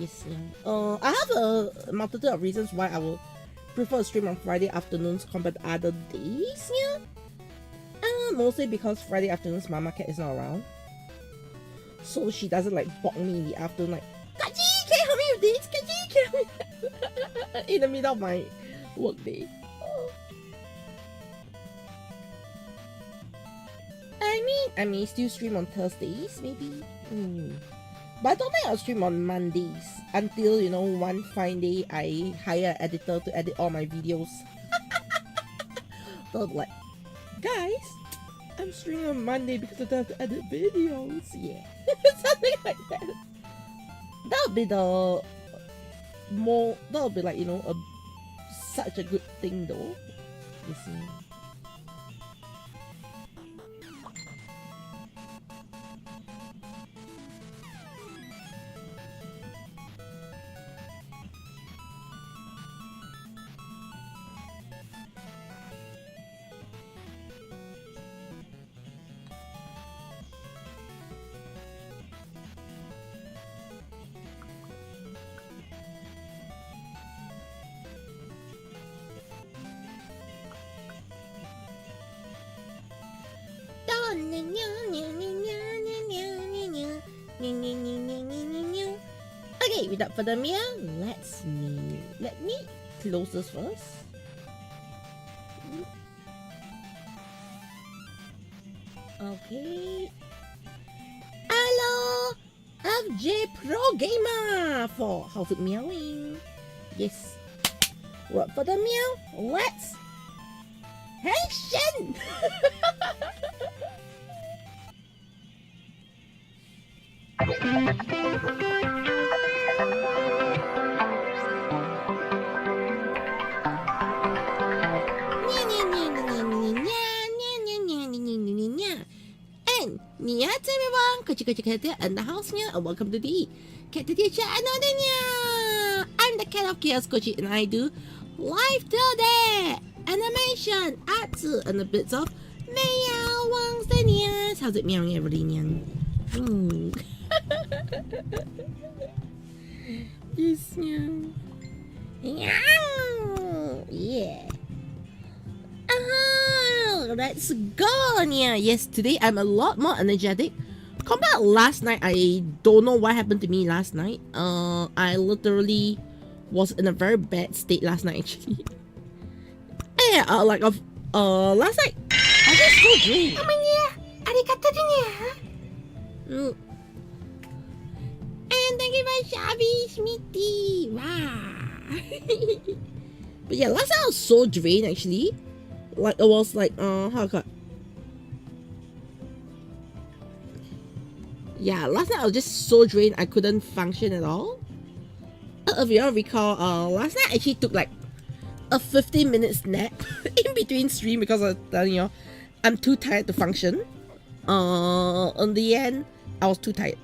Yes, yeah. I have a multitude of reasons why I would prefer to stream on Friday afternoons compared to other days, yeah. Mostly because Friday afternoons Mama Cat is not around. So she doesn't like bog me in the afternoon like, Kaji, can you help me with this? Kaji, can you help me? In the middle of my work day. I may still stream on Thursdays, maybe. But I don't think I'll stream on Mondays until, you know, one fine day I hire an editor to edit all my videos. So I'm like, guys, I'm streaming on Monday because I don't have to edit videos. Yeah, something like that. That would be that would be like, you know, such a good thing though. You see. Okay, without further ado, let me close this first. Okay. Hello, FJ Pro Gamer for How's It Meowing? Yes. Without further ado, let's Henshin! And niat everyone, Caturteer and the house here, and welcome to the Caturteer-Channel. I'm the cat of chaos Kochi, and I do live today animation, arts, and a bit of meow once the nears. How's it meowing every nian? Yes, meow. Yeah. Let's go, Nia. Yes, today I'm a lot more energetic compared to last night. I don't know what happened to me last night. I literally was in a very bad state last night actually. Yeah, last night I was so drained. And thank you for Shabby Smitty. Wow. But yeah, last night I was so drained actually. Like it was like yeah, last night I was just so drained I couldn't function at all. If you all recall, last night I actually took like a 15-minute nap in between stream because I was telling you I'm too tired to function. In the end, I was too tired.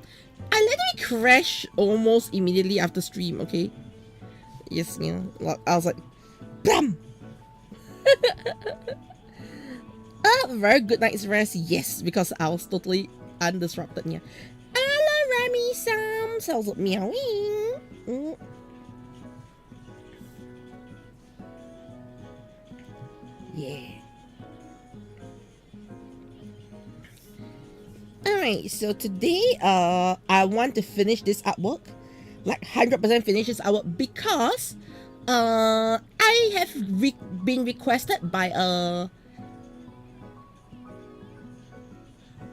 I literally crashed almost immediately after stream, okay? Yes, you know, I was like, BAM! A very good night's rest, yes, because I was totally undisrupted. Yeah. Hello, Remy Sam. Sounds like meowing. Yeah. Alright, so today, I want to finish this artwork, like 100% finish this artwork because, I have been requested by a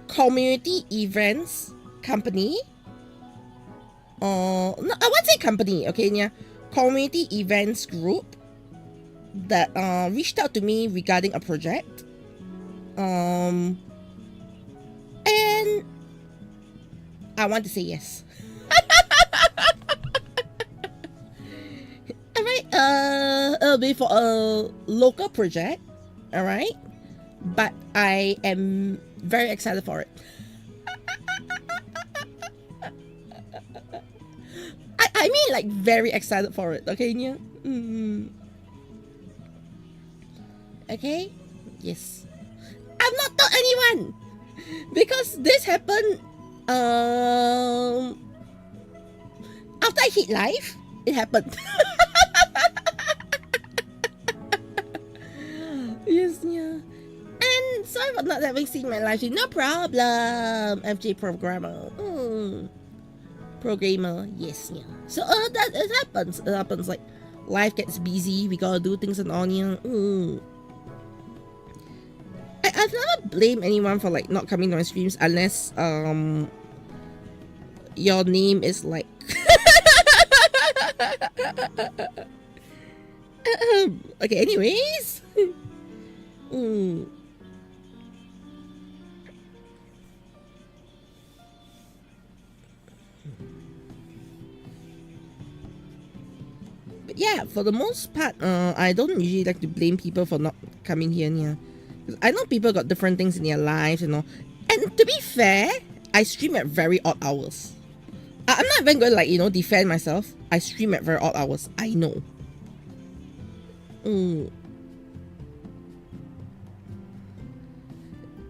community events company. No, I won't say company, okay, yeah, community events group that reached out to me regarding a project. And I want to say yes. Alright, it'll be for a local project, alright? But I am very excited for it. I mean like very excited for it, okay, Nia? Okay? Yes. I've not told anyone! Because this happened, after I hit live, it happened. Yes, yeah. And sorry for not having seen my live stream. No problem, FJ Programmer. Programmer, yes, yeah. So that it happens. It happens, like life gets busy. We gotta do things and all, yeah. I've never blamed anyone for like not coming to my streams unless your name is like okay, anyways. But yeah, for the most part, I don't usually like to blame people for not coming here. Yeah, I know people got different things in their lives, you know. And to be fair, I stream at very odd hours. I'm not even going to, like, you know, defend myself. I stream at very odd hours. I know. And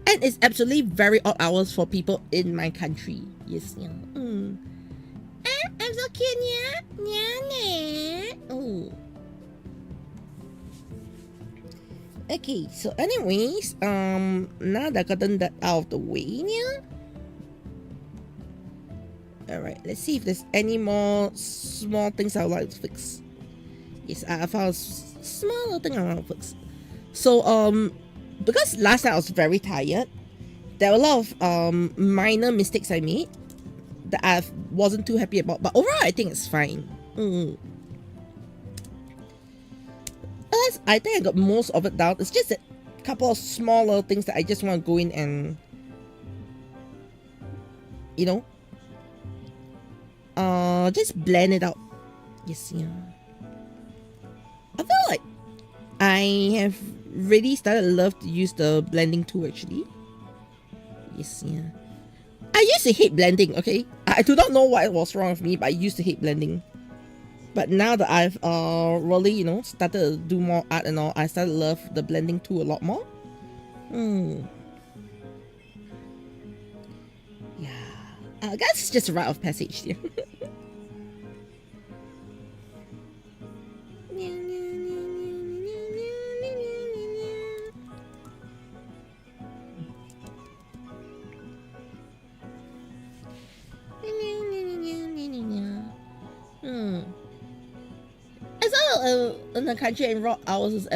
it's absolutely very odd hours for people in my country. Yes, yeah. I'm so cute, yeah. Okay, so anyways, now that I've gotten that out of the way, yeah. Alright, let's see if there's any more small things I would like to fix. Yes, I found a small little thing I want to fix. So, because last night I was very tired, there were a lot of minor mistakes I made that I wasn't too happy about, but overall I think it's fine. I think I got most of it down. It's just a couple of small little things that I just want to go in and, you know, just blend it out. Yes, yeah. I feel like I have really started to love to use the blending tool actually. Yes, yeah. I used to hate blending, okay? I do not know what was wrong with me, but I used to hate blending. But now that I've really, you know, started to do more art and all, I started to love the blending tool a lot more. Yeah. I guess it's just a rite of passage here. I saw in the country and raw hours is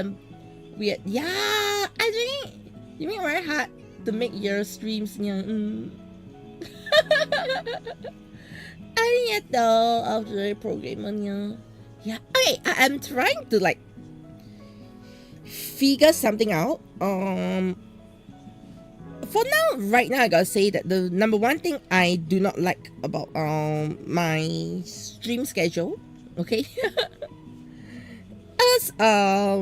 weird. Yeah, I think you mean very hard to make your streams. Yeah. I think though after programming. Yeah. Okay, I'm trying to like figure something out. For now, right now, I gotta say that the number one thing I do not like about my stream schedule, okay, is I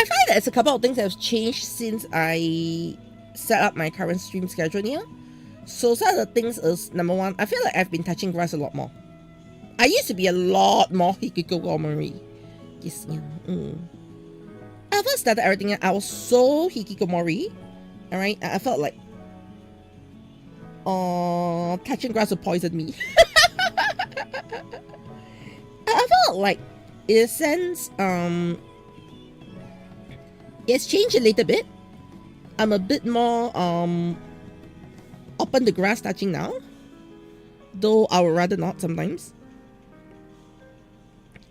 find that it's a couple of things that have changed since I set up my current stream schedule here. So some of the things is, number one, I feel like I've been touching grass a lot more. I used to be a lot more hikikomori. Yes, yeah. I first started everything, I was so hikikomori. Alright, I felt like touching grass would poison me. I felt like, in a sense, it's changed a little bit. I'm a bit more open to grass touching now, though I would rather not sometimes.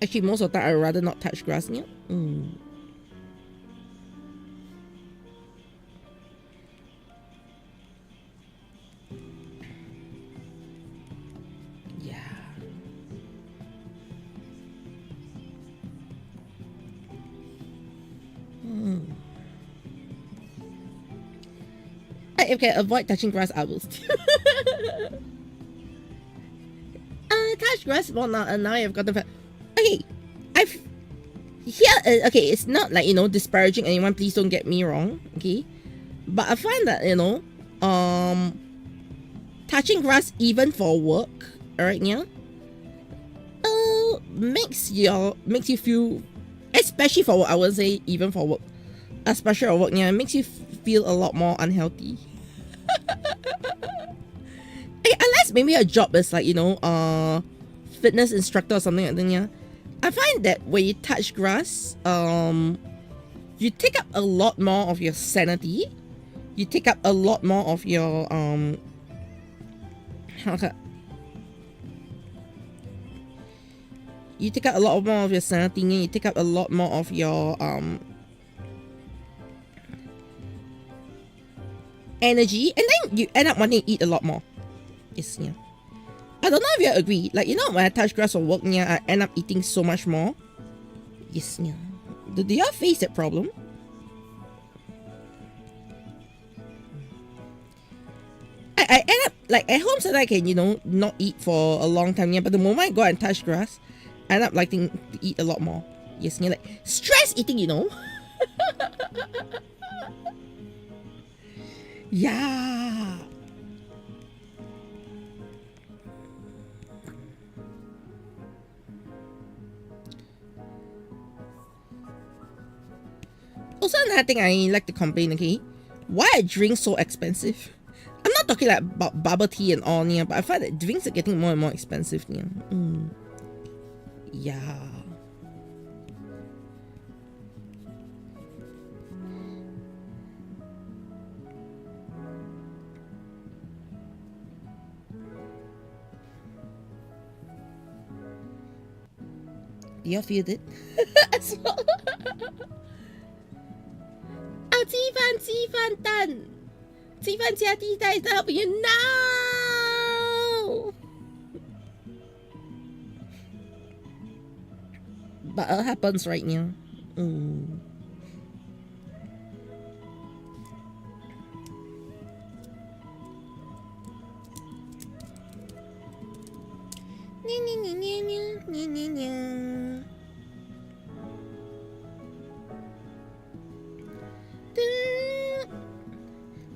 Actually, most of the time I would rather not touch grass here. If I can avoid touching grass, I will still. Touch grass more now, and now I've got the. Okay, okay, it's not like, you know, disparaging anyone. Please don't get me wrong. Okay, but I find that, you know, touching grass even for work, alright, yeah, makes you feel, especially for work. I would say even for work, especially for work, yeah, it makes you feel a lot more unhealthy. unless maybe your job is like, fitness instructor or something like that, yeah, I find that when you touch grass, you take up a lot more of your sanity. You take up a lot more of your you take up a lot more of your sanity, and you take up a lot more of your energy, and then you end up wanting to eat a lot more. Yes, yeah. I don't know if you agree. Like, when I touch grass or work, yeah, I end up eating so much more. Yes, yeah. Do y'all face that problem? I end up, like, at home, so that I can, not eat for a long time, yeah, but the moment I go and touch grass, I end up liking to eat a lot more. Yes, yeah, like, stress eating, Yeah. Also, another thing I like to complain, okay? Why are drinks so expensive? I'm not talking like about bubble tea and all, yeah, but I find that drinks are getting more and more expensive, yeah. Yeah. Do you feel it? As well. 鸡饭蛋，鸡饭加地带 help you now. But it happens right now.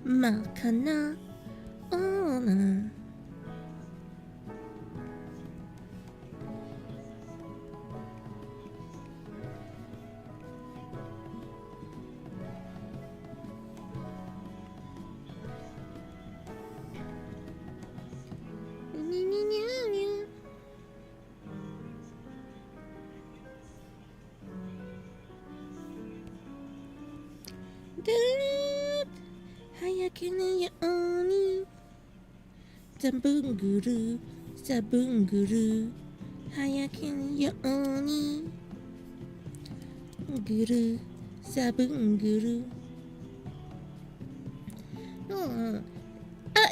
Makana ona. Hayakini oni Sabunguru Sabunguru Hayakini oni Guru Sabunguru.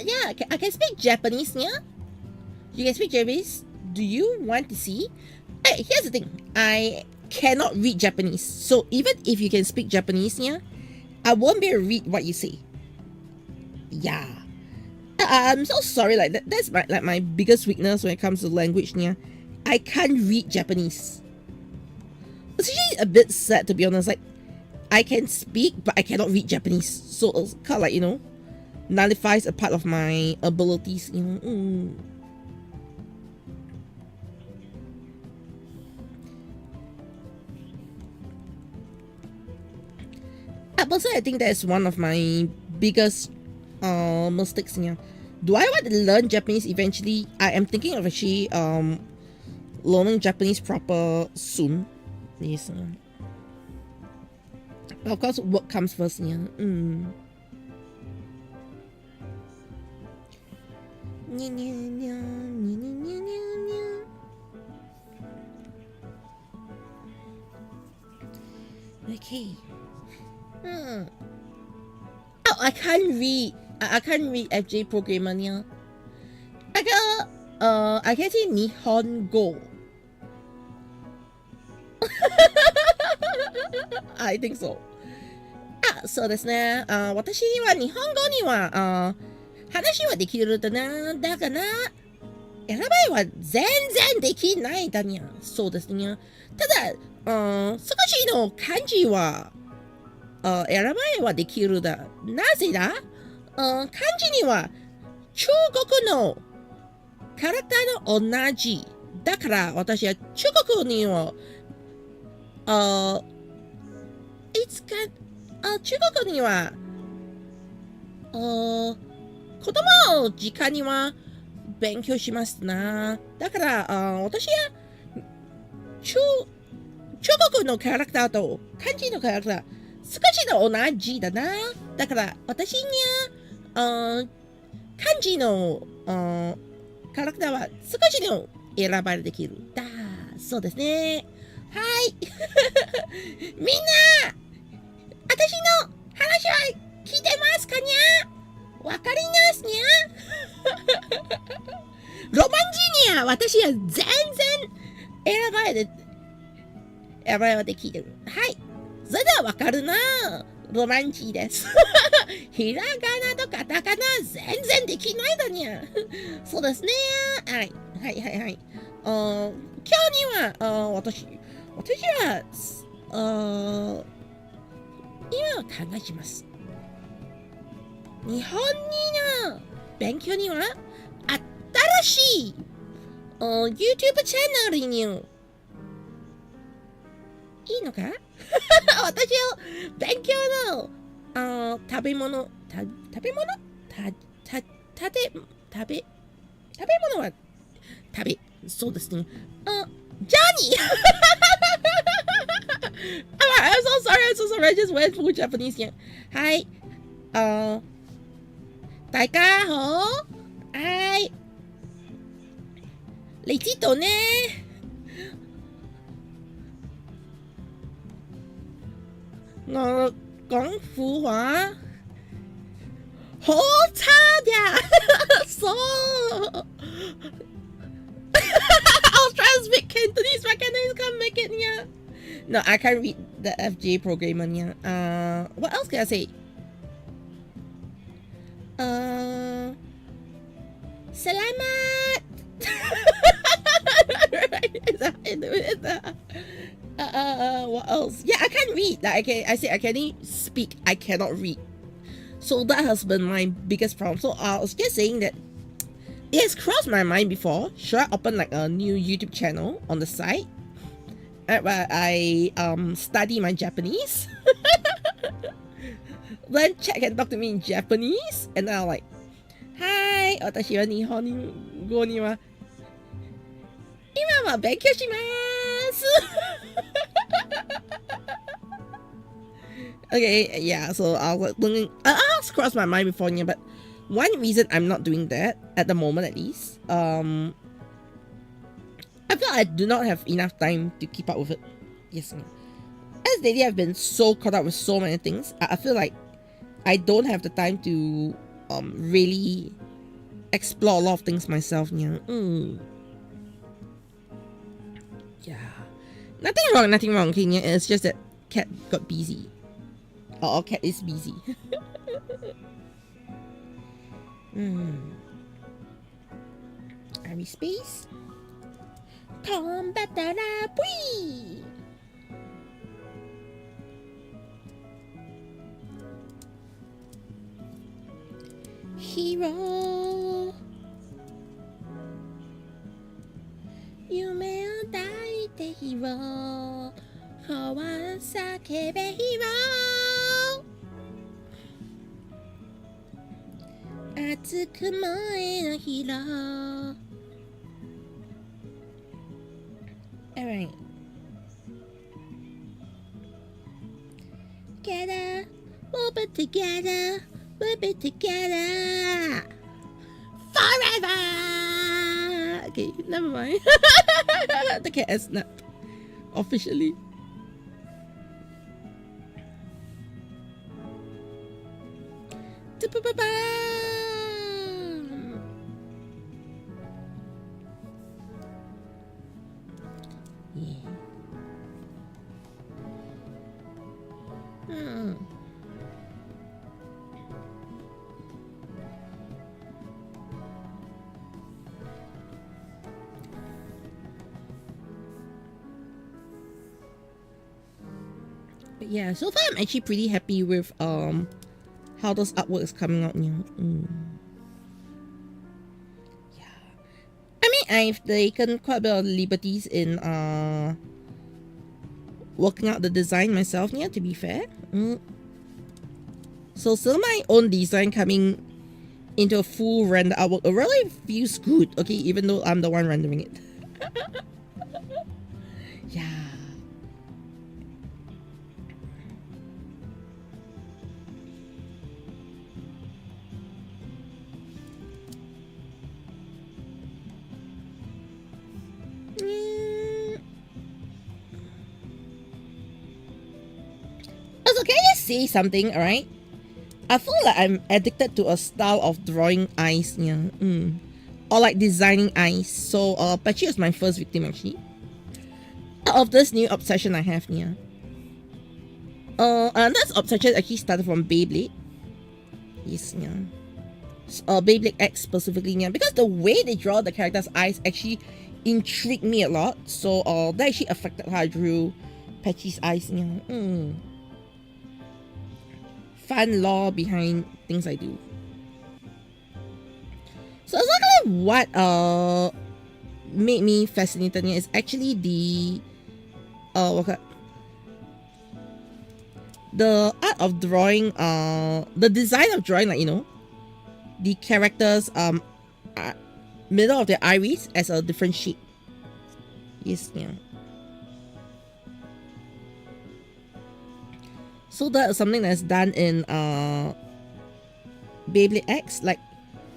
Yeah, I can speak Japanese, yeah? You can speak Japanese? Do you want to see? Hey, here's the thing. I cannot read Japanese. So even if you can speak Japanese, yeah, I won't be able to read what you say. Yeah. I'm so sorry, like that's my biggest weakness when it comes to language, yeah. I can't read Japanese. It's actually a bit sad, to be honest. Like, I can speak, but I cannot read Japanese. So it's kind of like, nullifies a part of my abilities, Personally, I think that's one of my biggest mistakes. Yeah. Do I want to learn Japanese eventually? I am thinking of actually learning Japanese proper soon. Yes. But of course, work comes first. Yeah. Okay. Oh, I can't read. I can't read FJ programmer. Yeah. I can say Nihongo. I think so. そうですね。私は日本語には話はできるだな。だから選ばいは全然できないだにゃ。そうですね。ただ、少しの漢字は選ばいはできるだ。なぜだ？漢字には中国のキャラクターの同じ。だから私は中国にはいつか中国には子供の時間には勉強しますな。だから、私は中国のキャラクターと漢字のキャラクター、少しの同じだな。だから、私には、漢字のキャラクターは少しでも選ばれできる。そうですね。はい。みんな、私の話は聞いてますかにゃ？わかりますにゃ？ロマンジにゃ、私は全然選ばれて聞いてる。はい。それではわかるな。ロマンチーです。ひらがなとカタカナ全然できないだにゃ。そうですね。はい。今日には、私は、今は考えします。日本の勉強には、新しい、YouTube チャンネルに、いいのか？私を勉強の食べ物はそうですね。ジャニーI'm so sorry. I just went full Japanese や。はい。大家好。はい。你知道呢？我講普話好差呀，so I'll try to speak Cantonese, but Cantonese can't make it yeah. No, I can't read the FJ programmer yeah. What else can I say? Selamat. What else? Yeah, I can't read. Like I can speak. I cannot read. So that has been my biggest problem. So I was just saying that it has crossed my mind before. Should I open like a new YouTube channel on the side where I study my Japanese? Then chat can talk to me in Japanese, and then I'm like, "Hi, 私は日本語には今は勉強します." Okay, yeah, so I was crossed my mind before, yeah, but one reason I'm not doing that, at the moment at least, I feel I do not have enough time to keep up with it. Yes. As lately, I've been so caught up with so many things, I feel like I don't have the time to really explore a lot of things myself, yeah. Yeah. Nothing wrong, okay, yeah. It's just that Cat got busy. Or Cat is busy. Are we space? Combatara pui! Hero 夢を抱いてヒーローほわ叫べヒーロー熱く燃えるヒーロー Alright Together We'll be together We'll be together Forever Okay, never mind. The cat has snapped. Officially. Yeah. But yeah, so far I'm actually pretty happy with how those artwork is coming out now. Yeah. I mean I've taken quite a bit of liberties in working out the design myself, yeah, to be fair. So still my own design coming into a full render artwork. It really feels good, okay, even though I'm the one rendering it. Yeah. Also, can I just say something, alright? I feel like I'm addicted to a style of drawing eyes, yeah. Or like designing eyes. So Patchy was my first victim actually. Of this new obsession I have, yeah. And this obsession actually started from Beyblade. Yes, yeah. Beyblade X specifically, yeah. Because the way they draw the characters' eyes actually intrigued me a lot. So that actually affected how I drew Patchy's eyes, yeah. Fun law behind things I do. So exactly what made me fascinated is actually the the art of drawing, the design of drawing, like, you know, the characters middle of their iris as a different shape. Yes, yeah. So that is something that's done in Beyblade X. Like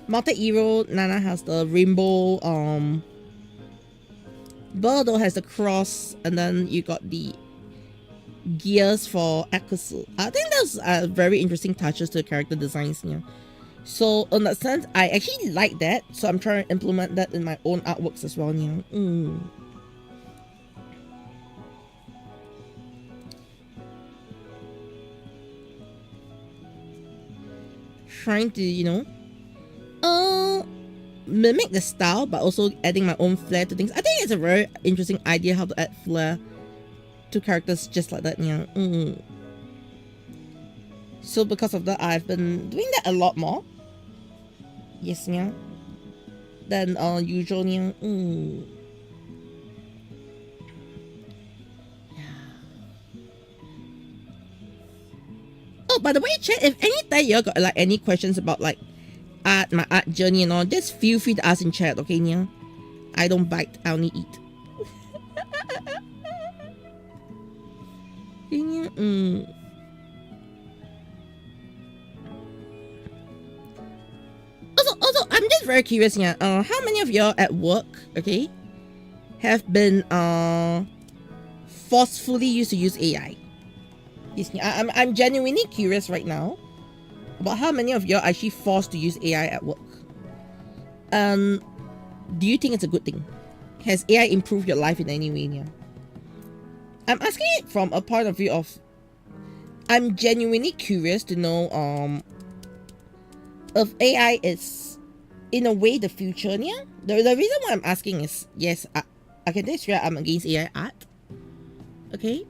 Multi-Hero, Nana has the rainbow, Birdo has the cross, and then you got the gears for Akusu. I think those are very interesting touches to the character designs, yeah. So in that sense, I actually like that. So I'm trying to implement that in my own artworks as well, yeah. Trying to, you know, mimic the style, but also adding my own flair to things. I think it's a very interesting idea how to add flair to characters just like that, yeah. So because of that, I've been doing that a lot more. Yes, yeah. Than usual, yeah. Oh, by the way, chat, if anytime you got like any questions about like art, my art journey and all, just feel free to ask in chat, okay, Nia? I don't bite, I only eat. Also, I'm just very curious, yeah. How many of y'all at work, okay, have been forcefully used to use AI? Yes, I'm genuinely curious right now about how many of y'all are actually forced to use AI at work. Do you think it's a good thing? Has AI improved your life in any way? Yeah. I'm asking it from a point of view of I'm genuinely curious to know if AI is in a way the future. Yeah. The reason why I'm asking is yes, I can tell you I'm against AI art. Okay.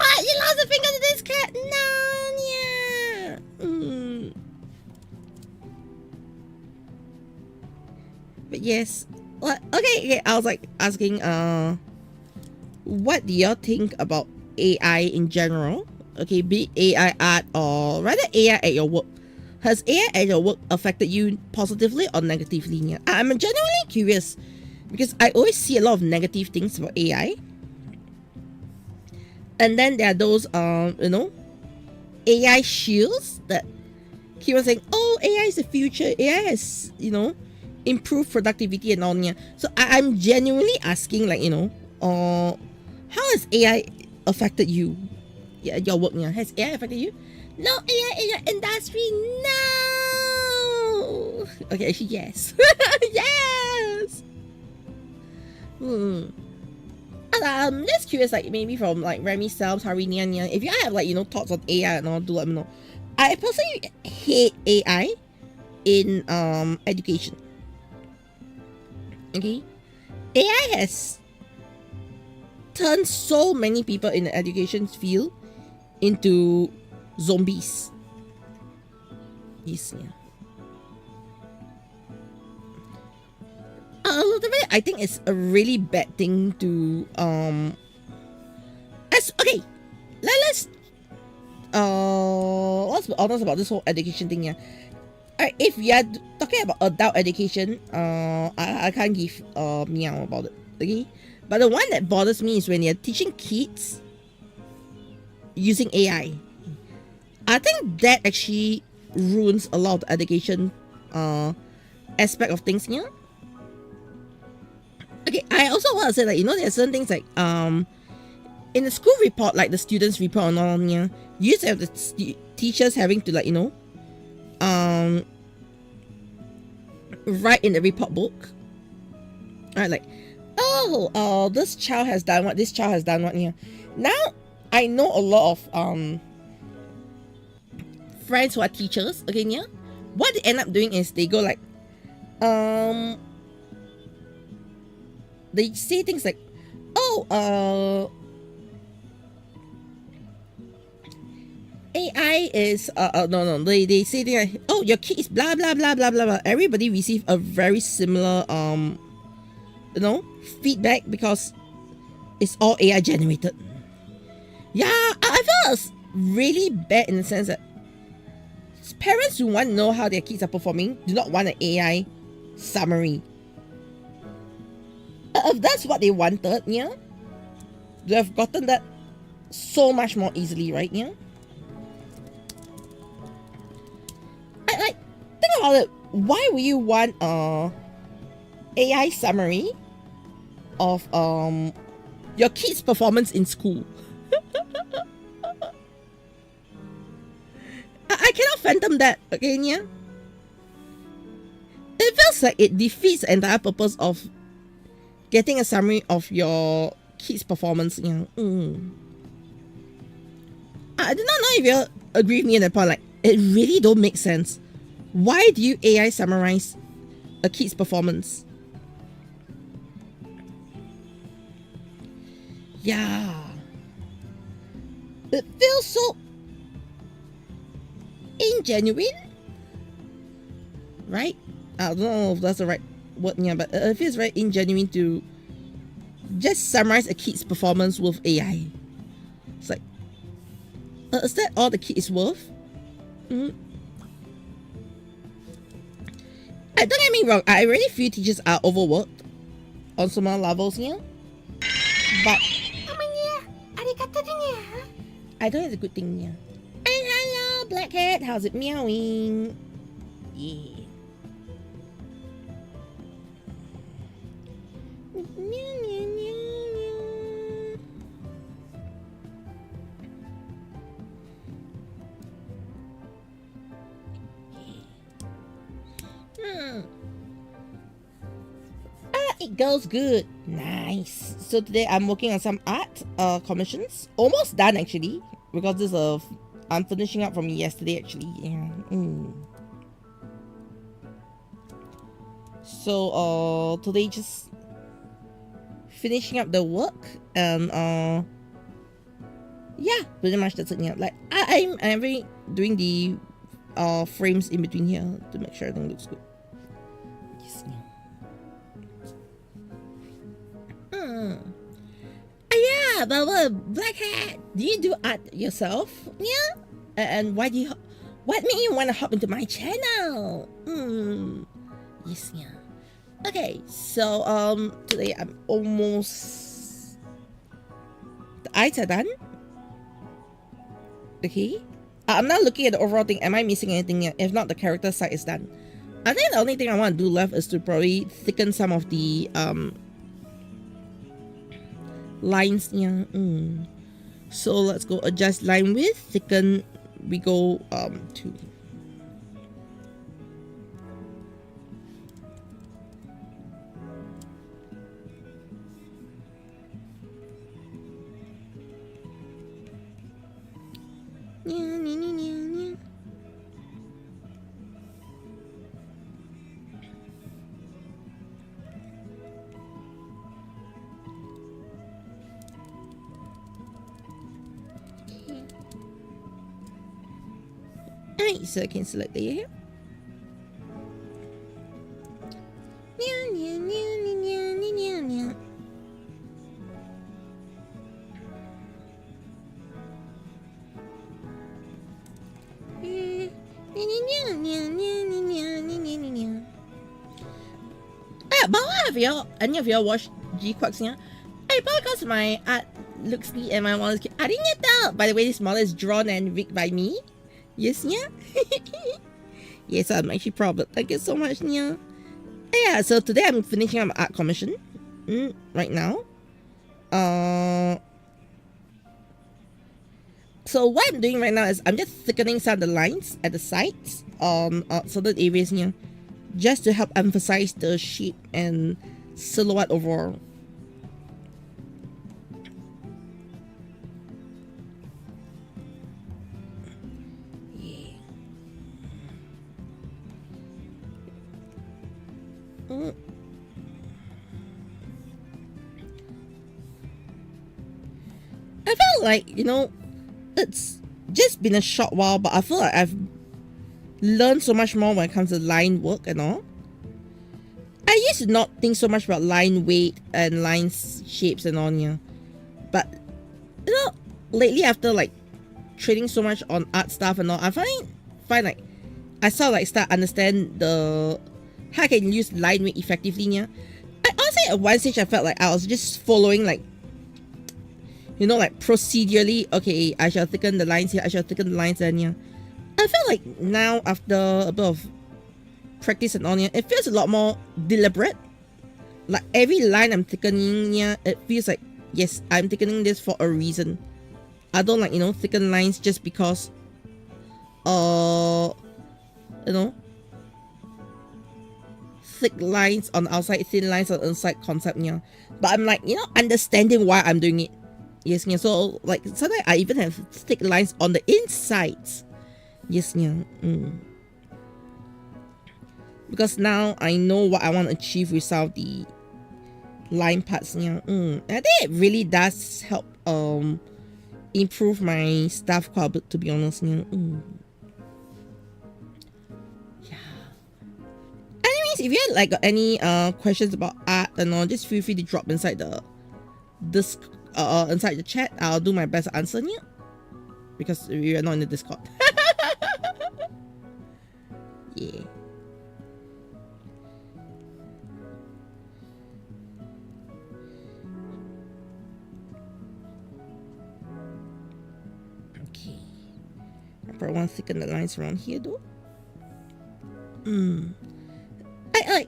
Ah, you lost a finger to this cat. No, yeah. But yes, what? Okay. I was like asking, what do y'all think about AI in general? Okay, be AI art or rather AI at your work. Has AI at your work affected you positively or negatively? Yeah? I'm genuinely curious because I always see a lot of negative things about AI. And then there are those, you know, AI shields that keep on saying, oh, AI is the future. AI has, you know, improved productivity and all. Yeah. So I'm genuinely asking, like, you know, how has AI affected you? Yeah, your work. Yeah. Has AI affected you? No AI in your industry. No. Okay, actually, yes. Yes. I'm just curious, like maybe from like Remy Selves, Harinian, if you have like, you know, thoughts on AI and all, do let me know. I personally hate AI in education. Okay, AI has turned so many people in the education field into zombies. Yes, yeah. I think it's a really bad thing to okay, let's be honest about this whole education thing. Yeah, If we are talking about adult education, I can't give meow about it. Okay, but the one that bothers me is when you're teaching kids using AI. I think that actually ruins a lot of the education aspect of things here. Okay, I also want to say that, you know, there are certain things like in the school report, like the students report and all, yeah, you used to have the teachers having to, like, you know, write in the report book, right? Like, oh, this child has done what, this child has done what. Yeah, now I know a lot of friends who are teachers. Okay, yeah, what they end up doing is they go like, they say things like, oh, AI is no, they say things like, oh, your kid is blah blah blah blah blah blah. Everybody receive a very similar you know, feedback because it's all AI generated. Yeah, I feel it's really bad in the sense that parents who want to know how their kids are performing do not want an AI summary. If that's what they wanted, yeah, they have gotten that so much more easily, right? Yeah. I think about it. Why would you want AI summary of your kid's performance in school? I cannot phantom that. Okay, yeah. It feels like it defeats the entire purpose of getting a summary of your kid's performance. Yeah. I do not know if you agree with me at that point. Like, it really don't make sense. Why do you AI summarize a kid's performance? Yeah. It feels so ingenuine, right? I don't know if that's the right word, yeah, but it feels very ingenuine to just summarize a kid's performance with AI. It's like, is that all the kid is worth? Don't get me wrong, I really feel teachers are overworked on some levels here, but I don't have a good thing here. And hello, Blackhead, how's it meowing? Yeah. It goes good. Nice. So today I'm working on some art commissions. Almost done actually, because this I'm finishing up from yesterday actually. Yeah. So today just finishing up the work, and yeah, pretty much that's it. Yeah. Like I'm doing the frames in between here to make sure everything looks good. Yes. Yeah, but Black Hat, do you do art yourself? Yeah. And what made you want to hop into my channel? Yes, yeah. Okay, so today I'm almost, the eyes are done. Okay, I'm now looking at the overall thing. Am I missing anything yet? If not, the character side is done. I think the only thing I want to do left is to probably thicken some of the lines. Yeah. So let's go adjust line width, thicken. We go to Alright, so I can select the here. but any of y'all watch G-Quacks here? Hey, because my art looks neat and my model is cute. I didn't get that. By the way, this model is drawn and rigged by me. Yes, yeah. Yes, I'm actually proud of it. Thank you so much, Nia. Yeah, so today I'm finishing up my art commission. Right now. So what I'm doing right now is I'm just thickening some of the lines at the sides on certain areas here, just to help emphasize the shape and silhouette overall. Yeah. I felt like, you know, it's just been a short while, but I feel like I've learned so much more when it comes to line work and all. I used to not think so much about line weight and line shapes and all, yeah. But, you know, lately after like trading so much on art stuff and all, I find like I sort of like start understand the how I can use line weight effectively, yeah. I honestly at one stage I felt like I was just following like, you know, like procedurally, okay, I shall thicken the lines here, I shall thicken the lines there, yeah. I feel like now after a bit of practice and all, yeah, it feels a lot more deliberate. Like every line I'm thickening, yeah, it feels like, yes, I'm thickening this for a reason. I don't like, you know, thicken lines just because, you know, thick lines on the outside, thin lines on the inside concept, yeah. But I'm like, you know, understanding why I'm doing it. Yes, yeah. So like sometimes I even have thick lines on the insides. Yes, yeah. Because now I know what I want to achieve without the line parts, yeah. I think it really does help improve my stuff quite a bit, to be honest, yeah. Anyways, if you had like any questions about art and all, just feel free to drop inside the inside the chat. I'll do my best to answer you because we are not in the Discord. Yeah. Okay. I probably want to thicken the lines around here though.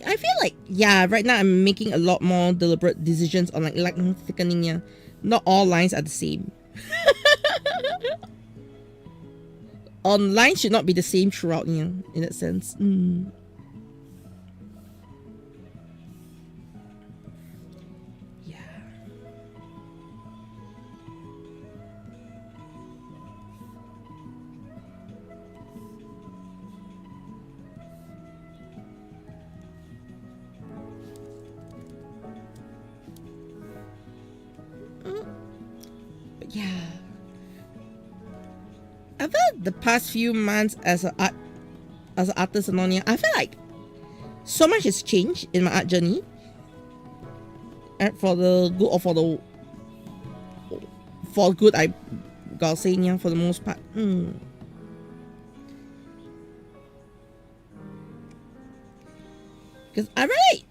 I feel like, yeah, right now I'm making a lot more deliberate decisions on like thickening, yeah. Not all lines are the same. On lines should not be the same throughout, yeah, in that sense. Yeah. Yeah. I felt the past few months as an artist and all, I feel like so much has changed in my art journey. And for the good or for good, I gotta say, yeah, for the most part. Because I really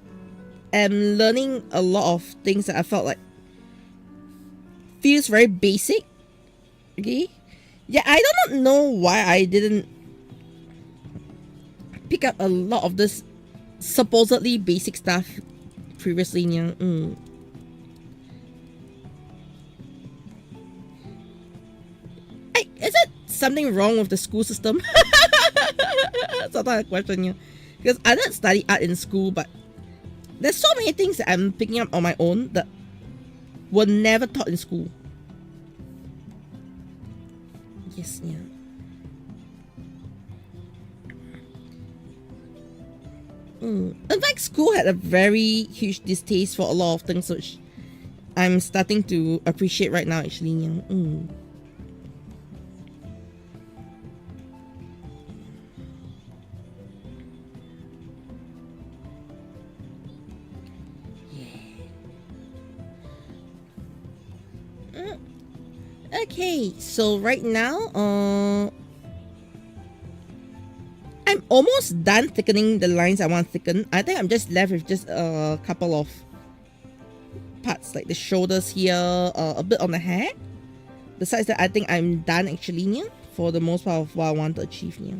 am learning a lot of things that I felt like feels very basic. Okay. Yeah, I do not know why I didn't pick up a lot of this supposedly basic stuff previously. Yeah. Is it something wrong with the school system? That's not a question, yeah. Because I didn't study art in school, but there's so many things that I'm picking up on my own that were never taught in school. Yes, yeah. In fact, school had a very huge distaste for a lot of things, which I'm starting to appreciate right now, actually. Yeah. Okay, so right now, I'm almost done thickening the lines I want to thicken. I think I'm just left with just a couple of parts like the shoulders here, a bit on the hair. Besides that, I think I'm done actually here for the most part of what I want to achieve here.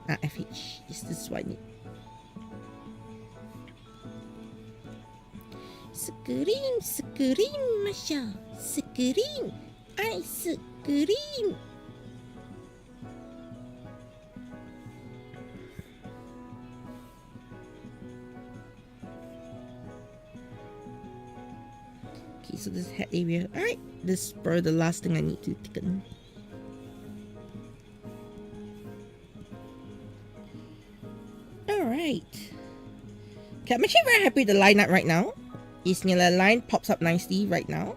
FH, this is what I need. Scream, scream, Masha, scream, ice cream. Okay, so this head area. Alright, this is probably the last thing I need to thicken. Alright. Okay, I'm actually very happy with the line up right now. It's near the line pops up nicely right now.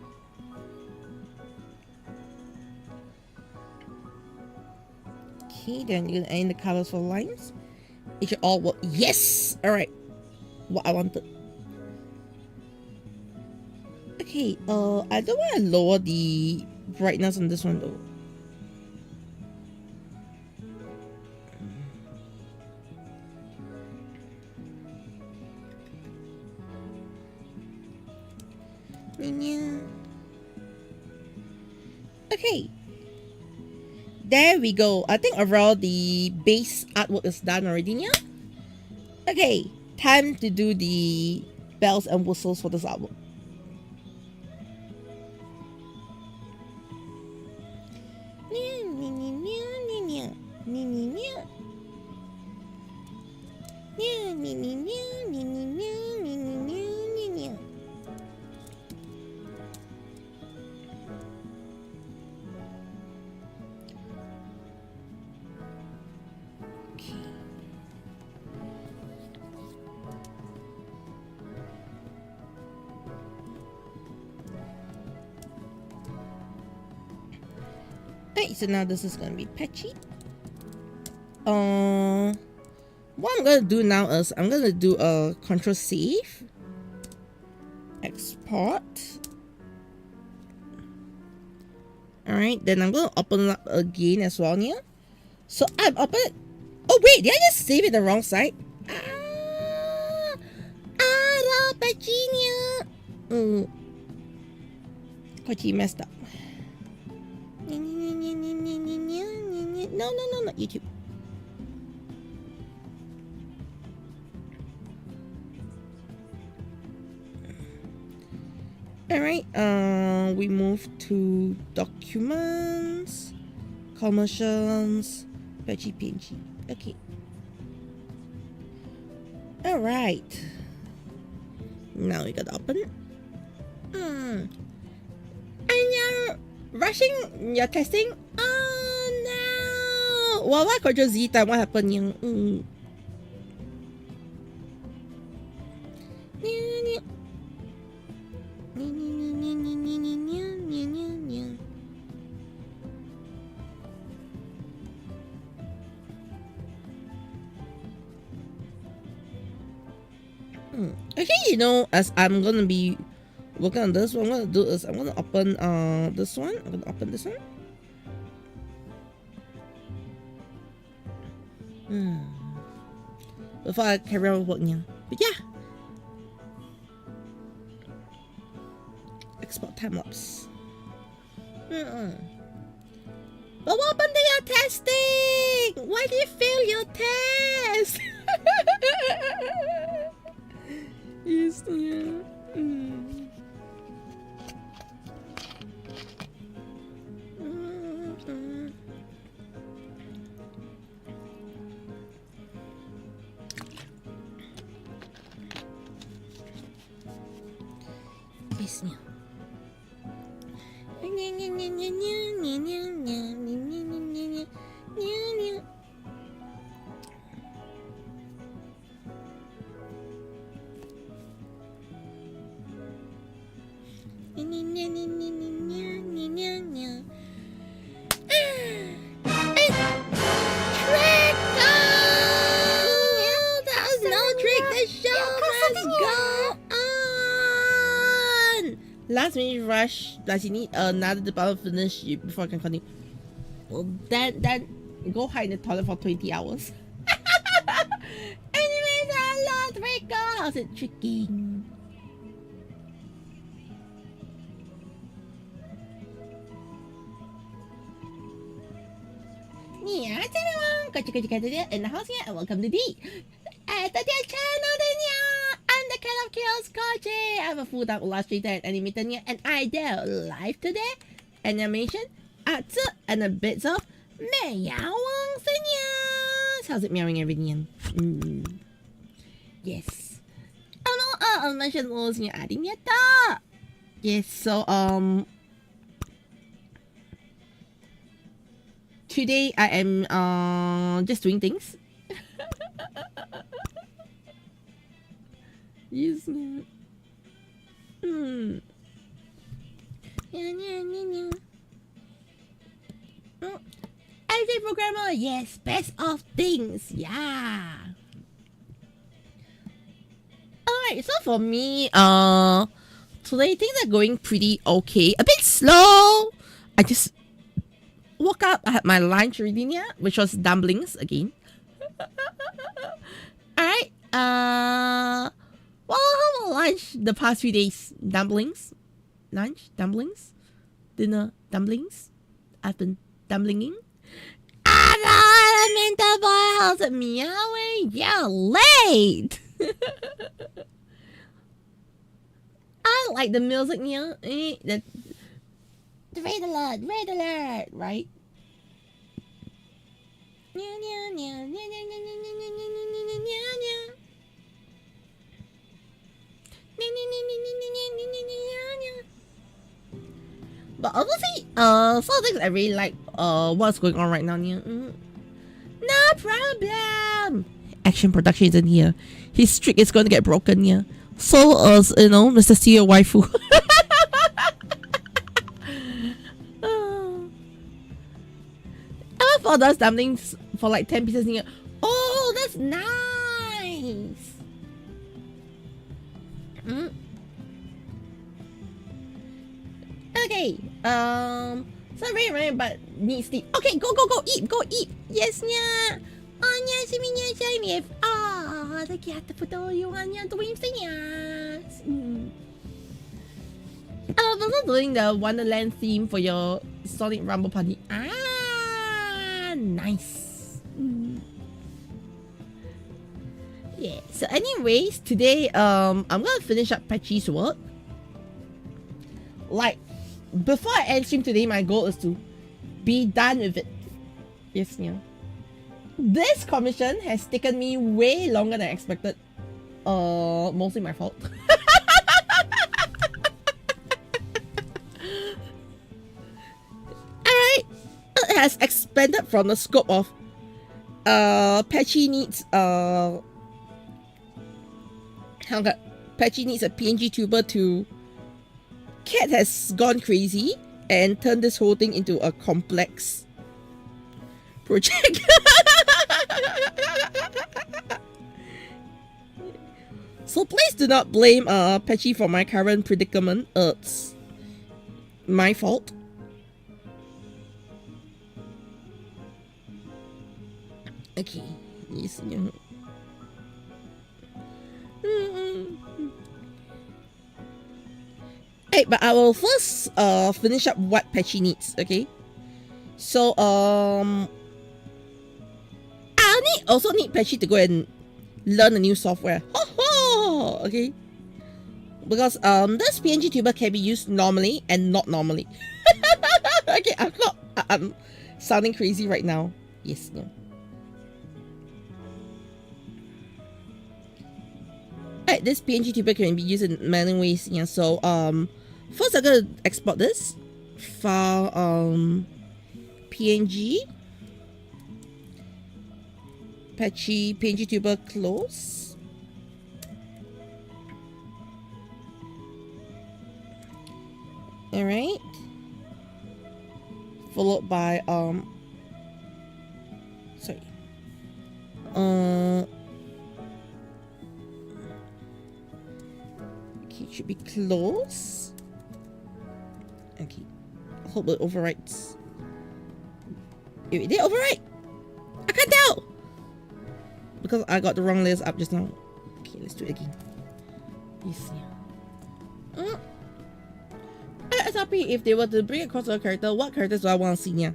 Okay, then you're gonna add in the colors for the lines. It should all work. Yes! Alright. What I wanted. Okay, I don't want to lower the brightness on this one though. Okay, there we go. I think overall the base artwork is done already now. Okay, time to do the bells and whistles for this artwork. Okay, so now this is gonna be patchy. What I'm gonna do now is I'm gonna do a Control Save, export. Alright, then I'm gonna open up again as well here. So I've opened. Oh wait, did I just save it the wrong side? Virginia. Kochi messed up. No, not YouTube. Alright, we move to documents, commercials, PNG. Okay. Alright. Now we gotta open. And you're rushing your testing? Oh no! Well, what Control Z time? What happened? Okay, you know, as I'm gonna be working on this, what I'm gonna do is I'm gonna open this one. I'm gonna open this one. Before I carry on working, but yeah. Export time lapse. But what happened to your testing? Why did you fail your test? Yes, yeah. Yes, yeah. Last minute rush. Does you need another department finish before I can continue? Well, then go hide in the toilet for 20 hours. Draco! How's it tricking? Yeah, everyone! Caturteer in the house here, and welcome to the Caturteer-Channel here! I'm the Cat of Chaos Kochi! I'm a full-time illustrator and animator here, and I do live today, animation, art, and a bit of meowing seniors! How's it meowing everything? Yes. Oh no, I'll mention those in your adding yet. Yes, so, today I am just doing things. Yes. Everyday programmer, yes, best of things, yeah. Alright, so for me, today things are going pretty okay. A bit slow. I just woke up, I had my lunch already, yeah, which was dumplings again. Alright, well, how about lunch the past few days? Dumplings? Lunch? Dumplings? Dinner? Dumplings? I've been dumplinging. I'm in the boy house at meowing. You're late. I like the music, yeah. The red alert, right? But obviously, some things I really like what's going on right now. No problem. Action production isn't here. His streak is going to get broken here. So you know, Mr. CEO waifu. I bought those dumplings for like 10 pieces here. Oh, that's nice. Okay. So very but need sleep. Okay, go eat. Yes, nya. Oh, nya, shimi. Oh, the cat put all you on your dreams, yes. I'm also doing the Wonderland theme for your Sonic Rumble Party. Nice. Yeah. So, anyways, today I'm gonna finish up Patchy's work. Like, before I end stream today, my goal is to be done with it. Yes, yeah. This commission has taken me way longer than I expected. Mostly my fault. Alright. It has expanded from the scope of Patchy needs Patchy needs a PNG tuber to Cat has gone crazy and turned this whole thing into a complex project. So please do not blame Patchy for my current predicament. It's my fault. Okay. Yes. Hey, but I will first finish up what Patchy needs, okay? So I also need Patchy to go and learn a new software. Okay? Because this PNG tuber can be used normally and not normally. Okay, I'm sounding crazy right now. Yes, no. Alright, this PNG tuber can be used in many ways. Yeah, so first I'm gonna export this file PNG Patchy PNG tuber close. Alright. Followed by sorry. Okay, it should be close. Okay. I hope it overwrites. It did overwrite! I can't tell! Because I got the wrong layers up just now. Okay, let's do it again. Yes, yeah. SRP, if they were to bring across a character, what characters do I want to see? Yeah.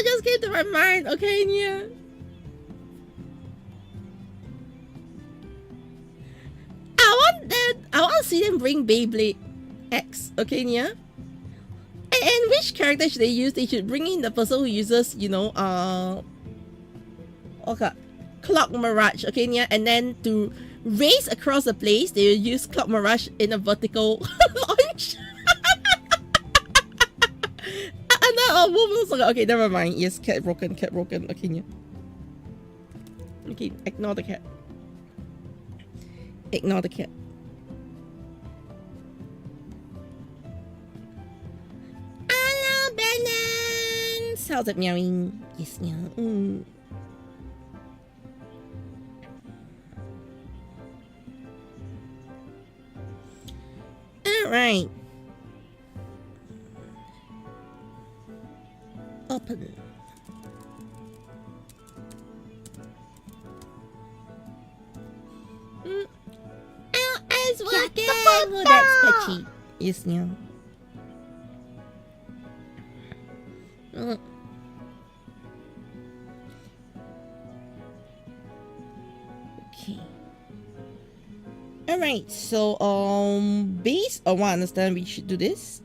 Just came to my mind, okay, yeah. I want to see them bring Beyblade X, okay, yeah. And which character should they use? They should bring in the person who uses, you know, okay, Clock Mirage, okay, yeah. And then to race across the place, they will use Clock Mirage in a vertical launch. Okay, never mind. Yes, cat broken. Okay, yeah. Okay, ignore the cat. Ignore the cat. Hello, Balance! How's it meowing? Yes, yeah. Alright. Open. As well again. Oh, that's patchy. Yes, yeah. Okay. Alright, so based on what I understand, we should do this.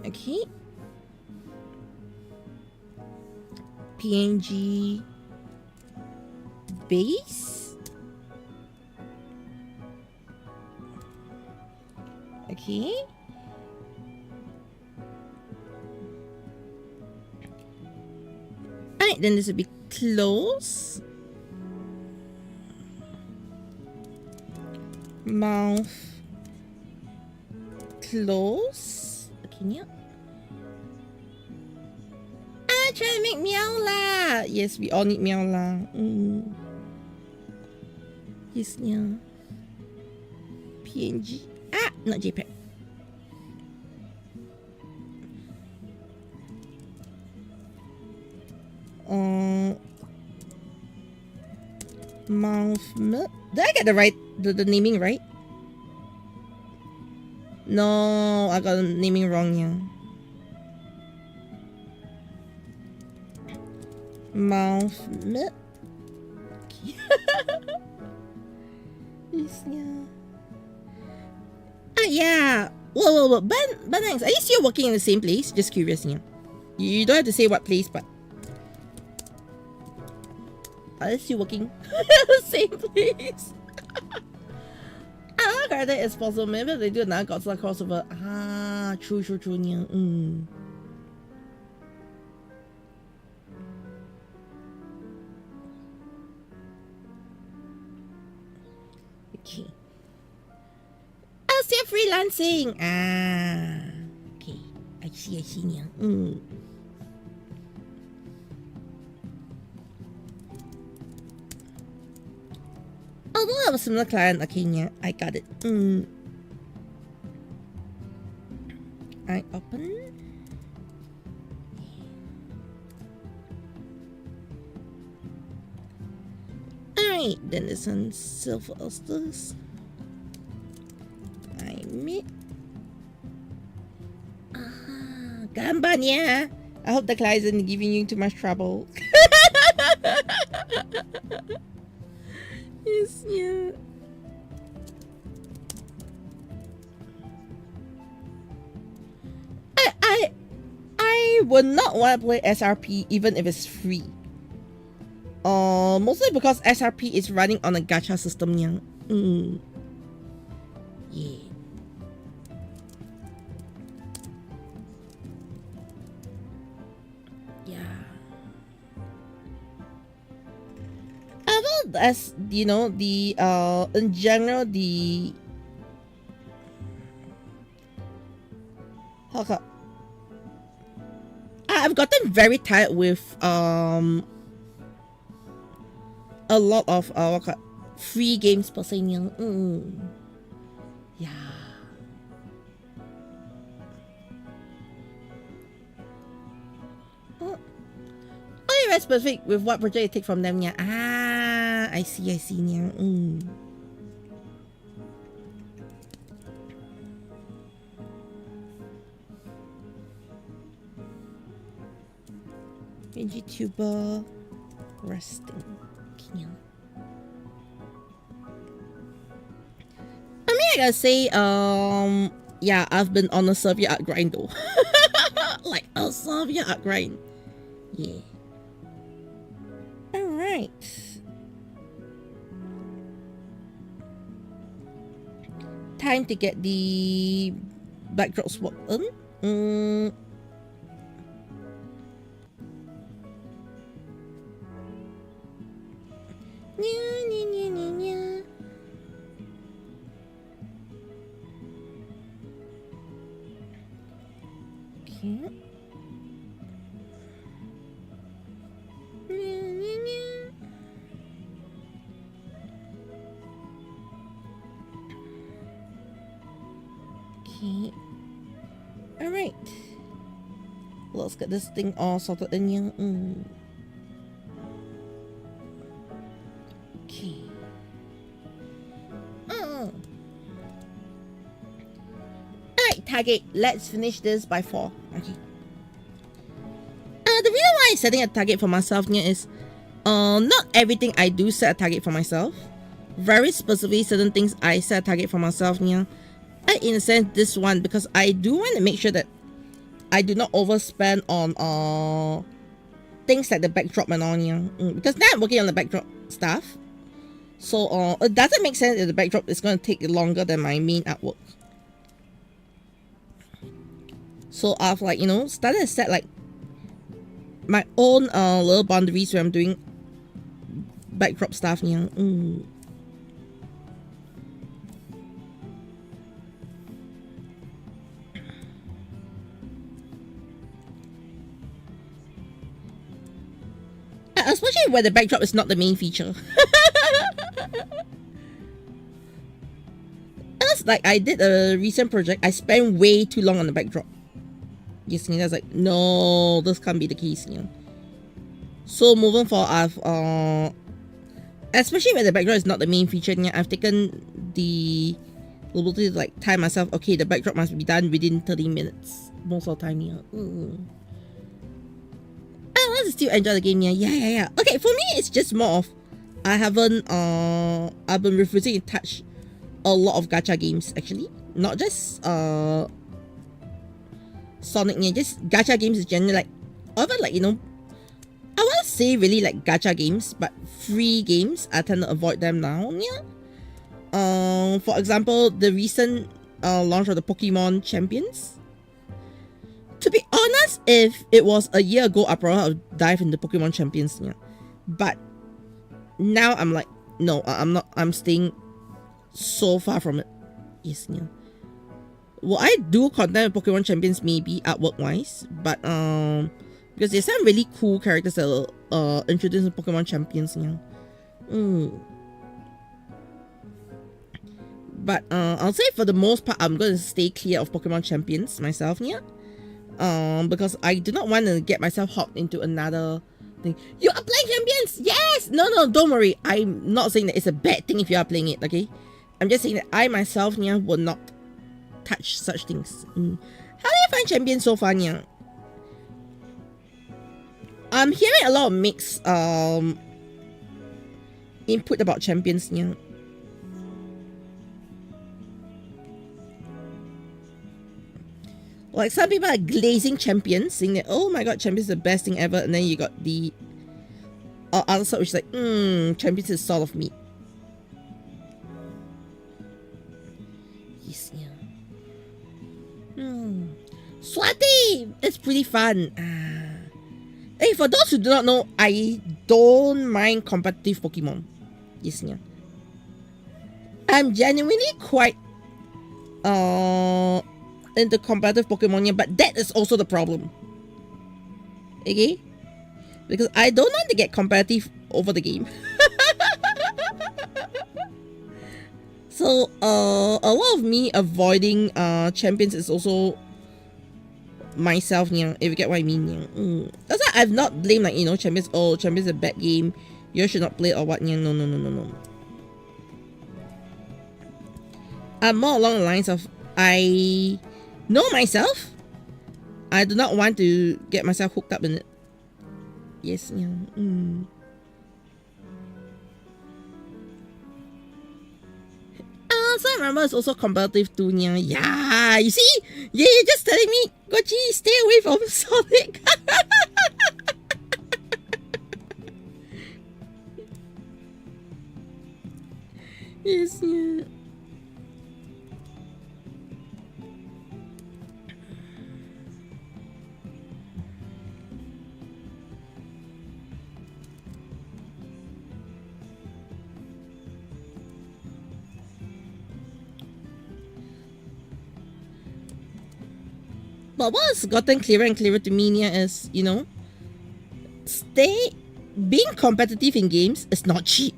Okay. PNG base. Okay. Alright, then this will be close. Mouth. Close. Okay, yeah. Try to make meow lah. Yes, we all need meow lah. Yes, yeah. PNG. Ah, not JPEG. Mouth milk. Did I get the naming right? No, I got the naming wrong, yeah. Mouth milk. Yes, yeah. Yeah. Whoa. Thanks. Are you still working in the same place? Just curious, yeah. You don't have to say what place, but are you still working the same place? Another character is possible. Maybe they do another Godzilla crossover. Ah, true, yeah. Okay. Oh, still freelancing. Ah, okay. I see, yeah. Although I have a similar client, okay, yeah, I got it. I open. Alright, then this one, silver oysters. I meet. Ganban, yeah. I hope the client isn't giving you too much trouble. Yes, yeah. I would not want to play SRP even if it's free. Mostly because SRP is running on a gacha system, yeah. Yeah. Yeah. However, as you know, the in general, the I've gotten very tired with a lot of free games per se. Yeah. Only very specific with what project you take from them. Yeah. Ah, I see. Yeah. VGTuber resting. Yeah. I mean, I gotta say, yeah, I've been on a Serbia art grind though. Like a Serbia art grind. Yeah. Alright. Time to get the backdrop swap in. Okay. Okay. Alright. Let's get this thing all sorted in here. Okay. Alright, target. Let's finish this by 4. Okay. The reason why I'm setting a target for myself here is not everything I do set a target for myself. Very specifically, certain things I set a target for myself here. In a sense, this one, because I do want to make sure that I do not overspend on things like the backdrop and on here. Because now I'm working on the backdrop stuff. So it doesn't make sense if the backdrop is going to take longer than my main artwork. So I've like, you know, started to set like my own little boundaries where I'm doing backdrop stuff here. Especially where the backdrop is not the main feature. That's like I did a recent project. I spent way too long on the backdrop. Yes, I was like, no, this can't be the case. So moving forward, I've especially where the backdrop is not the main feature, I've taken the liberty to like time myself. Okay, the backdrop must be done within 30 minutes most of the time. I want to still enjoy the game. Yeah. Okay, for me, it's just more of I've been refusing to touch a lot of gacha games actually, not just Sonic. Just gacha games is generally like, other like, you know, I want to say really like gacha games, but free games I tend to avoid them now. For example, the recent launch of the Pokemon Champions. To be honest, if it was a year ago, I probably would dive into Pokemon Champions. But now I'm like, no, I'm not. I'm staying so far from it. Yes, well, I do content with Pokemon Champions maybe artwork wise, but because there's some really cool characters that are introduced in Pokemon Champions. But I'll say for the most part, I'm going to stay clear of Pokemon Champions myself. Because I do not want to get myself hopped into another thing. You are playing Champions? Yes! No, don't worry. I'm not saying that it's a bad thing if you are playing it, okay? I'm just saying that I myself will not touch such things. How do you find Champions so far? I'm hearing a lot of mixed input about Champions. Like some people are glazing Champions, saying that, oh my god, Champions is the best thing ever, and then you got the other side which is like, Champions is sort of meat. Yes, Swati! It's pretty fun. Hey, for those who do not know, I don't mind competitive Pokemon. Yes, yeah. I'm genuinely quite into competitive Pokemon, yeah, but that is also the problem. Okay? Because I don't want to get competitive over the game. So a lot of me avoiding champions is also myself, you know, if you get what I mean. You know. That's why I've not blamed, like, you know, champions. Oh, champions is a bad game, you should not play it or what. You know, no. I'm more along the lines of, I know myself, I do not want to get myself hooked up in it. Yes, yeah. So I remember it's also competitive too. Yeah, you see? Yeah, you're just telling me, Gochi, stay away from Sonic. Yes, yeah. But what's gotten clearer and clearer to me is, you know, being competitive in games is not cheap.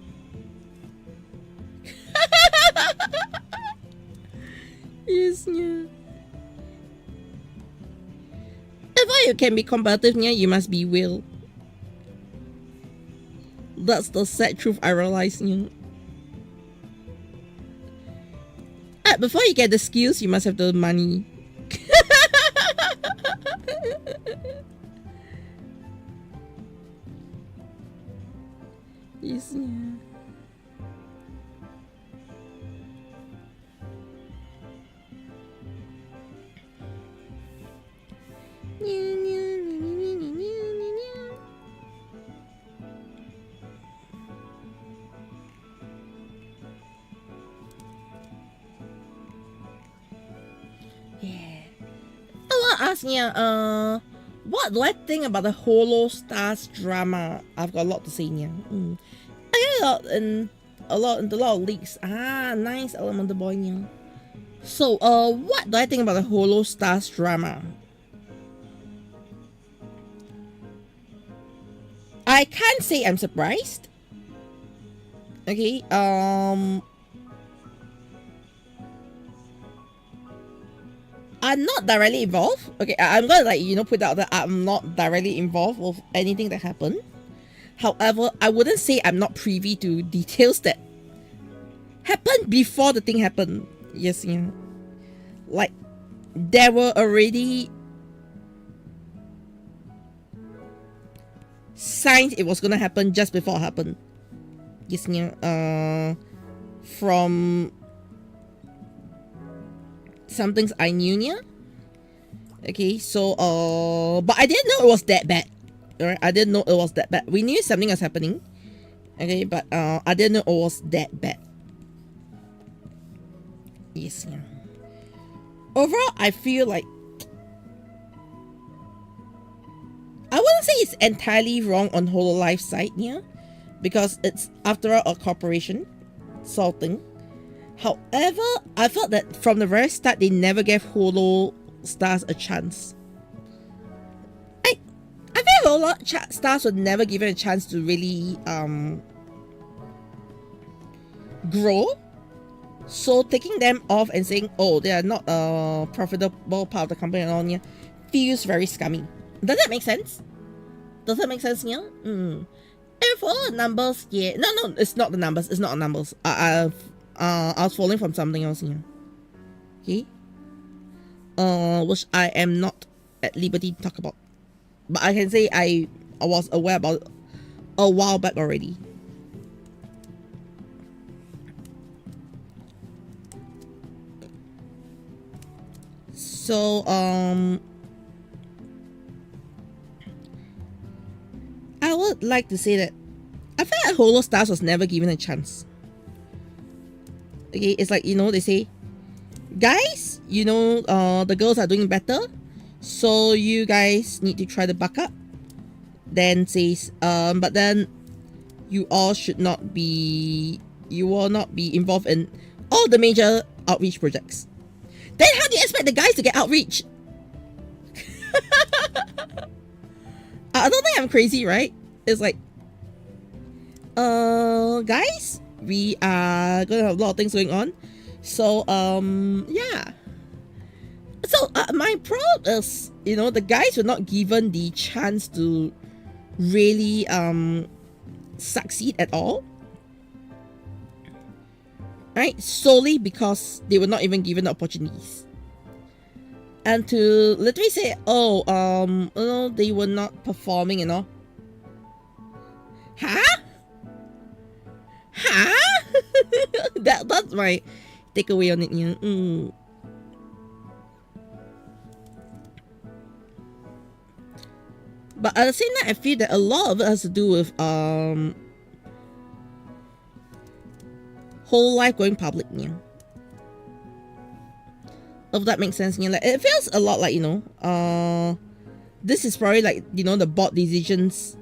Yes, yeah. If you can be competitive, yeah, you must be will. That's the sad truth I realize, you know. Before you get the skills, you must have the money. Yes, yeah. I want to ask you, what do I think about the Holo Stars drama? I've got a lot to say here. I got a lot of leaks. Ah, nice element boy here. So, what do I think about the Holo Stars drama? I can't say I'm surprised. Okay, I'm not directly involved. Okay, I'm gonna, like, you know, put out that I'm not directly involved with anything that happened. However, I wouldn't say I'm not privy to details that happened before the thing happened. Yes, yeah. Like, there were already signs it was gonna happen just before it happened. Yes, yeah. From some things I knew, yeah. Okay, so but I didn't know it was that bad. Alright, I didn't know it was that bad. We knew something was happening. Okay, but I didn't know it was that bad. Yes, yeah. Overall, I feel like I wouldn't say it's entirely wrong on Hololife's side, yeah, because it's after all a corporation sort of thing. However, I felt that from the very start they never gave Holo Stars a chance. I feel Holo Stars were never given a chance to really grow. So taking them off and saying, oh, they are not a profitable part of the company and all, yeah, feels very scummy. Does that make sense? Does that make sense, yeah? And for all the numbers, yeah. No, it's not the numbers. It's not the numbers. I was falling from something else here. Okay. Which I am not at liberty to talk about. But I can say I was aware about it a while back already. So, I would like to say that I feel like Holo Stars was never given a chance. Okay, it's like, you know, they say, guys, you know, the girls are doing better, so you guys need to try to buck up. then says, but then you all should not be, you will not be involved in all the major outreach projects. Then how do you expect the guys to get outreach? I don't think I'm crazy, right? It's like, guys, we are gonna have a lot of things going on. So, yeah. So, my problem is, you know, the guys were not given the chance to really, succeed at all. Right? Solely because they were not even given the opportunities. And to literally say, oh, you know, they were not performing, you know. Huh? Huh? That's my takeaway on it, you know. But at the same time, I feel that a lot of it has to do with whole life going public, yeah. If that makes sense, yeah. Like, it feels a lot like, you know, this is probably like, you know, the board decisions,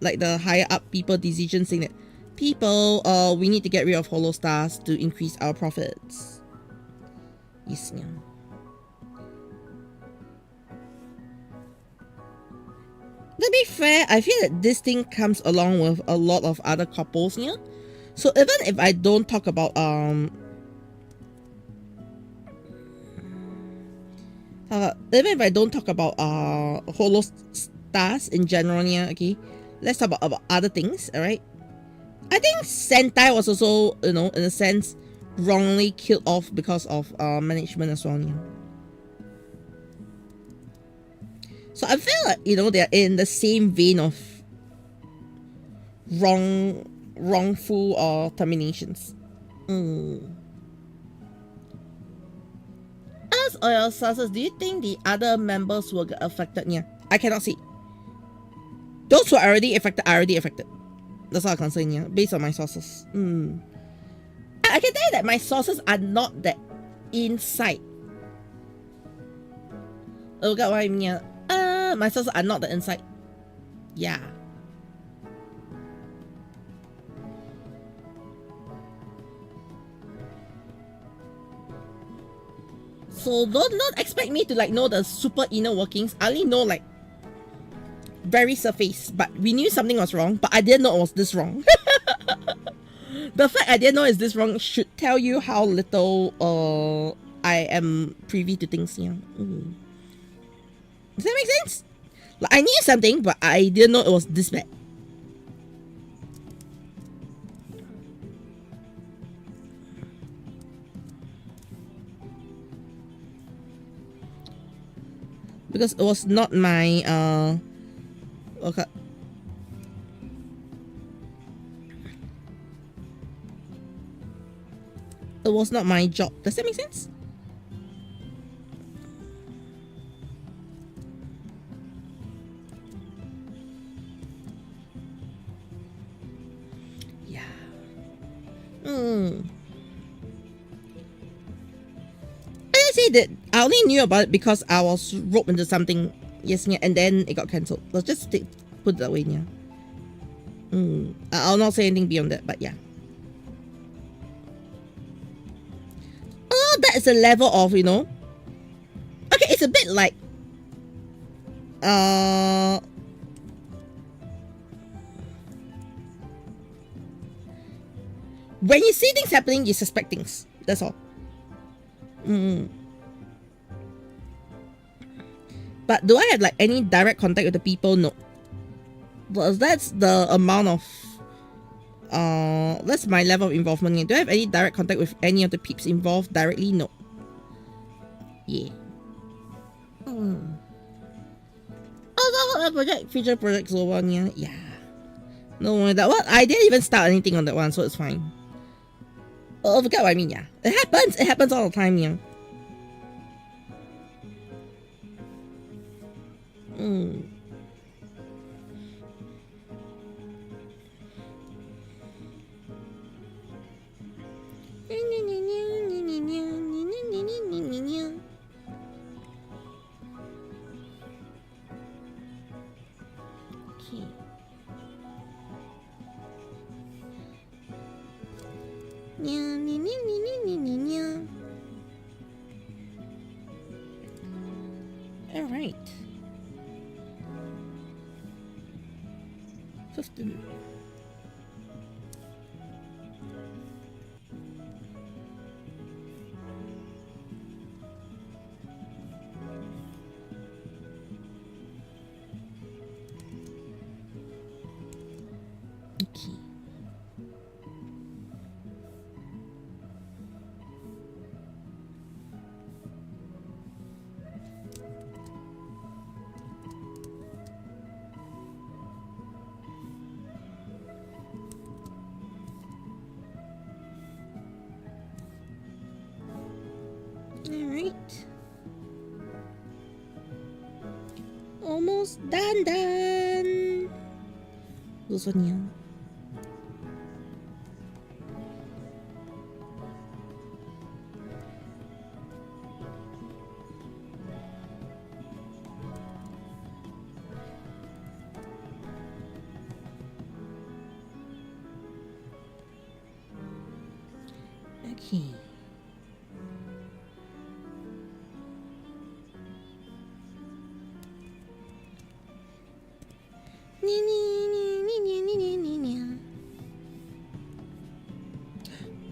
like the higher up people decisions saying that people, we need to get rid of hollow stars to increase our profits. Yes, yeah. To be fair, I feel that this thing comes along with a lot of other couples, yeah. So even if I don't talk about even if I don't talk about hollow stars in general, yeah, okay, let's talk about other things. All right, I think Sentai was also, you know, in a sense, wrongly killed off because of management as well, yeah. So I feel like, you know, they're in the same vein of wrongful terminations. As or your sources, do you think the other members will get affected? Yeah, I cannot see. Those who are already affected are already affected. That's all I can say, yeah, based on my sources. I can tell you that my sources are not that inside. Oh, got what I mean? Yeah. My sources are not the inside. Yeah. So don't expect me to like know the super inner workings. I only know like very surface, but we knew something was wrong, but I didn't know it was this wrong. The fact I didn't know it's this wrong should tell you how little I am privy to things here. Does that make sense? Like, I knew something, but I didn't know it was this bad. Because it was not my okay. It was not my job. Does that make sense? Yeah. I say that I only knew about it because I was roped into something, yes, yeah, and then it got cancelled. Let's just put it that way, yeah. I'll not say anything beyond that, but yeah. Oh, that is a level of, you know. Okay, it's a bit like when you see things happening, you suspect things. That's all. But do I have like any direct contact with the people? No. Well, that's the amount of that's my level of involvement. Do I have any direct contact with any of the peeps involved directly? No. Yeah. Oh, project, future projects over, yeah. Yeah. No, that one I didn't even start anything on that one, so it's fine. Oh, forget what I mean, yeah. It happens. It happens all the time, yeah. All right. 15. Okay. Alright. Almost done. This one here. Okay.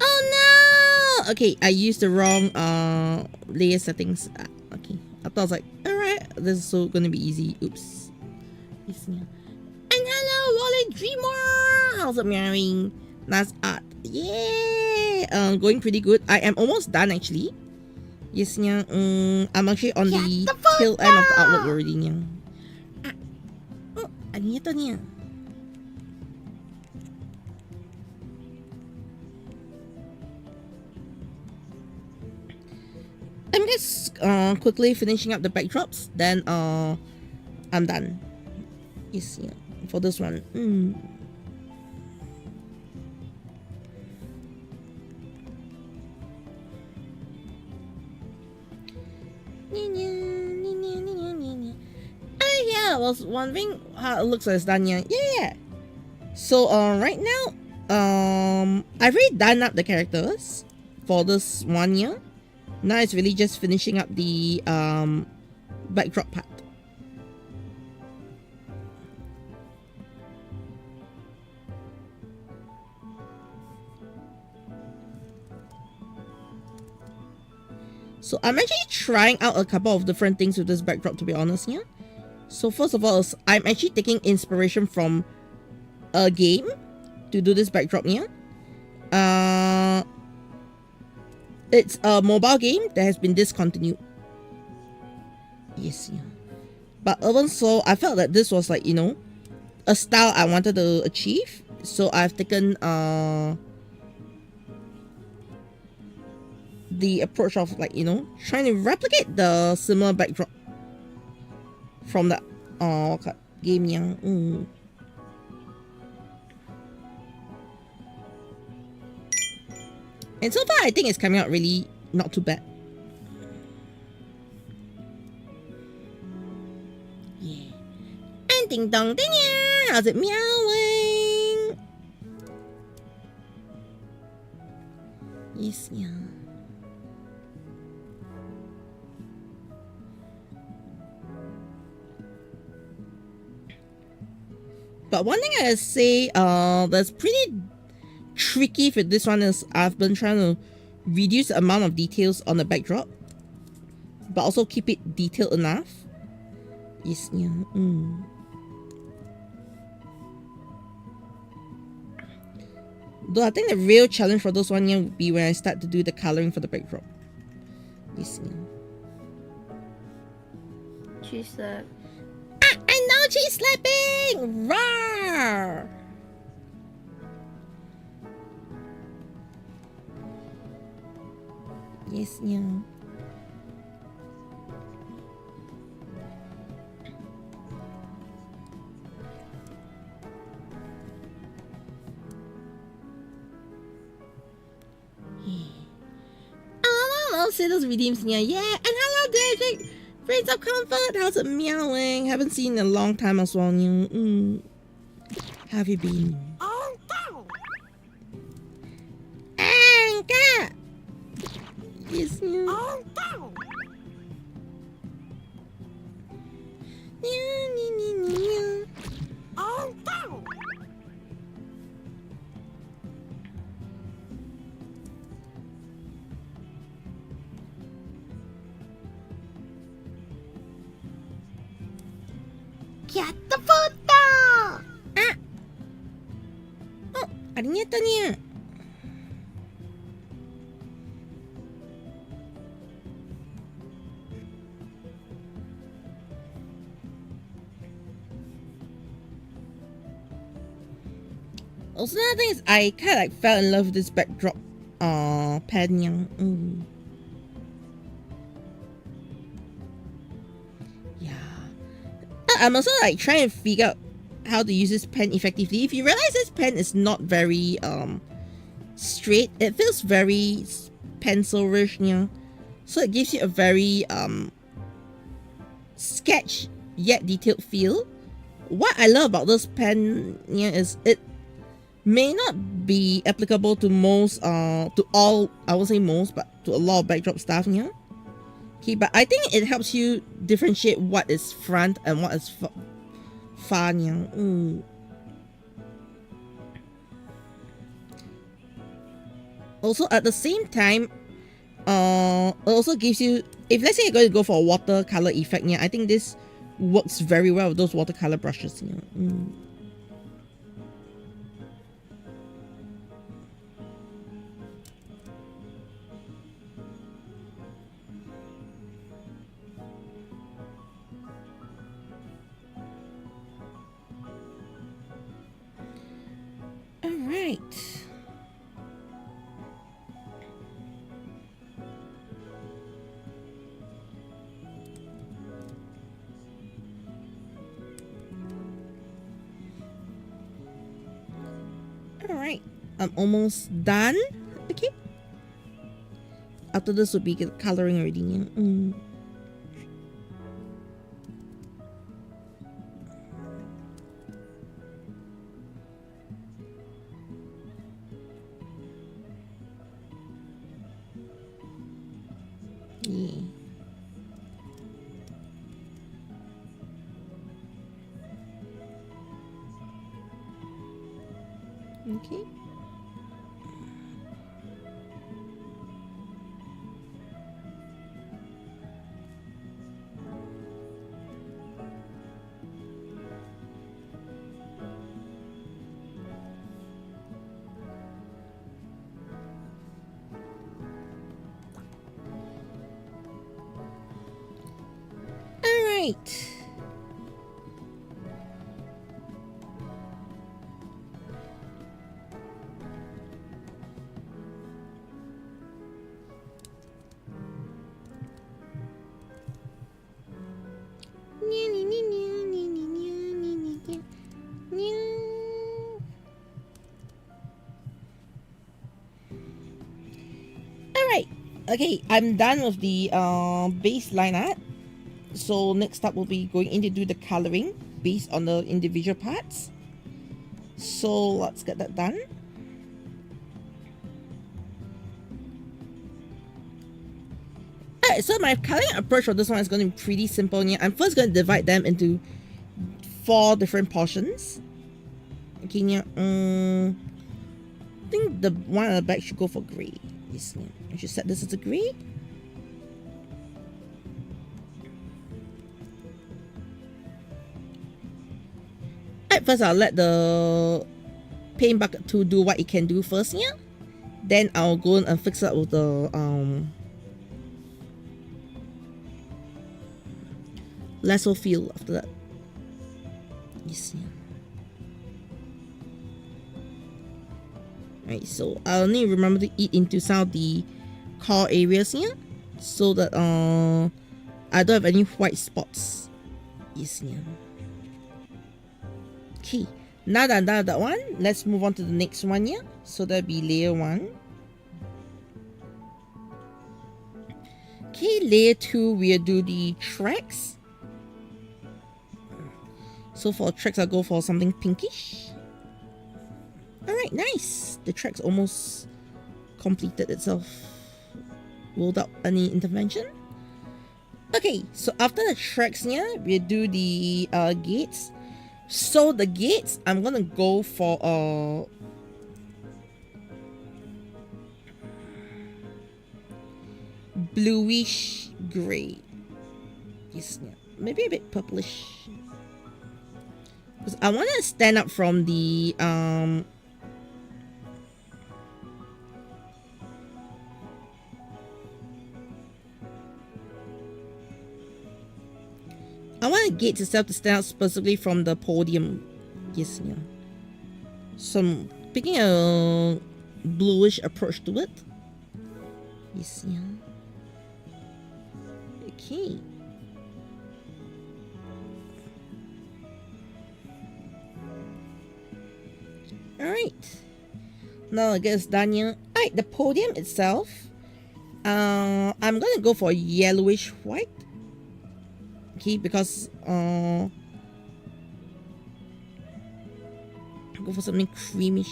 Oh no! Okay, I used the wrong layer settings. Okay, I thought I was like, alright, this is so gonna be easy. Oops. And hello, Wally Dreamer! How's it going? Nice art. Yeah! Going pretty good. I am almost done actually. Yes, yeah. I'm actually on the tail end of the artwork already. Yeah. Ano ito niya? I'm just quickly finishing up the backdrops. Then I'm done. Yes, yeah. For this one. Oh yeah, I was wondering how it looks like it's done. Yeah. So right now, I've already done up the characters for this one year. Now it's really just finishing up the backdrop part. So I'm actually trying out a couple of different things with this backdrop, to be honest. Yeah. So first of all, I'm actually taking inspiration from a game to do this backdrop here. It's a mobile game that has been discontinued. Yes, yeah. But even so, I felt that this was like, you know, a style I wanted to achieve. So I've taken the approach of like, you know, trying to replicate the similar backdrop from the game yang. And so far I think it's coming out really not too bad. Yeah. And ding dong ding yeah. How's it meowing? Yes, yeah. But one thing I say that's pretty tricky for this one is I've been trying to reduce the amount of details on the backdrop, but also keep it detailed enough. Yes, yeah. Though I think the real challenge for this one here would be when I start to do the coloring for the backdrop. Yes, yeah. Cheese slap. I know cheese slapping! Rawr! Yes, yeah. I'll say those redeems here. Yeah, and hello, David! Friends of comfort, how's it meowing? Haven't seen in a long time as well. How have you been? Oh no! Hey, Yes. Catapulta! Ah! Oh, ada nyatanya. Also, another thing is I kind of like fell in love with this backdrop pen yang. Yeah. I'm also like trying to figure out how to use this pen effectively. If you realize this pen is not very straight, it feels very pencil-ish, you know. So it gives you a very sketch yet detailed feel. What I love about this pen, you know, is it may not be applicable to most to all, I won't say most, but to a lot of backdrop stuff, you know. Okay, but I think it helps you differentiate what is front and what is far, you know. Also at the same time, it also gives you, if let's say you're going to go for a watercolor effect, yeah, I think this works very well with those watercolor brushes, you know. Alright. Alright, I'm almost done. Okay. After this will be coloring already. Yeah. Okay. All right. Alright, okay, I'm done with the baseline art. So next up we'll be going in to do the coloring based on the individual parts. So let's get that done. Alright, so my coloring approach for this one is going to be pretty simple. I'm first going to divide them into 4 different portions. Okay, I think the one at the back should go for grey. Yes, I should set this as a grey. Alright, first I'll let the paint bucket tool do what it can do first, yeah. Then I'll go and fix it up with the lasso feel after that. Yes, yeah. Right, so I'll need to remember to eat into some of the core areas here so that I don't have any white spots. Yes, yeah. Okay, now that I'm done with that one, let's move on to the next one here. So that'll be layer 1. Okay, layer 2, we'll do the tracks. So for tracks, I'll go for something pinkish. Alright, nice. The track's almost completed itself. without any intervention. Okay, so after the tracks here, we do the gates. So the gates, I'm gonna go for bluish gray. Yes, yeah. Maybe a bit purplish. Because I want to stand up from the I want the gates itself to stand out specifically from the podium. Yes, yeah. So I'm picking a bluish approach to it. Yes, yeah. Okay. Alright. Now I guess done here. Alright, the podium itself. I'm gonna go for yellowish white. Okay, because go for something creamish.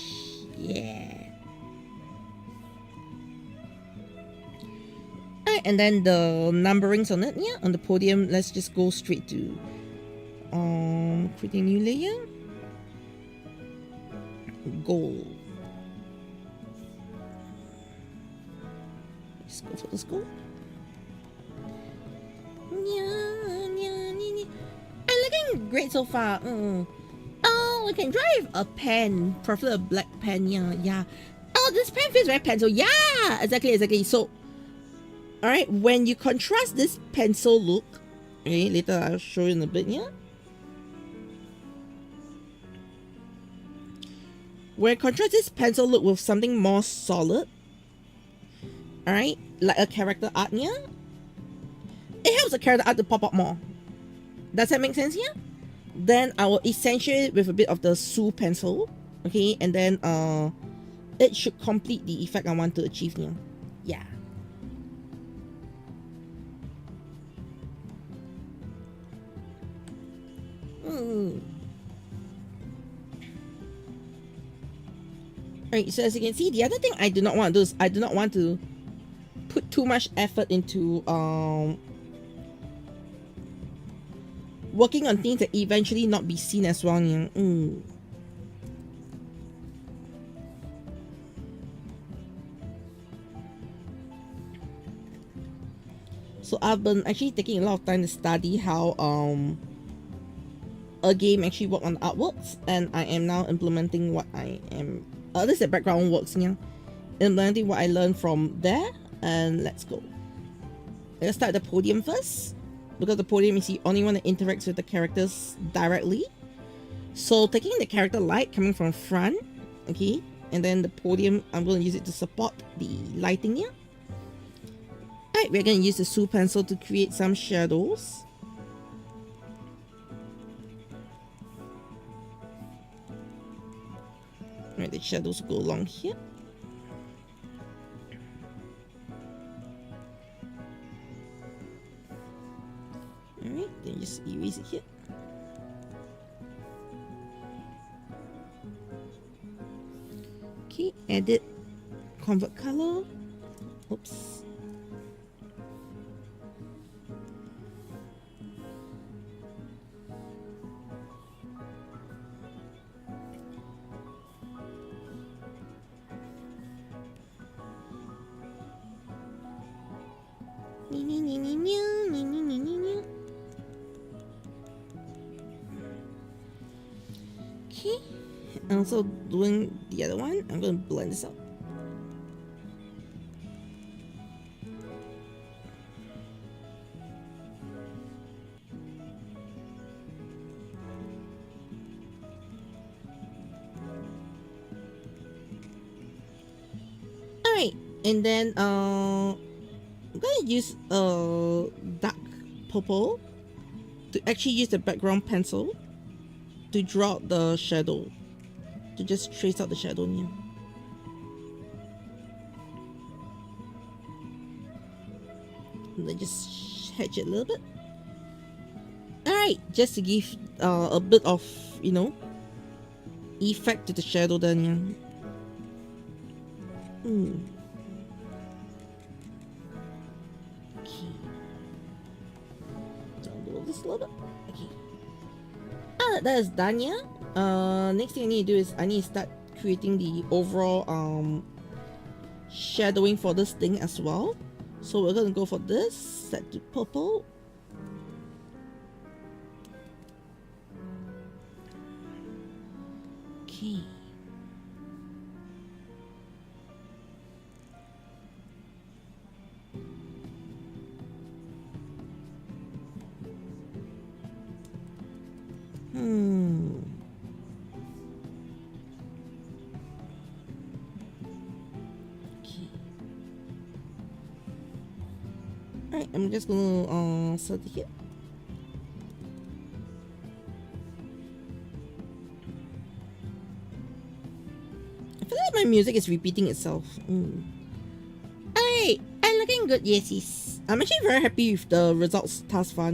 Yeah. Alright, and then the numberings on it, yeah, on the podium, let's just go straight to create a new layer. Gold. Let's go. I'm looking great so far. Oh, we can drive a pen, prefer a black pen. Yeah. Oh, this pen feels very pencil. Yeah, exactly. So, all right, when you contrast this pencil look, okay, later I'll show you in a bit. Yeah. When I contrast this pencil look with something more solid, all right, like a character art, yeah, it helps the character art to pop up more. Does that make sense here? Then I will accentuate with a bit of the Sue pencil, okay, and then it should complete the effect I want to achieve here. Yeah. Alright, so as you can see, the other thing I do not want to do is I do not want to put too much effort into working on things that eventually not be seen as well. So I've been actually taking a lot of time to study how a game actually work on artworks, and I am now implementing what I am this is the background works, yeah, implementing what I learned from there. And let's go. Let's start the podium first, because the podium is the only one that interacts with the characters directly. So taking the character light coming from front, okay, and then the podium, I'm going to use it to support the lighting here. Alright, we're going to use the Sue pencil to create some shadows. Alright, the shadows go along here. Alright, then just erase it here. Okay, edit, convert color. Oops. Okay, and also doing the other one, I'm going to blend this out. Alright, and then I'm going to use dark purple to actually use the background pencil to draw out the shadow, to just trace out the shadow here. And then just hedge it a little bit. Alright, just to give a bit of, you know, effect to the shadow then. Yeah. this a little bit. Okay. That is done, yeah. Next thing I need to do is I need to start creating the overall shadowing for this thing as well. So we're gonna go for this, set to purple. Okay. Alright, I'm just gonna set it here. I feel like my music is repeating itself. Alright, I'm looking good, yes. I'm actually very happy with the results thus far.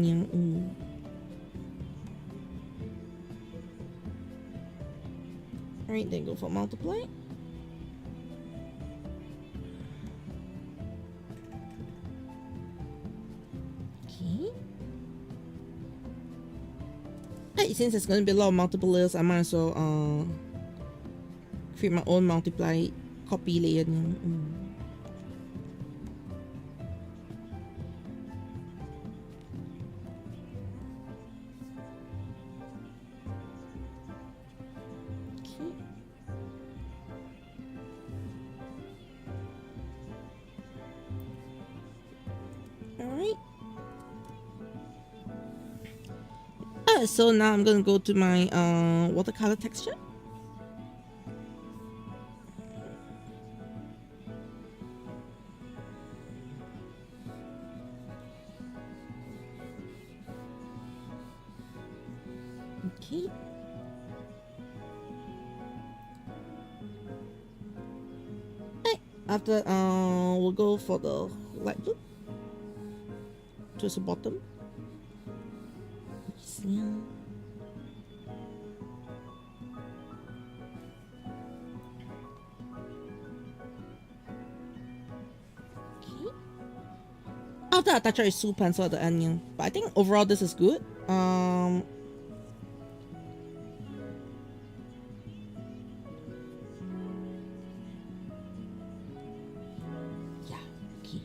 Alright, then go for multiply. Okay. Alright, since there's going to be a lot of multiple layers, I might as well create my own multiply copy layer. So now I'm gonna go to my watercolor texture. Okay. Right. After we'll go for the light blue towards the bottom. Yeah. Okay. After I touch out a soup pencil at the end, but I think overall this is good. Yeah. Okay.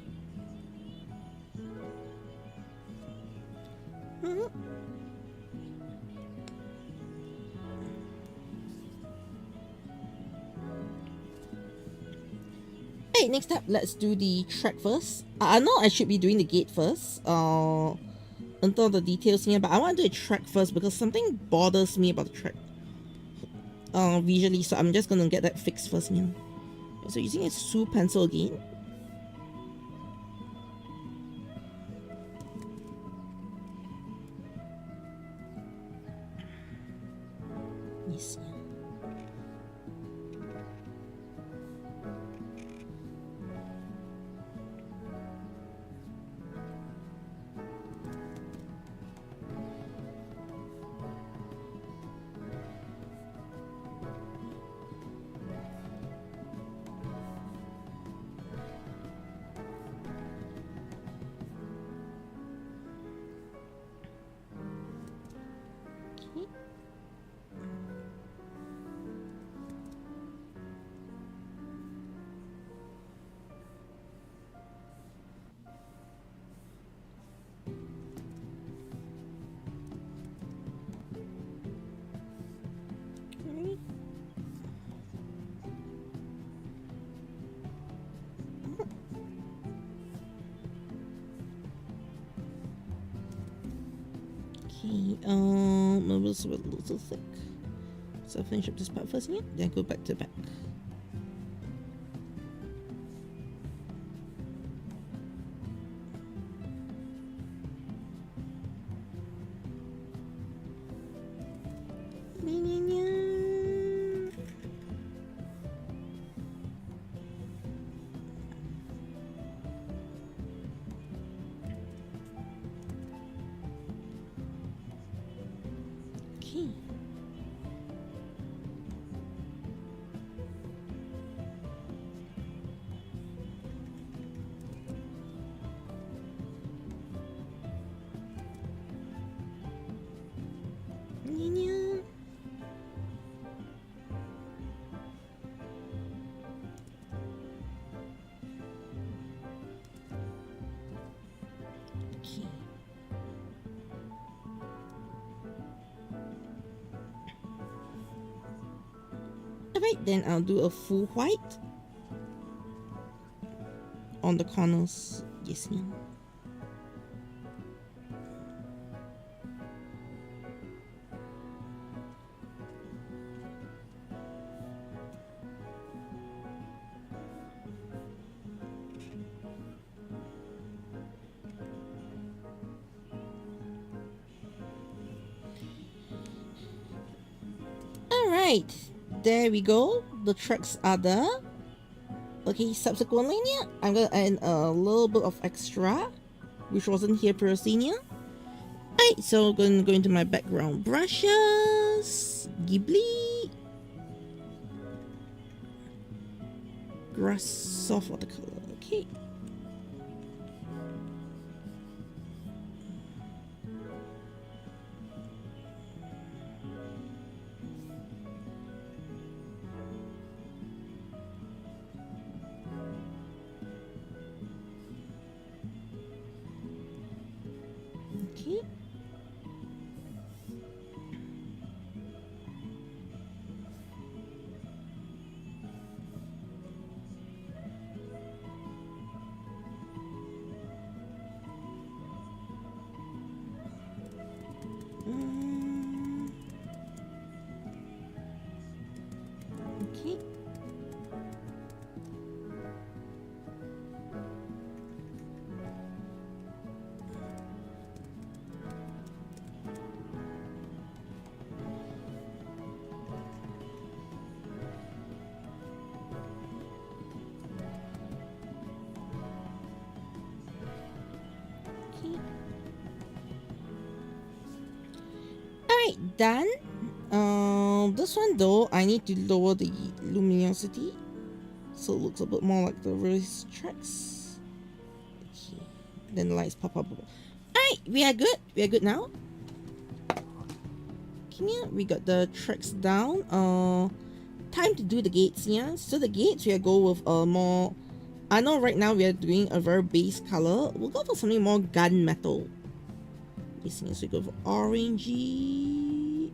Next up, let's do the track first. I know I should be doing the gate first, until the details here, but I want to do a track first because something bothers me about the track visually, so I'm just gonna get that fixed first here. So using a soup pencil again. Yes. Okay, maybe it's a little thick. So I'll finish up this part first, yeah? Then go back to the back. Alright, then I'll do a full white on the corners. Yes, yeah. Alright, there we go. The tracks are there. Okay, subsequently, yeah, I'm gonna add a little bit of extra, which wasn't here previously. Alright, so I'm gonna go into my background brushes, Ghibli, grass soft watercolor. Okay. Okay. Okay. Alright, done. This one though, I need to lower the luminosity so it looks a bit more like the race tracks. Okay. Then the lights pop up. Alright, we are good. We are good now. Okay, yeah, we got the tracks down. Time to do the gates, yeah. So the gates, we are go with a more. I know right now we are doing a very base color. We'll go for something more gunmetal. This means we go for orangey.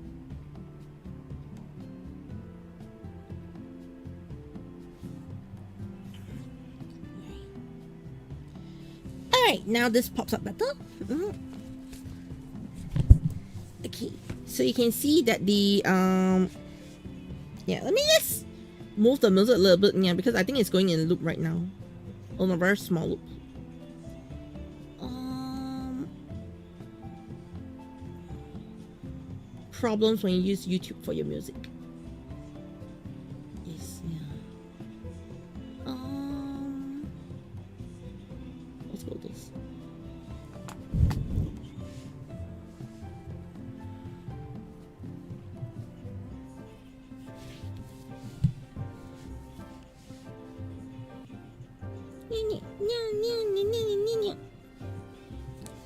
Alright, now this pops up better. Okay, so you can see that the yeah, let me just move the music a little bit, yeah, because I think it's going in a loop right now. On a very small loop. Problems when you use YouTube for your music. Yes, yeah. Let's go with this.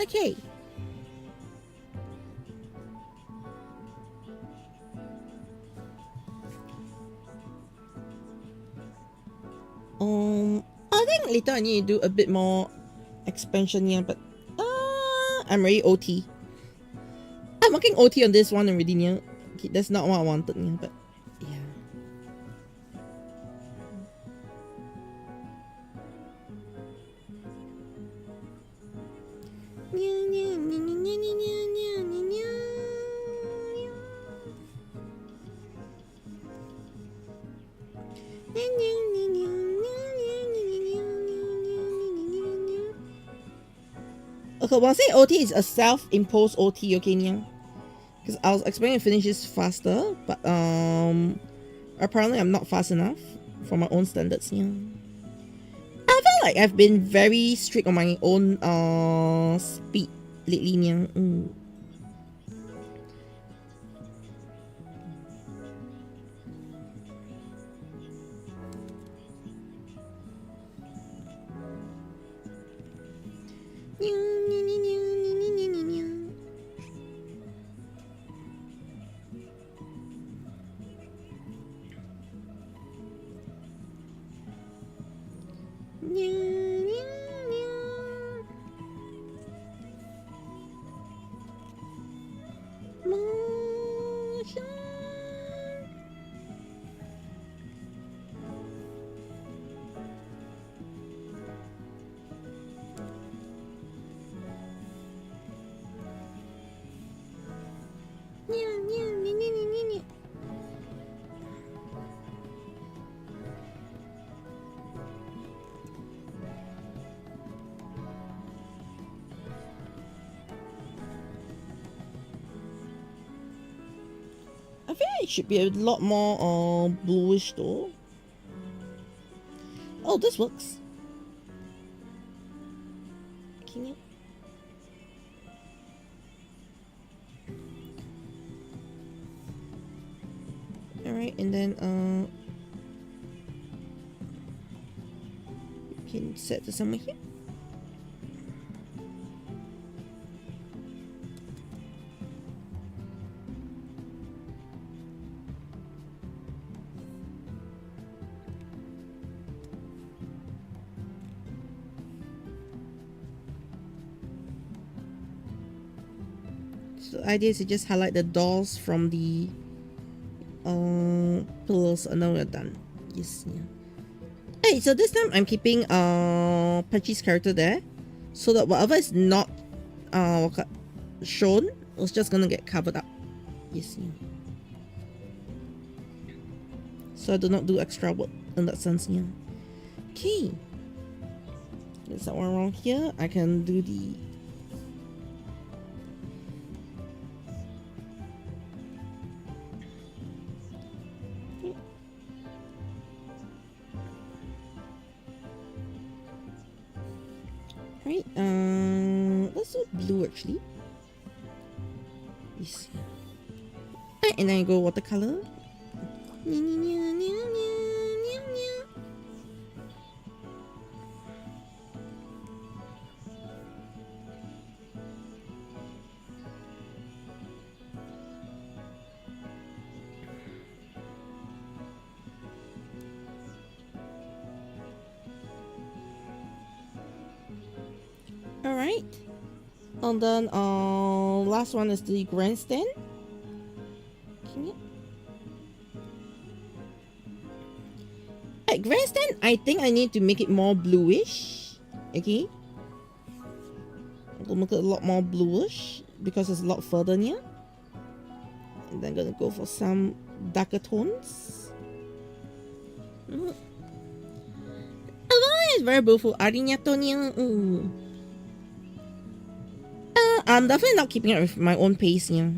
Okay. I think later I need to do a bit more expansion here, but I'm already OT. I'm working OT on this one already, yeah. Okay, that's not what I wanted, yeah, but yeah. Okay, well, I say OT is a self-imposed OT, okay, Nia? Because I was expecting to finish this faster, but apparently I'm not fast enough for my own standards, yeah. I feel like I've been very strict on my own speed lately, yeah. I feel it should be a lot more bluish though. Oh, this works. Can you? Alright, and then you can set this somewhere here. So the idea is to just highlight the doors from the pillars, and then we're done. Yes, yeah. Hey, so this time I'm keeping Patchy's character there, so that whatever is not shown is just gonna get covered up. Yes, yeah. So I do not do extra work in that sense, yeah. Okay. There's that one around here. I can do the right, let's do blue actually. Yes. Right, and then I go watercolor. Alright, and then last one is the grandstand. Okay. At grandstand, I think I need to make it more bluish. Okay, I'm gonna make it a lot more bluish because it's a lot further near. And then gonna go for some darker tones. Oh, it's very beautiful. I'm definitely not keeping it with my own pace, yeah.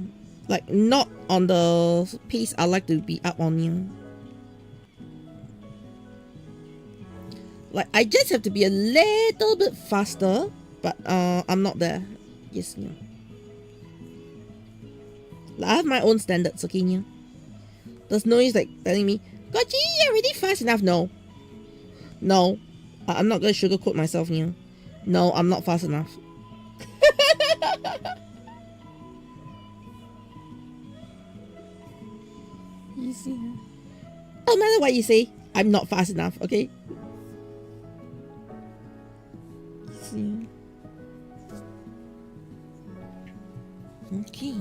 Like, not on the pace I like to be up on, yeah. Like, I just have to be a little bit faster, but I'm not there. Yes, yeah. Like, I have my own standards, okay, yeah. There's no use like telling me, Gotchi, you're already fast enough. No. No. I'm not gonna sugarcoat myself, yeah. No, I'm not fast enough. You see, no matter what you say, I'm not fast enough, okay? You see. Okay.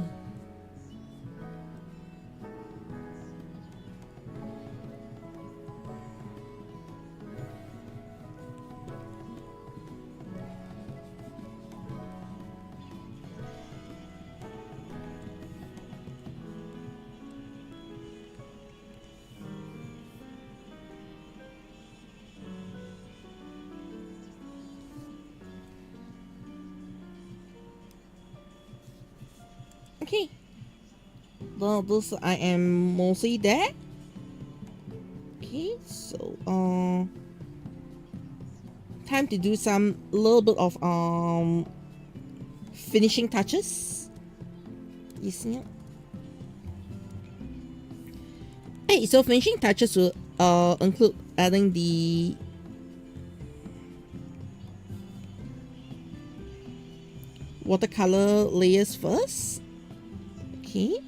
Okay, well, this I am mostly there. Okay, so time to do some little bit of finishing touches. You see it? Hey, so finishing touches will include adding the watercolor layers first. Okay.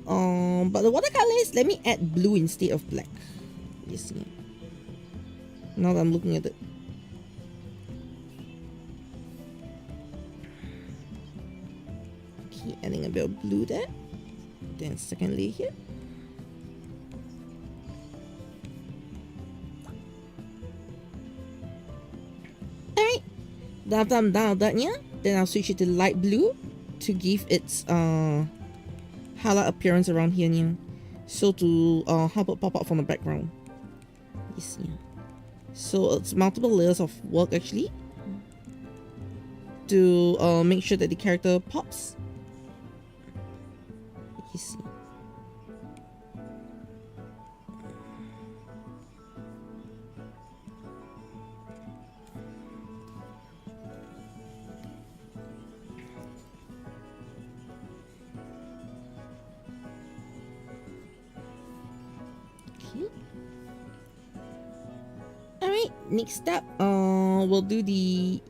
But the watercolors, let me add blue instead of black. You see. Now that I'm looking at it. Okay, adding a bit of blue there. Then second layer here. Alright. After I'm done with that, yeah, then I'll switch it to light blue to give its highlight appearance around here, yeah. So to help it pop out from the background. Yes, yeah. So it's multiple layers of work actually to make sure that the character pops. next step, we'll do the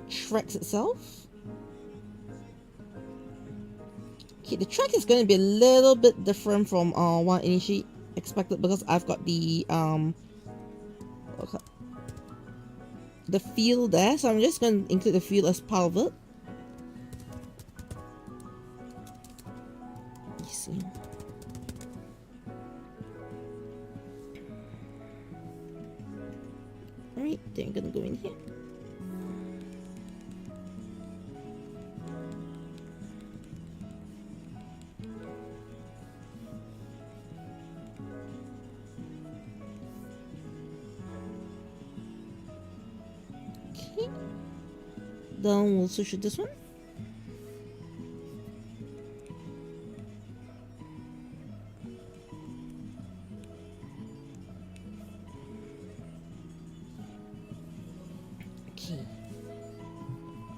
tracks itself. Okay, the track is going to be a little bit different from what I initially expected because I've got the fill there, so I'm just going to include the fill as part of it. You see. Alright, then I'm gonna go in here. Okay. Then we'll switch to this one.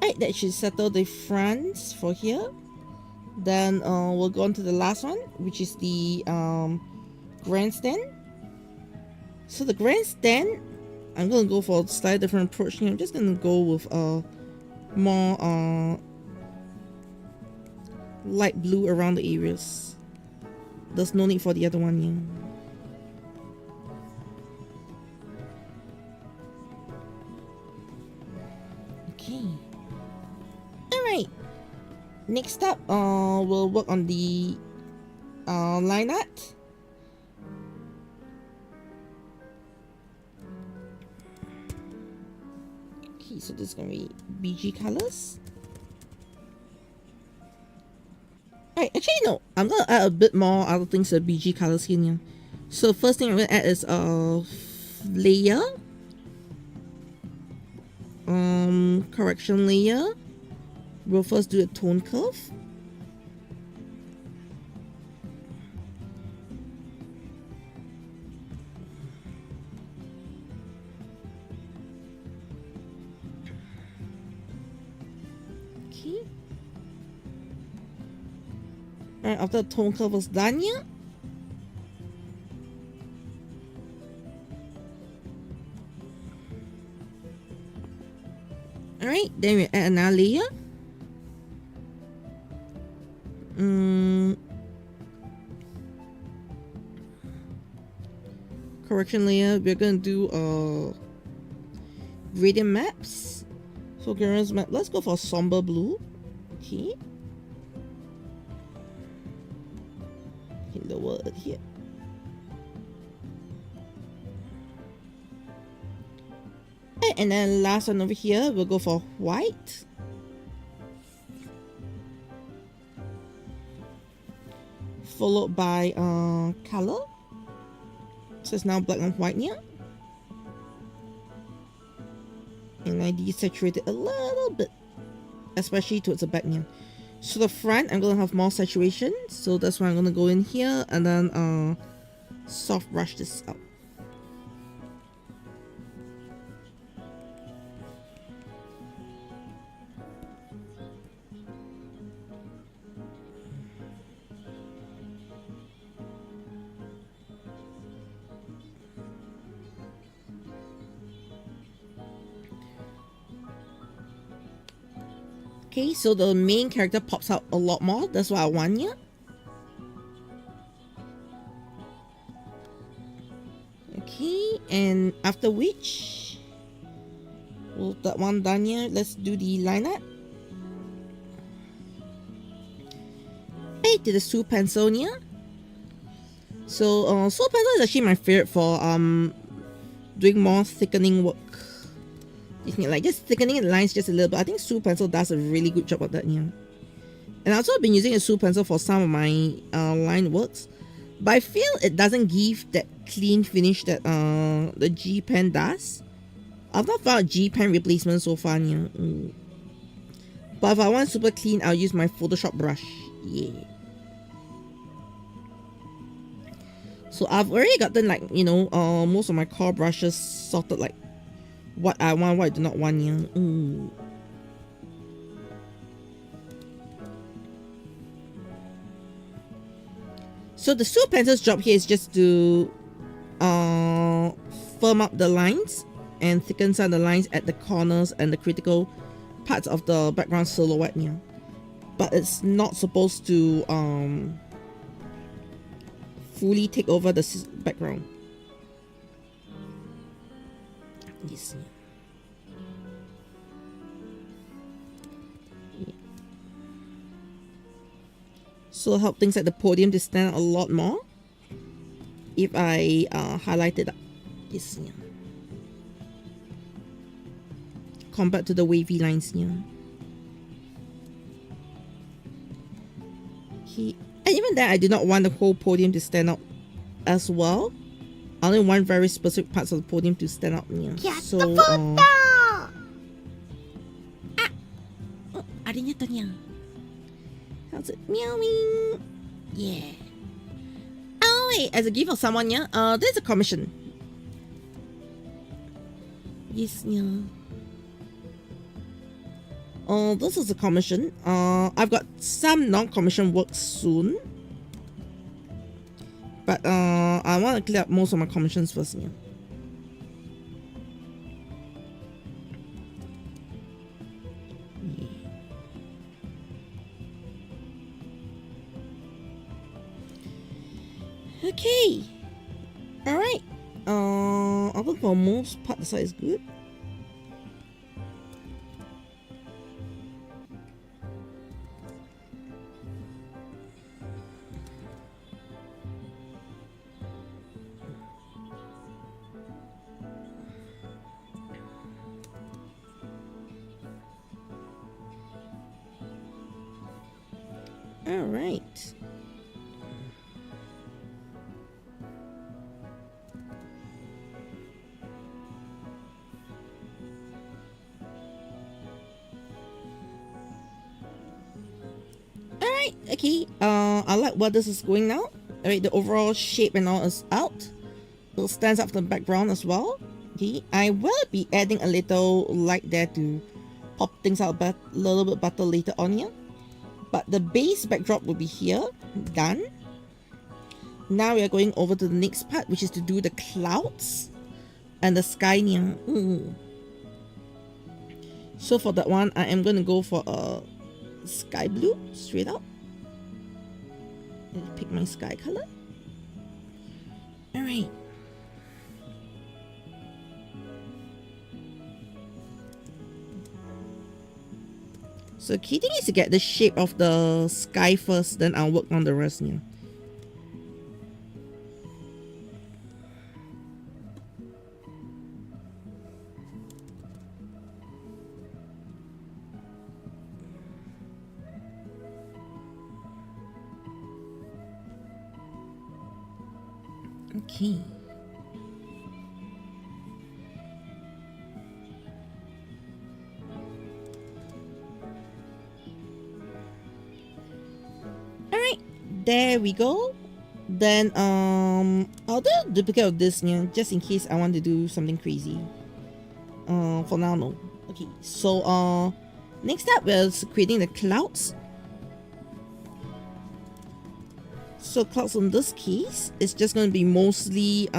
Alright, that should settle the fronts for here. Then we'll go on to the last one, which is the grandstand. So the grandstand, I'm gonna go for a slightly different approach here. I'm just gonna go with more light blue around the areas. There's no need for the other one here. Okay. Alright. Next up, we'll work on the line art. Okay, so this is gonna be BG colors. Alright, actually no, I'm gonna add a bit more other things to BG colors here. So first thing I'm gonna add is layer. Correction layer. We'll first do a tone curve. Okay. Alright, after the tone curve is done here, alright, then we add another layer. Correction layer, we're gonna do gradient maps. So gradient map, let's go for somber blue. Okay. Lower it here. And then last one over here, we'll go for white. Followed by color. So it's now black and white here. And I desaturate it a little bit, especially towards the back here. So the front, I'm gonna have more saturation. So that's why I'm gonna go in here and then soft brush this out. Okay, so the main character pops out a lot more. That's what I want here. Okay, and after which, well, that one done here. Let's do the line art. Okay, to the Sue pencil here. So, Sue pencil is actually my favorite for doing more thickening work. Like just thickening the lines just a little bit. I think Sue pencil does a really good job of that here. And I've also been using a Sue pencil for some of my line works, but I feel it doesn't give that clean finish that the G pen does. I've not found a G pen replacement so far here. But if I want super clean, I'll use my Photoshop brush. Yeah. So I've already gotten, like, you know, most of my core brushes sorted, like what I want, what I do not want here. So the Sue pencil's job here is just to firm up the lines and thicken some of the lines at the corners and the critical parts of the background silhouette here. But it's not supposed to fully take over the background. Yes. So help things like the podium to stand out a lot more if I highlight it up. Yes, yeah. Compared to the wavy lines here. Okay. And even then, I do not want the whole podium to stand out as well. I only want very specific parts of the podium to stand out here. So, ada niya to niya. How's it? Meowing. Yeah. Oh wait, as a gift for someone, yeah. There's a commission. Yes, yeah. This is a commission. I've got some non-commission work soon, but I want to clear up most of my commissions first, yeah. Okay. Alright. I think for most part the side is good. Alright. Okay, I like where this is going now. Alright, the overall shape and all is out. It stands up from the background as well. Okay, I will be adding a little light there to pop things out a little bit better later on here. But the base backdrop will be here. Done. Now we are going over to the next part, which is to do the clouds and the sky near. So for that one, I am going to go for a sky blue straight up. Pick my sky color. Alright. So key thing is to get the shape of the sky first, then I'll work on the rest now. Okay. Alright, there we go. Then I'll do a duplicate of this, yeah, just in case I want to do something crazy. For now, no. Okay, so next up is creating the clouds. So clouds in this case, it's just going to be mostly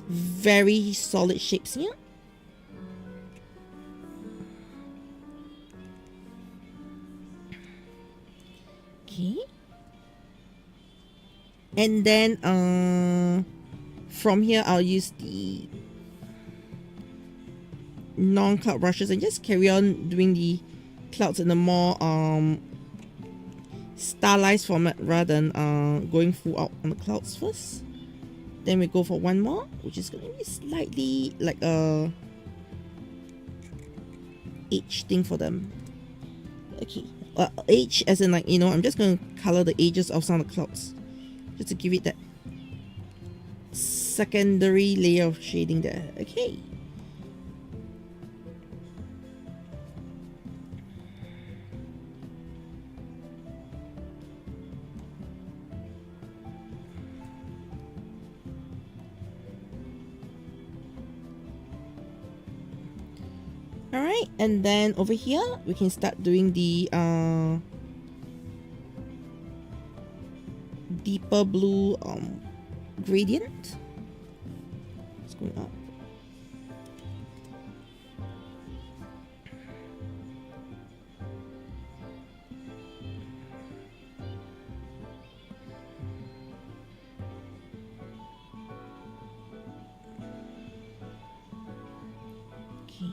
very solid shapes here. Okay. And then from here I'll use the non-cloud brushes and just carry on doing the clouds in a more stylized format rather than going full out on the clouds first. Then we go for one more, which is going to be slightly like a H thing for them. Okay, H as in, like, you know, I'm just going to color the edges of some of the clouds just to give it that secondary layer of shading there. Okay. Alright, and then over here we can start doing the deeper blue gradient. Let's going up. Okay.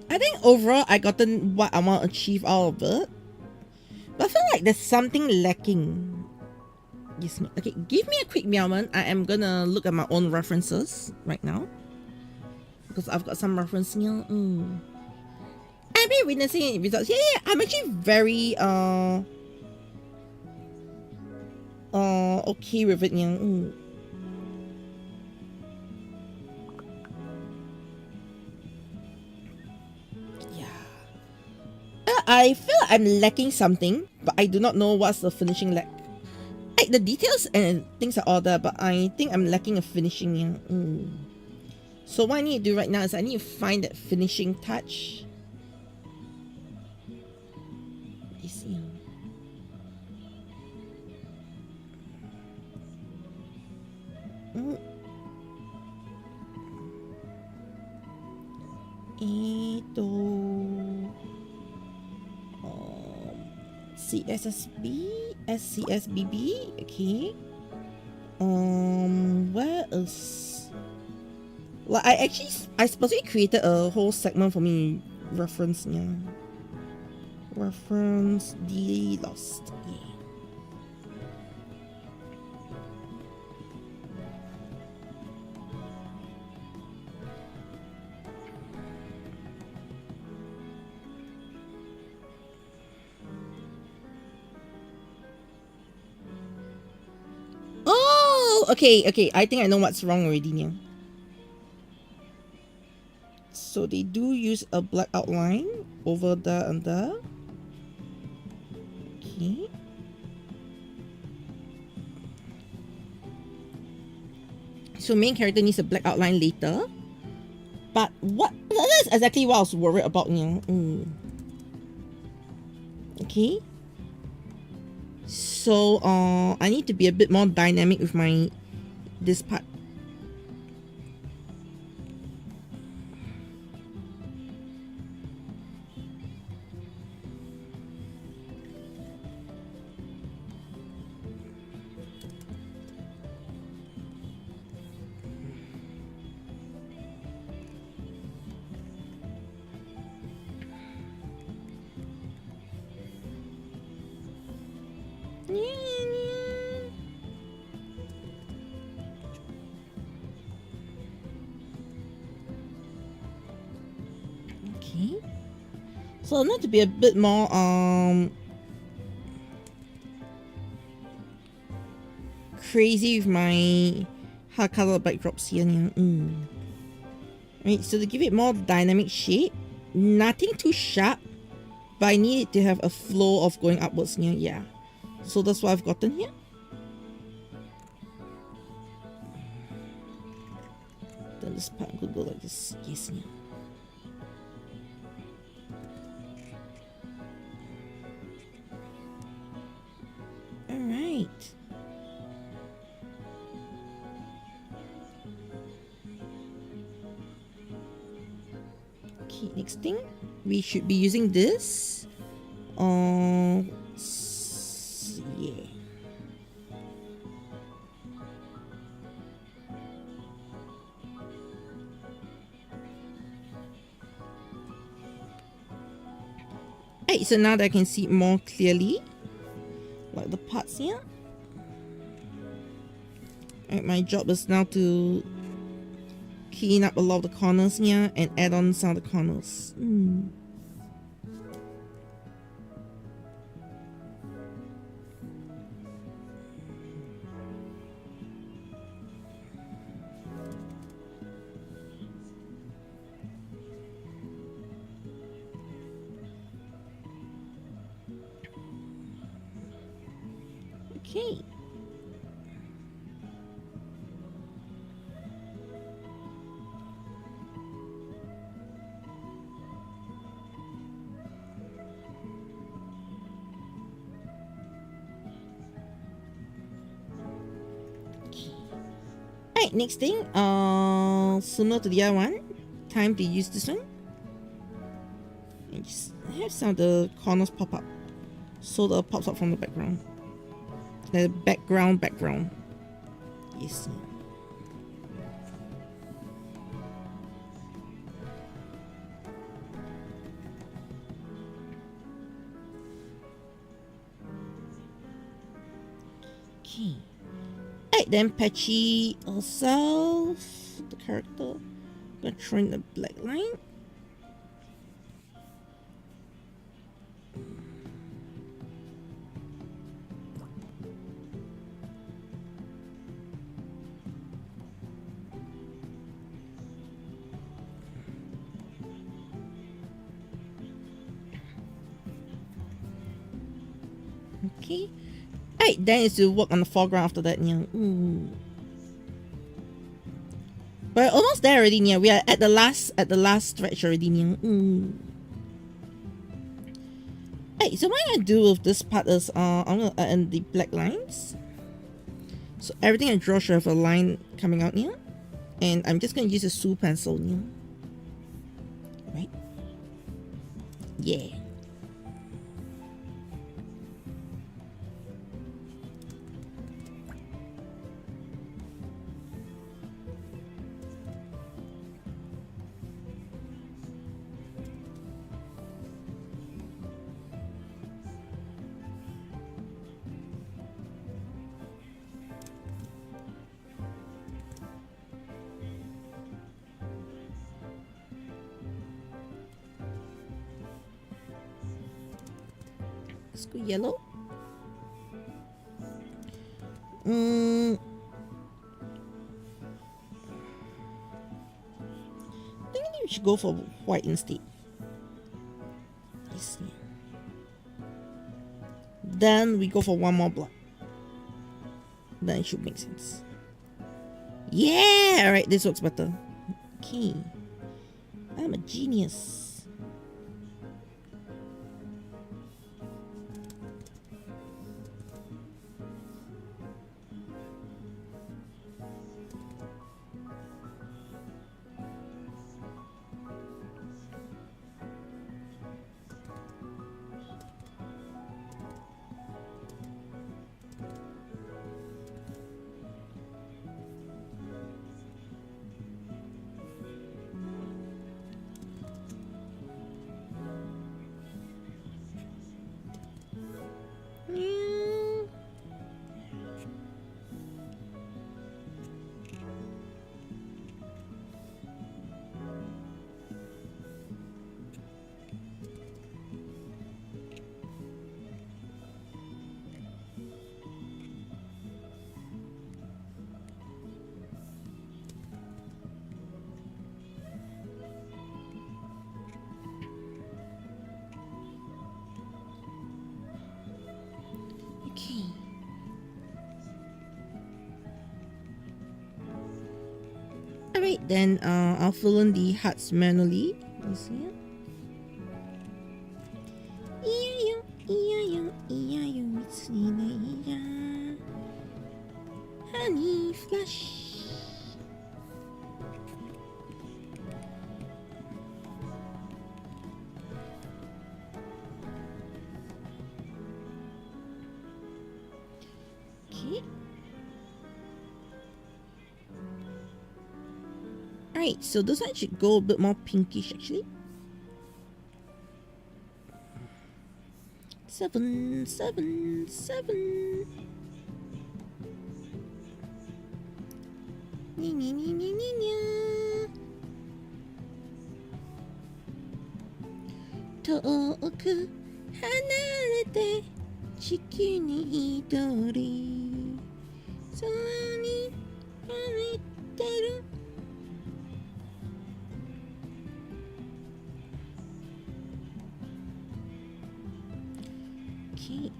I think overall I gotten what I want to achieve out of it. But I feel like there's something lacking. Yes, okay, give me a quick moment. I am gonna look at my own references right now. Because I've got some reference here. I've been witnessing results. Yeah, I'm actually very okay with it. Yeah. I feel like I'm lacking something, but I do not know what's the finishing lack. Like the details and things are all there, but I think I'm lacking a finishing. Yeah. So what I need to do right now is I need to find that finishing touch. You see. Ito CSSB, SCSBB, okay. Where is, like I specifically created a whole segment for me reference, yeah. Reference D lost, yeah. Okay, I think I know what's wrong already now. So they do use a black outline over there and there. Okay. So main character needs a black outline later. But that's exactly what I was worried about now. Okay. So I need to be a bit more dynamic with this part. Okay. So I need to be a bit more crazy with my hard color backdrops here. Right, so to give it more dynamic shape, nothing too sharp, but I need it to have a flow of going upwards here. Yeah. So that's what I've gotten here. Then this part could go like this. Yes, yeah. Alright. Okay, next thing. We should be using this. Yeah. Right, so now that I can see it more clearly, like the parts here. Right, my job is now to clean up a lot of the corners here and add on some of the corners. Okay. Alright, next thing, similar to the other one, time to use this one. And just have some of the corners pop up, so that it pops up from the background. The background. Yes. Okay. Alright, then patchy ourselves the character. I'm gonna throw in the black line. Okay. Alright, then it's to work on the foreground after that. Yeah. But almost there already. Yeah, we are at the last stretch already. Yeah. Hey, so what I'm gonna do with this part is I'm gonna add in the black lines. So everything I draw should have a line coming out here. And I'm just gonna use a GOOO pencil here. Right? Yeah. Let's go yellow. I think we should go for white instead. Yes. Then we go for one more block. Then it should make sense. Yeah! Alright, this works better. Okay. I'm a genius. Okay. Alright, then I'll fill in the hearts manually. You see it? Honey flush. Okay. Alright, so this one should go a bit more pinkish actually. 7, 7, 7. Toku hanarete chikyū ni idori sora ni hareteru. Okay.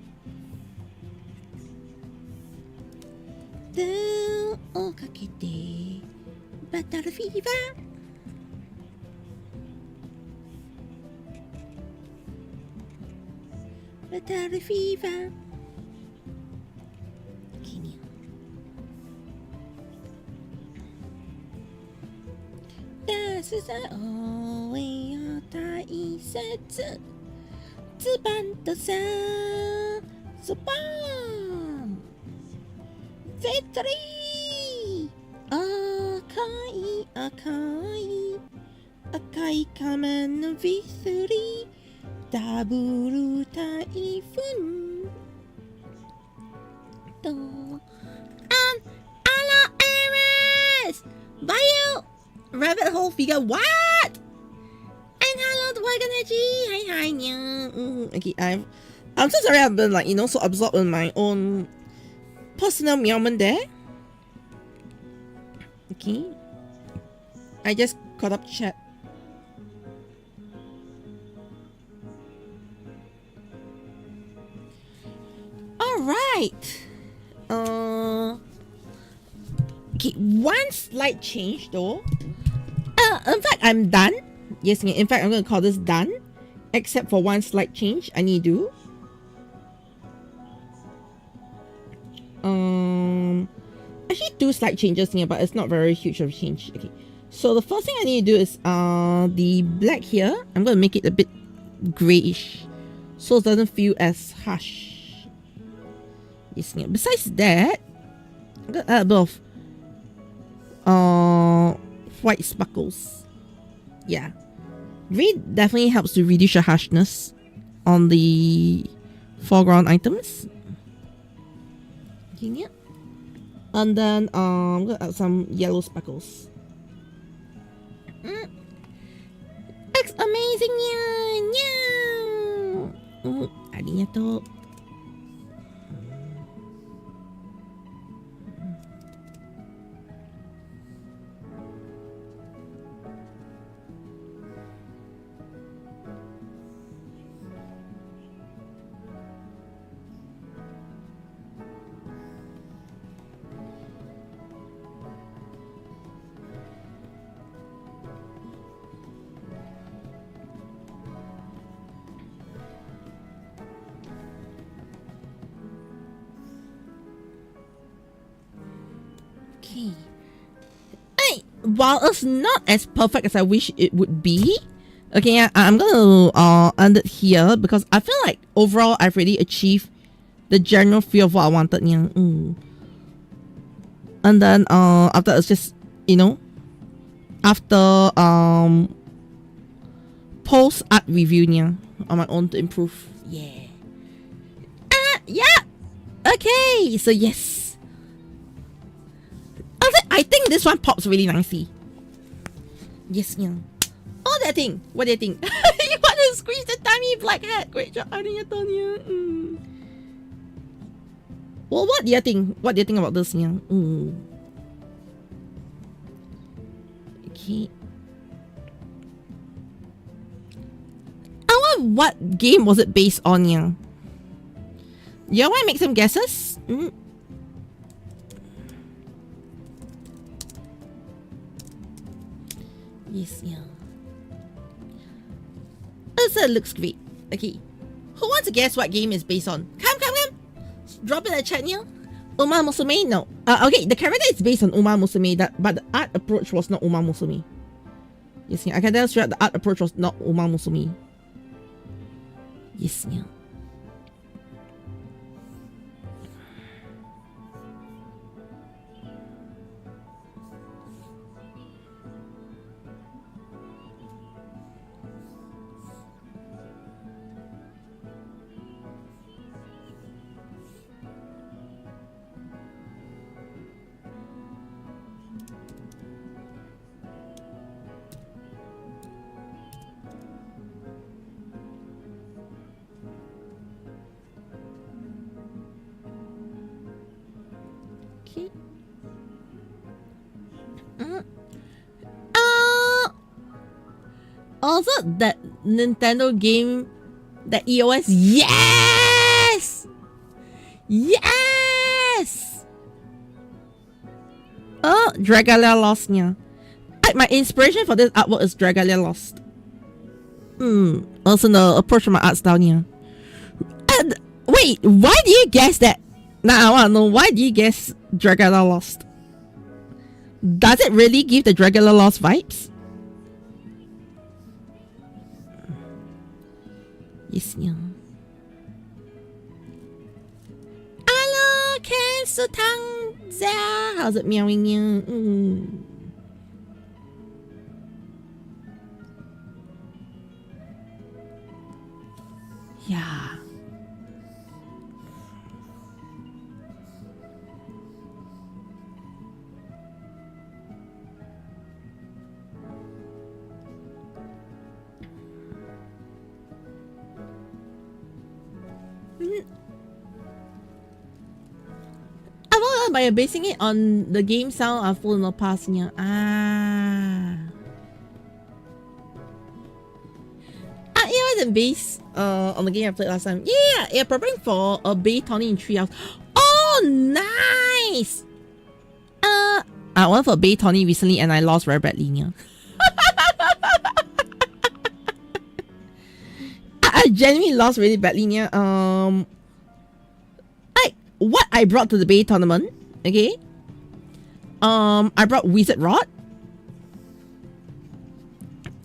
Kitty. Battle fever. Battle fever. Kini. Das ist ein Owe大切自办的生so bomb victory 赤い仮面のビスリダブル台風と and hello Aries bio rabbit hole figure what and hello Dragon Energy hi yeah. Okay, I'm so sorry I've been like so absorbed in my own personal meowment there. Okay, I just caught up chat. Alright. Okay, one slight change though. In fact, I'm done. Yes, in fact, I'm going to call this done. Except for one slight change I need to do. Actually, two slight changes here, but it's not very huge of a change. Okay, so the first thing I need to do is the black here. I'm going to make it a bit grayish, so it doesn't feel as harsh. Yes, yeah. Besides that, I'm going to add a bit of white sparkles. Yeah, red definitely helps to reduce the harshness on the foreground items. Okay, yeah. And then I'm gonna add some yellow sparkles. Looks amazing, yeah. Arigato. Okay. Hey, while it's not as perfect as I wish it would be, okay, I'm gonna end it here because I feel like overall I've already achieved the general feel of what I wanted. Yeah. And then after it's just after post art review on my own to improve. Yeah. Yeah. Okay. So yes. I think this one pops really nicely. Yes, yeah. Oh, that thing. What do you think? You want to squeeze the tiny black hat? Great job, Ariatonia. Well, what do you think? What do you think about this? Yeah. Okay. I wonder what game was it based on? Yeah. You want to make some guesses? Yes, yeah. Also, looks great. Okay. Who wants to guess what game is based on? Come. Drop in the chat here. Uma Musume? No. Okay, the character is based on Uma Musume, but the art approach was not Uma Musume. Yes, yeah. I can tell you the art approach was not Uma Musume. Yes, yeah. Also, that Nintendo game, that EOS, yes! Yes! Oh, Dragalia Lost niya. My inspiration for this artwork is Dragalia Lost. Also the approach from my art style niya. And wait, why do you guess that? Now I wanna know, why do you guess Dragalia Lost? Does it really give the Dragalia Lost vibes? Yes, niya. Hello, Ken Sutang Zia. How's it meowing you? Yeah. But you're basing it on the game sound of full no pass niya. It wasn't based on the game I played last time. Yeah, preparing for a Bay Tawny in 3 hours. Oh, nice! I went for Bay Tawny recently and I lost very badly niya. I genuinely lost really badly niya. What I brought to the Bay tournament, okay? I brought Wizard Rod.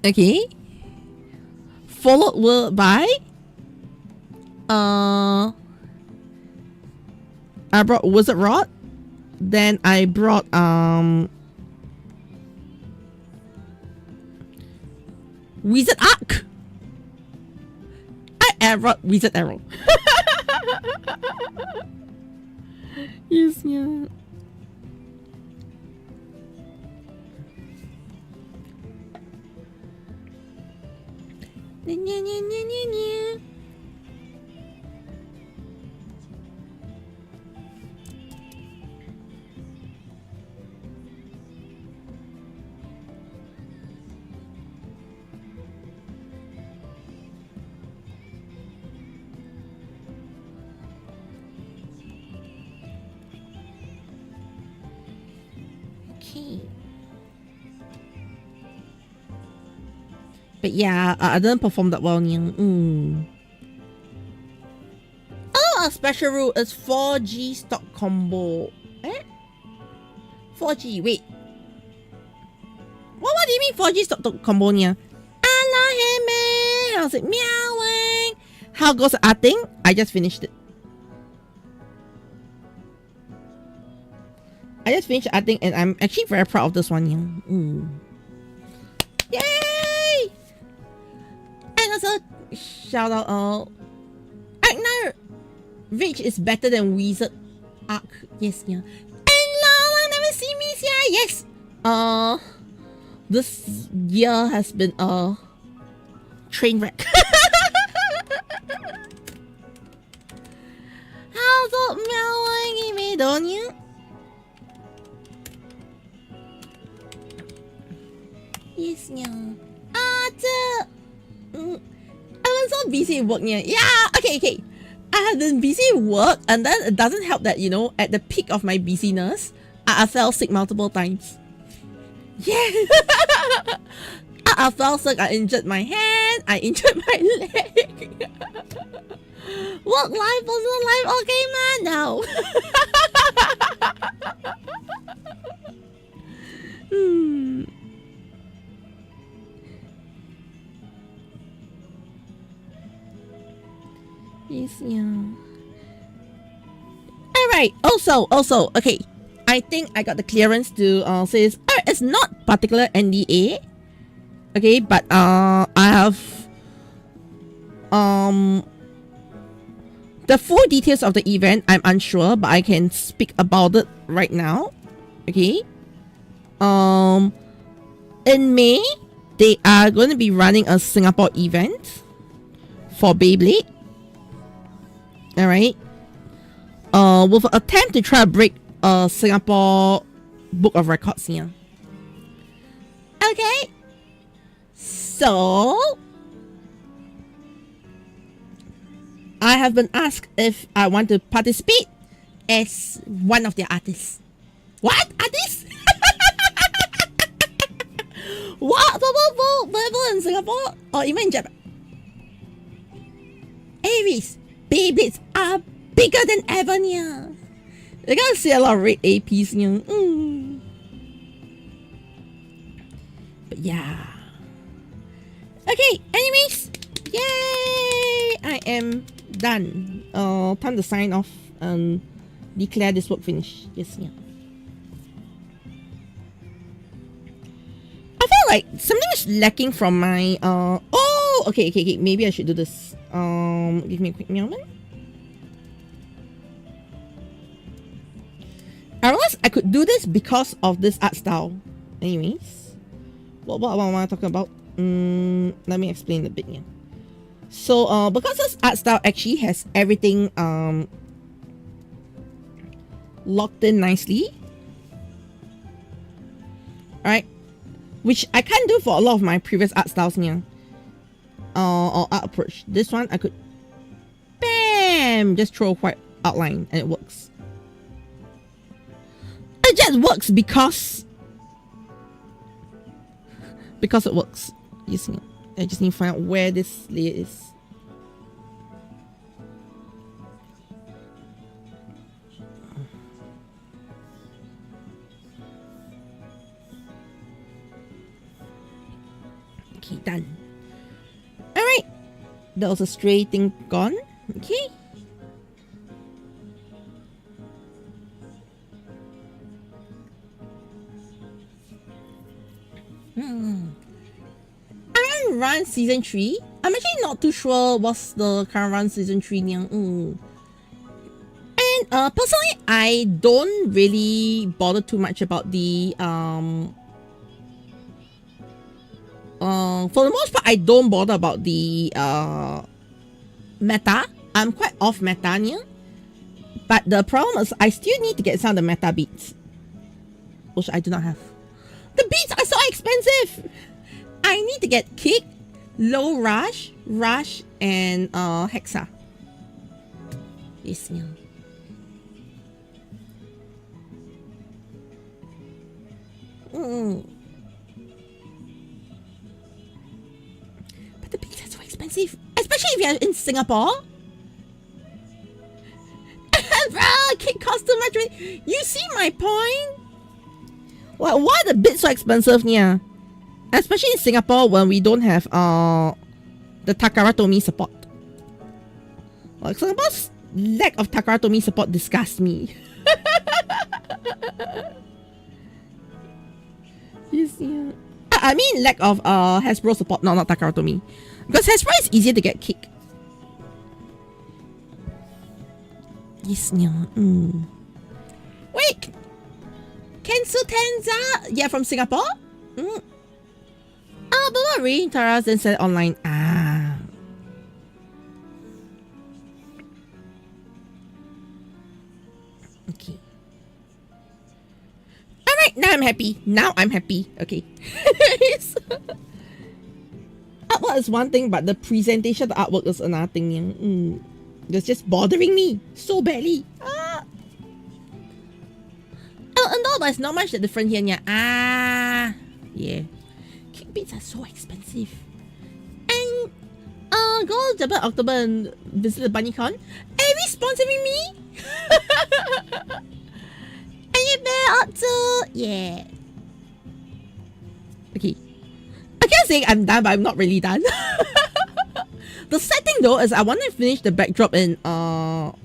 Okay. Followed by I brought Wizard Rod. Then I brought Wizard Arc. I brought Wizard Arrow. Yes, yeah. But yeah, I didn't perform that well. Oh, a special rule is 4G stock combo. 4G, wait. What do you mean 4G stock combo niya? Hello, hey man. How's it meowing? How goes the arting? I just finished it. I just finished arting and I'm actually very proud of this one. Yay! And also, shout out Agnar Rage is better than Wizard Arc. Yes, yeah. And long never see me, yeah. Yes. This year has been a train wreck. How's it meowing me, don't you? Yes, yeah. I was so busy with work, yeah. Okay. I have been busy with work, and then it doesn't help that, you know, at the peak of my busyness, I fell sick multiple times. Yeah. I fell sick, I injured my hand, I injured my leg. Work life, personal life, okay, man, now. Yes, yeah. Alright, also, okay. I think I got the clearance to say this. It's not particular NDA. Okay, but I have the full details of the event I'm unsure, but I can speak about it right now. Okay. In May, they are going to be running a Singapore event for Beyblade. Alright. With an attempt to try to break a Singapore Book of Records here. Okay. So I have been asked if I want to participate as one of the artists. What? Artists? available in Singapore or even in Japan. Aries, Beyblades are bigger than ever nya. You're gonna see a lot of red APs nya. But yeah. Okay, anyways, yay! I am done. Time to sign off and declare this work finished. Yes, yeah. I feel like something is lacking from my oh, okay. Maybe I should do this. Give me a quick moment. I realized I could do this because of this art style. Anyways, what am I talking about? Let me explain a bit here. So because this art style actually has everything locked in nicely, right? Which I can't do for a lot of my previous art styles here. Or art approach. This one I could bam just throw a white outline and it works. It just works because it works. You see, I just need to find out where this layer is. Okay, done. Alright. That was a stray thing gone. Okay. Current run season 3. I'm actually not too sure what's the current run season 3 niya. And personally, I don't really bother too much about the for the most part, I don't bother about the meta. I'm quite off meta niya. But the problem is I still need to get some of the meta beats, which I do not have. The beats are so expensive. I need to get kick, low rush, and hexa. This yeah. But the beats are so expensive, especially if you're in Singapore. Bro, kick costs too much. You see my point? Why are the bits so expensive here? Especially in Singapore when we don't have the Takaratomi support. Like Singapore's lack of Takaratomi support disgusts me. You see? I mean lack of Hasbro support, no, not Takaratomi. Because Hasbro is easier to get kick. Yes, Wait! Kensu Tenza? Yeah, from Singapore? Oh, but what reading Taras then said online. Ah. Okay. Alright, now I'm happy. Okay. Artwork is one thing, but the presentation of the artwork is another thing. It's just bothering me so badly. Oh, no, but it's not much different here. Yeah. Kick beats are so expensive. And go to Japan October and visit the BunnyCon. Every sponsoring me. And you better up to yeah. Okay. I can't say I'm done, but I'm not really done. The sad thing though is I want to finish the backdrop in half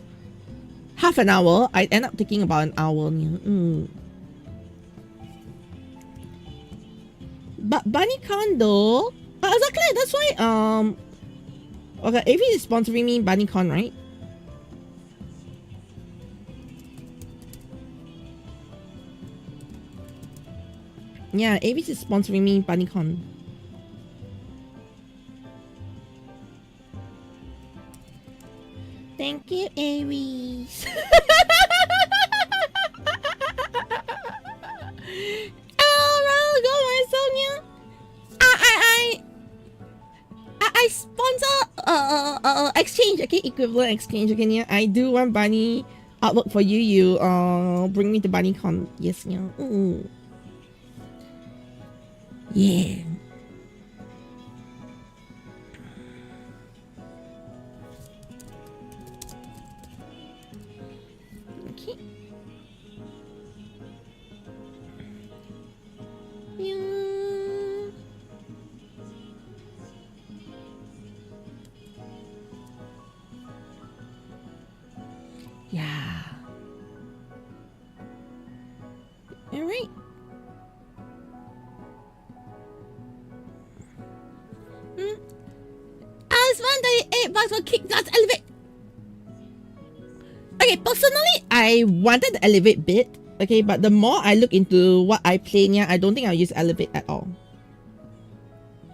an hour. I end up taking about an hour. But BunnyCon though, exactly, that's why okay, Avi is sponsoring me BunnyCon, right? Yeah, Avi is sponsoring me BunnyCon. Thank you, Aries. Oh, my Sonia. I sponsor exchange, okay, equivalent exchange, okay. Yeah, I do one bunny artwork for you. You bring me to BunnyCon. Yes, yeah. Yeah. Yeah. All right. I was wondering, $8 for kick that elevate. Okay, personally, I wanted the elevate bit. Okay, but the more I look into what I play, yeah, I don't think I'll use elevate at all.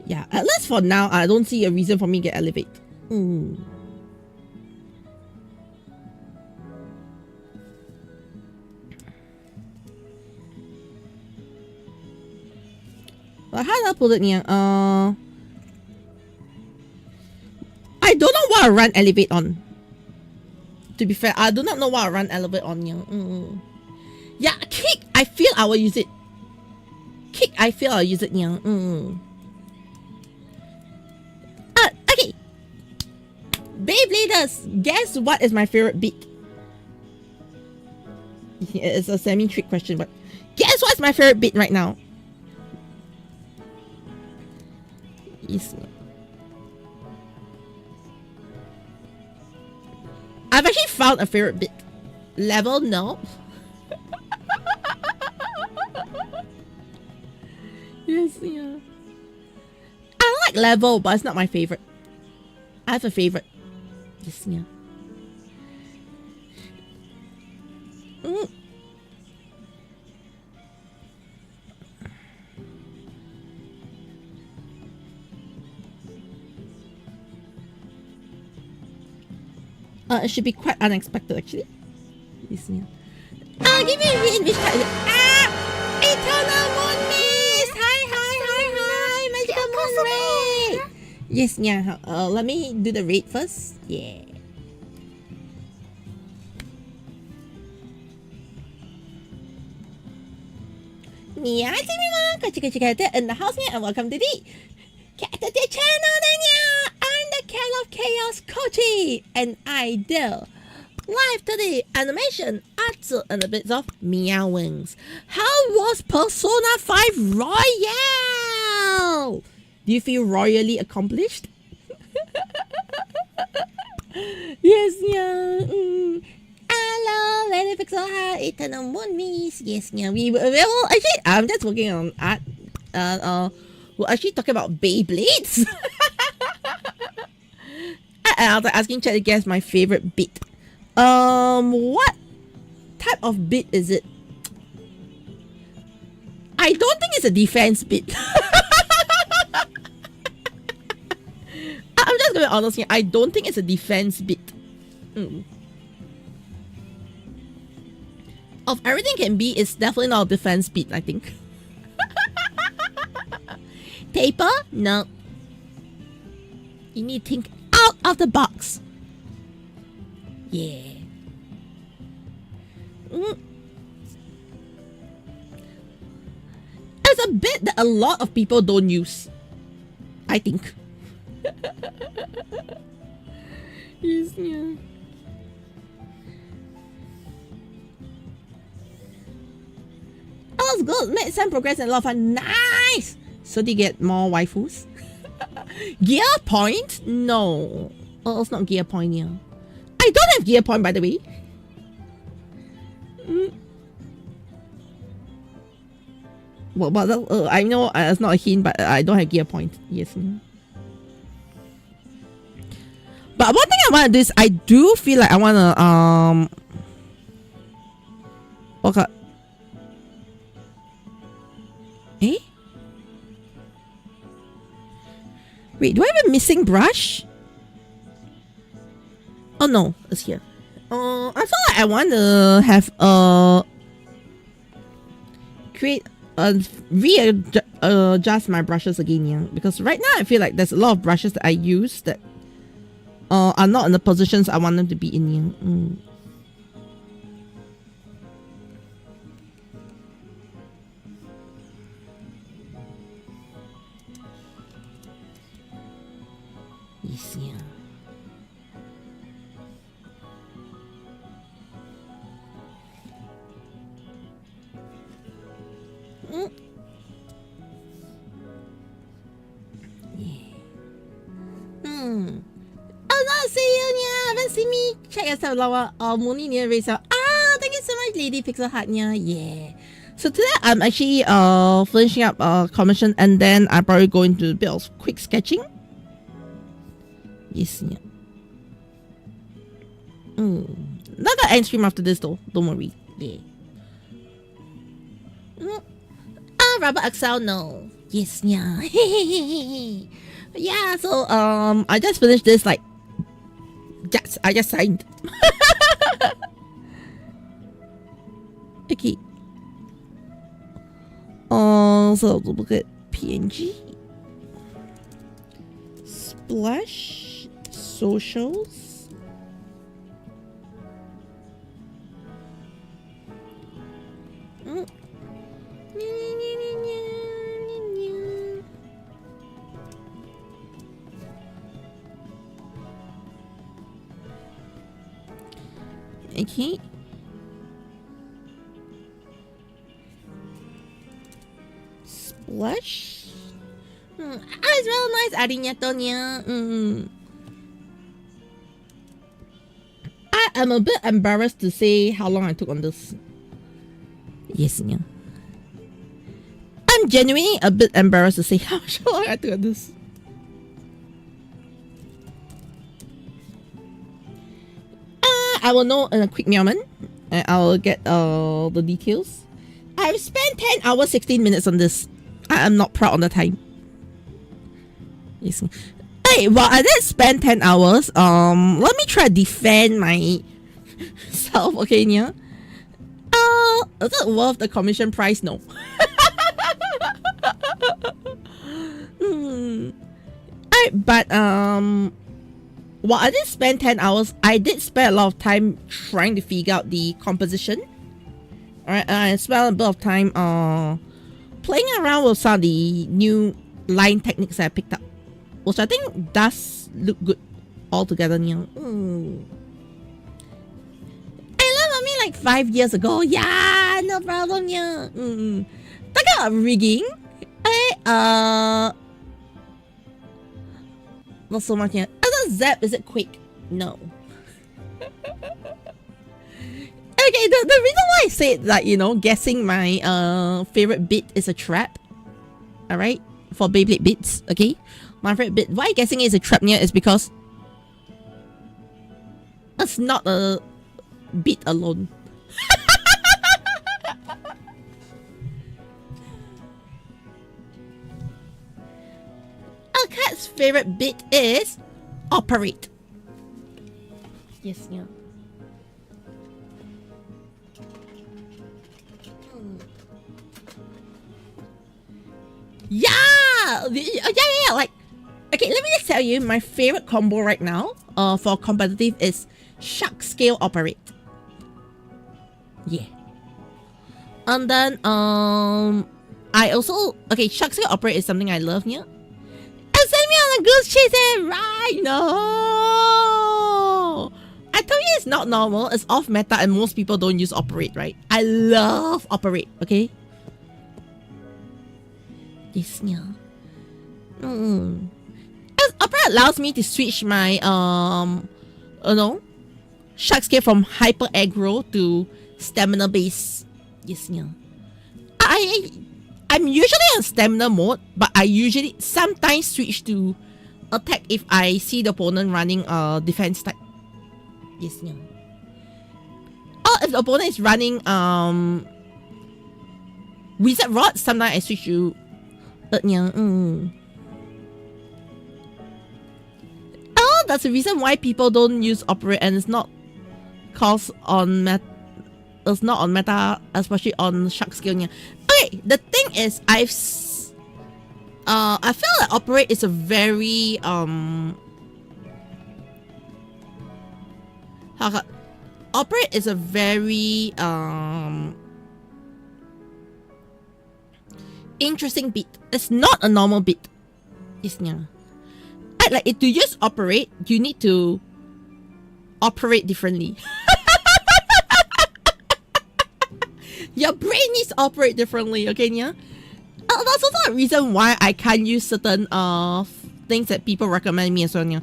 Yeah, at least for now, I don't see a reason for me to get elevate. Well, how do I put it here? I don't know what I run elevate on. To be fair, I do not know what I run elevate on here. Yeah, kick, I feel I will use it. Kick, I feel I'll use it here. Okay. Beybladers, guess what is my favorite beat? It's a semi-trick question, but guess what's my favorite beat right now? Yes. I've actually found a favorite bit. Level, no. Yes, yeah. I like level, but it's not my favorite. I have a favorite. Yes, yeah. It should be quite unexpected, actually. Yes, yeah. Give me a hint. Which card is it? Eternal Moon Mist! Hi, Magical Moon Ray! Yes, yeah. Let me do the raid first. Yeah. Yeah, everyone! In the house here, and welcome to the Caturteer-Channel. I'm the Cat of Chaos, Kochi, and I do live today animation, arts, and a bit of meowings. How was Persona 5 Royal? Do you feel royally accomplished? Yes, yeah. Hello, Lady Pixel, hi, Eternal Moon Mist. Yes, yeah. Well, actually, I'm just working on art. We're actually talking about Beyblades. And I was asking chat to guess my favorite bit. What type of bit is it? I don't think it's a defense bit. I'm just gonna be honest here. I don't think it's a defense bit. Of everything can be, it's definitely not a defense bit, I think. Paper? No. You need to think out of the box. Yeah. It's a bit that a lot of people don't use, I think. Yes, yeah. Oh, it's good. Made some progress and a lot of fun. Nice! So do you get more waifus? Gear point? No. Oh, it's not gear point here. I don't have gear point, by the way. Well, but I know it's not a hint, but I don't have gear point. Yes. But one thing I want to do is I do feel like I want to okay. Eh? Wait, do I have a missing brush? Oh no, it's here. I feel like I want to have readjust my brushes again, yeah. Because right now I feel like there's a lot of brushes that I use that are not in the positions I want them to be in here. Yes, yeah. Oh no, see you, yeah. Haven't seen me check us out lawa muni near race. Thank you so much, Lady Pixel Heart. Yeah. So today I'm actually finishing up commission, and then I'm probably going to do a bit of quick sketching. Yes, yeah. Not the end stream after this though. Don't worry. Yeah. Rubber Axel, no. Yes, yeah. Yeah. So I just finished this like. Yes, I just signed. Okay. So look at PNG. Splash. Socials. Okay. Splash. It's real nice adding Tonya. I am a bit embarrassed to say how long I took on this. Yes, yeah. I'm genuinely a bit embarrassed to say how long I took on this. I will know in a quick moment, and I will get the details. I've spent 10 hours 16 minutes on this. I am not proud on the time. Yes. Hey, well, I did spend 10 hours. Let me try to defend myself. Okay, yeah. Is it worth the commission price? No. But well, I did spend 10 hours. I did spend a lot of time trying to figure out the composition. Alright, I spent a bit of time playing around with some of the new line techniques I picked up, which I think does look good altogether. I love me like 5 years ago. Yeah, no problem. Yeah. Talking about rigging, not so much. Yeah. Zap, is it quick? No. Okay, the reason why I said that, guessing my favorite bit is a trap. Alright? For Beyblade bits, okay? My favorite bit. Why guessing is a trap here is because it's not a bit alone. A cat's favorite bit is operate. Yes, yeah. Yeah! Like, okay, let me just tell you, my favorite combo right now for competitive is shark scale operate. Yeah. And then I also, okay, shark scale operate is something I love. Yeah. And send me on a goose chase right now. I told you it's not normal, it's off meta, and most people don't use operate, right? I love operate, okay? This, yeah. Operate allows me to switch my shark scale from hyper aggro to stamina base. Yes, yeah. I'm usually on stamina mode, but I usually sometimes switch to attack if I see the opponent running defense type. Yes, yeah. Or if the opponent is running wizard rod, sometimes I switch to Oh, that's the reason why people don't use operate, and it's not cause on meta. It's not on meta, especially on shark scale. Okay, the thing is, I feel like operate is a very operate is a very interesting beat. It's not a normal beat. It's like if to use operate, you need to operate differently. Your brain needs to operate differently, okay, yeah? That's also a reason why I can't use certain things that people recommend me as well, yeah.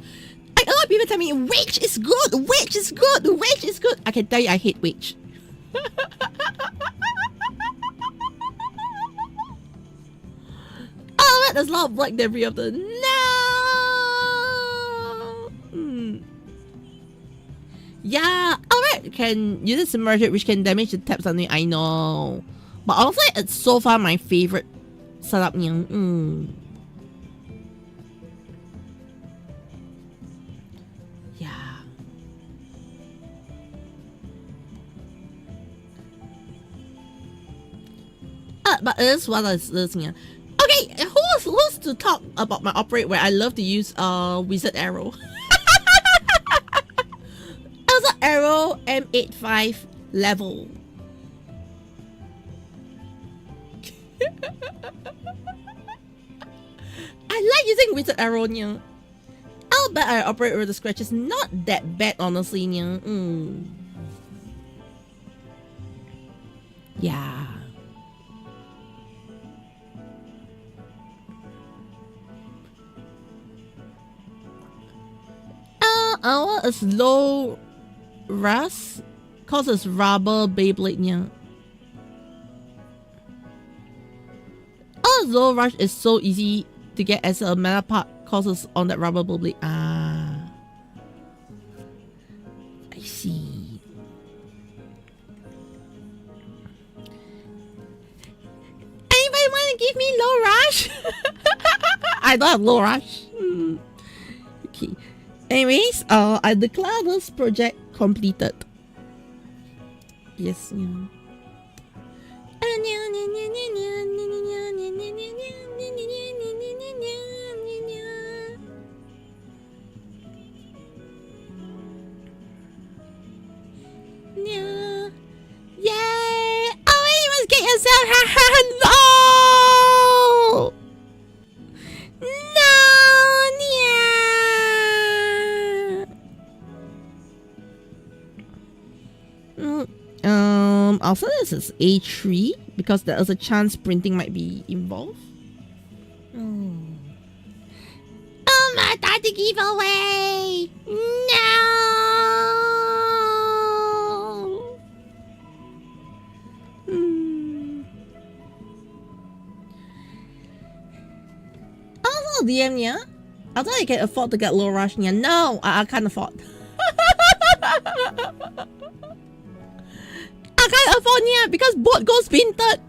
Like, a lot of people tell me wage is good, wage is good, wage is good. I can tell you I hate wage. Oh, man, there's a lot of black debris of the... No! Yeah, alright, you can use it submerged, which can damage the tabs on it, I know. But honestly, it's so far my favorite setup. Yeah. But it is what it's this. Yeah. Okay, who's to talk about my operate where I love to use wizard arrow. Also arrow M85 level. I like using wizard arrow. Yeah. I'll bet I operate with the scratch is not that bad, honestly. Yeah. Yeah. Our is low rust causes rubber Beyblade. Yeah. Low rush is so easy to get as a metal part causes on that rubber Beyblade. Ah, I see. Anybody want to give me low rush? I don't have low rush. Okay. Anyways, I declare this project completed. Yes. Yeah. Yay! Oh, you must get yourself. No! Also this is A3 because there is a chance printing might be involved. Oh my god, the giveaway! No! Also DM, yeah? I thought I can afford to get low rush, yeah? No, I can't afford. I can't afford yeah because boat goes painted.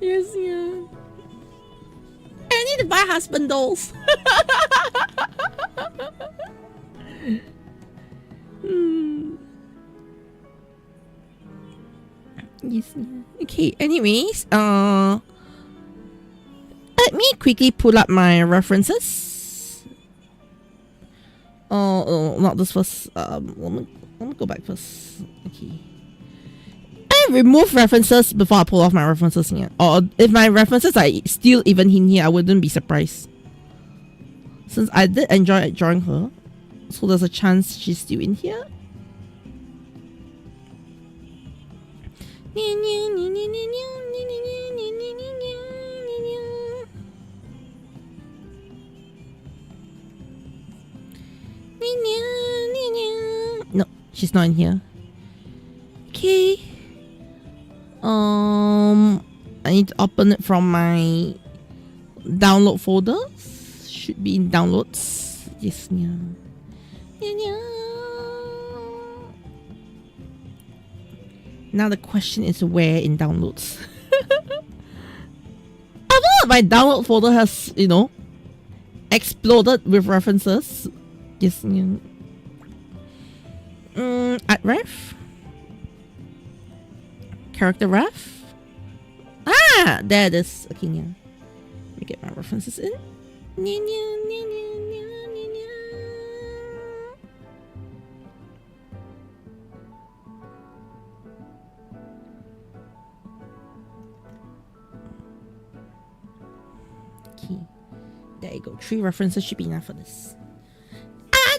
Yes, yeah. I need to buy husband dolls. Yes, yeah. Okay, anyways, let me quickly pull up my references. Oh, not this first. Let me go back first. Okay. I remove references before I pull off my references here. Or if my references are still even in here, I wouldn't be surprised. Since I did enjoy drawing her, so there's a chance she's still in here. No, she's not in here. Okay. I need to open it from my download folder. Should be in downloads. Yes, yeah. Now the question is where in downloads. I thought my download folder has, exploded with references. Yes, yeah. At ref. Character ref. Ah, there it is. Okay, yeah. Let me get my references in. Okay, there you go. 3 references should be enough for this.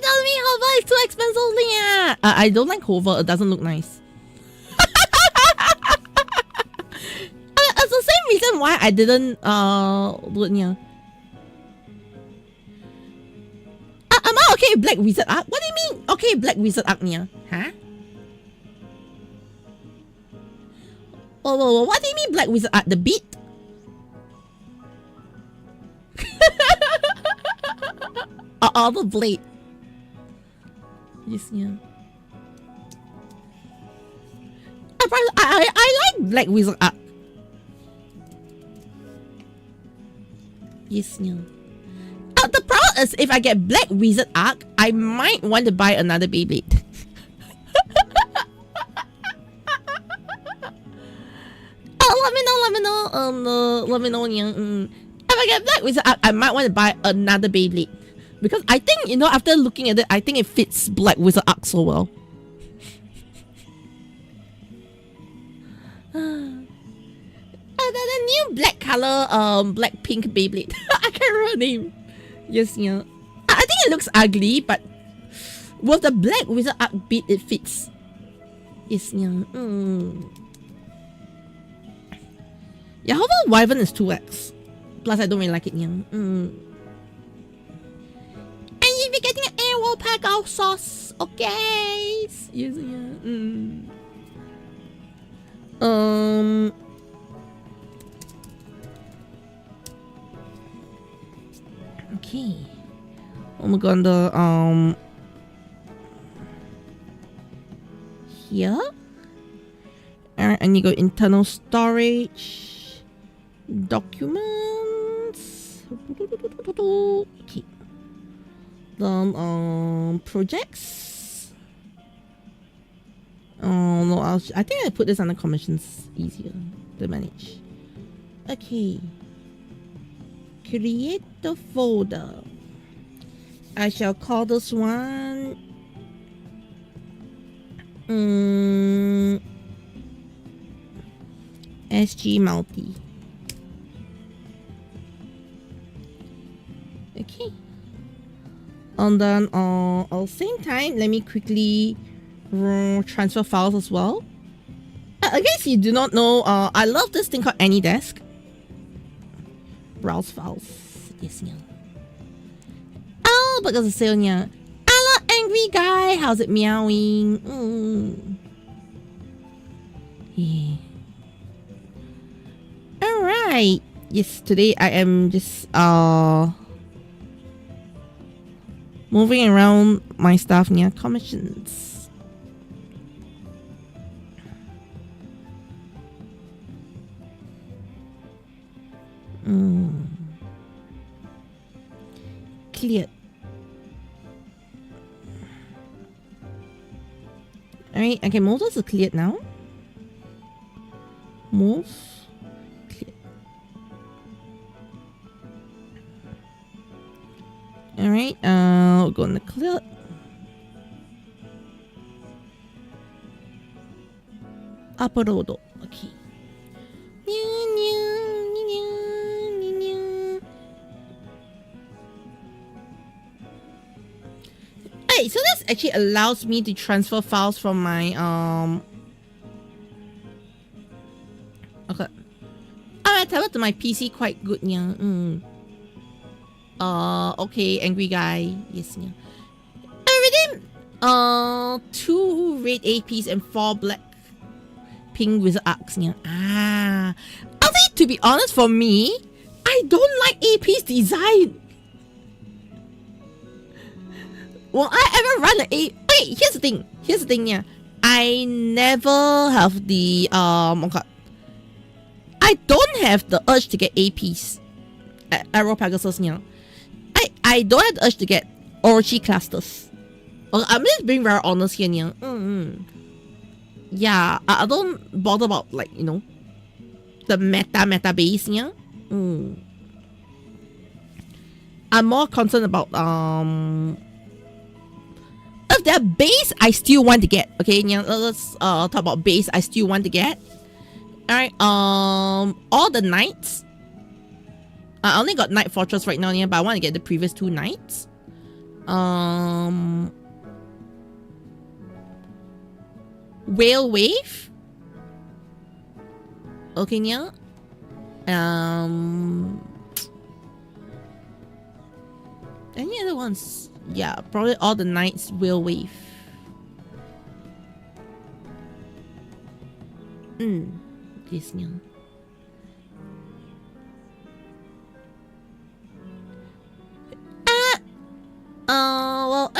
Tell me hover is too expensive. Yeah. I don't like hover. It doesn't look nice. It's the same reason why I didn't do it here. Am I okay with Black Wizard Arc? What do you mean okay Black Wizard Arc niya? Huh? Oh, what do you mean Black Wizard Arc? The beat? The blade. Yes, yeah. I like Black Wizard Arc. Yes, yeah. The problem is if I get Black Wizard Arc, I might want to buy another Beyblade. Let me know. If I get Black Wizard Arc, I might want to buy another Beyblade. Because I think, you know, after looking at it, I think it fits Black Wizard Arc so well. The new black color, black pink Beyblade. I can't remember the name. Yes, yeah. I think it looks ugly, but with the Black Wizard Arc beat, it fits. Yes, yeah. Yeah, however, Wyvern is 2x. Plus, I don't really like it, yeah. And you'll be getting an airwall pack of sauce, okay? Yes, yeah. Okay. Oh my god, here. Alright, and you go internal storage, documents. Okay. Then projects. Oh no, I think I put this under commissions, easier to manage. Okay. Create the folder. I shall call this one SG Multi. Okay. And then at the same time, let me quickly transfer files as well. I guess you do not know, I love this thing called AnyDesk. Browse files. Yes, yeah. Oh, because of sale, yeah. Hello, angry guy. How's it meowing? Yeah. Alright. Yes, today I am just moving around my stuff near commissions. Cleared. Alright, okay, motors are cleared now. Move. Cleared. Alright, we'll go on the cleared. Upload. Okay. Hey, so this actually allows me to transfer files from my okay. I tablet to my PC quite good, yeah. Okay, angry guy. Yes, yeah. I redeemed 2 red APs and 4 black pink wizard arcs, yeah. I think, to be honest, for me, I don't like AP's design. Will I ever run an A? Okay, here's the thing, yeah. I never have the okay. I don't have the urge to get APs. Aero Pegasus, yeah. I don't have the urge to get Orochi clusters. I'm just being very honest here, yeah. Yeah, I don't bother about, like, you know, the meta base, yeah. I'm more concerned about if they're base, I still want to get. Okay, yeah, let's talk about base. I still want to get. Alright, all the knights. I only got Knight Fortress right now, yeah, but I want to get the previous 2 knights. Whale Wave. Okay, yeah. Any other ones? Yeah, probably all the Knights will wave. This new. Well,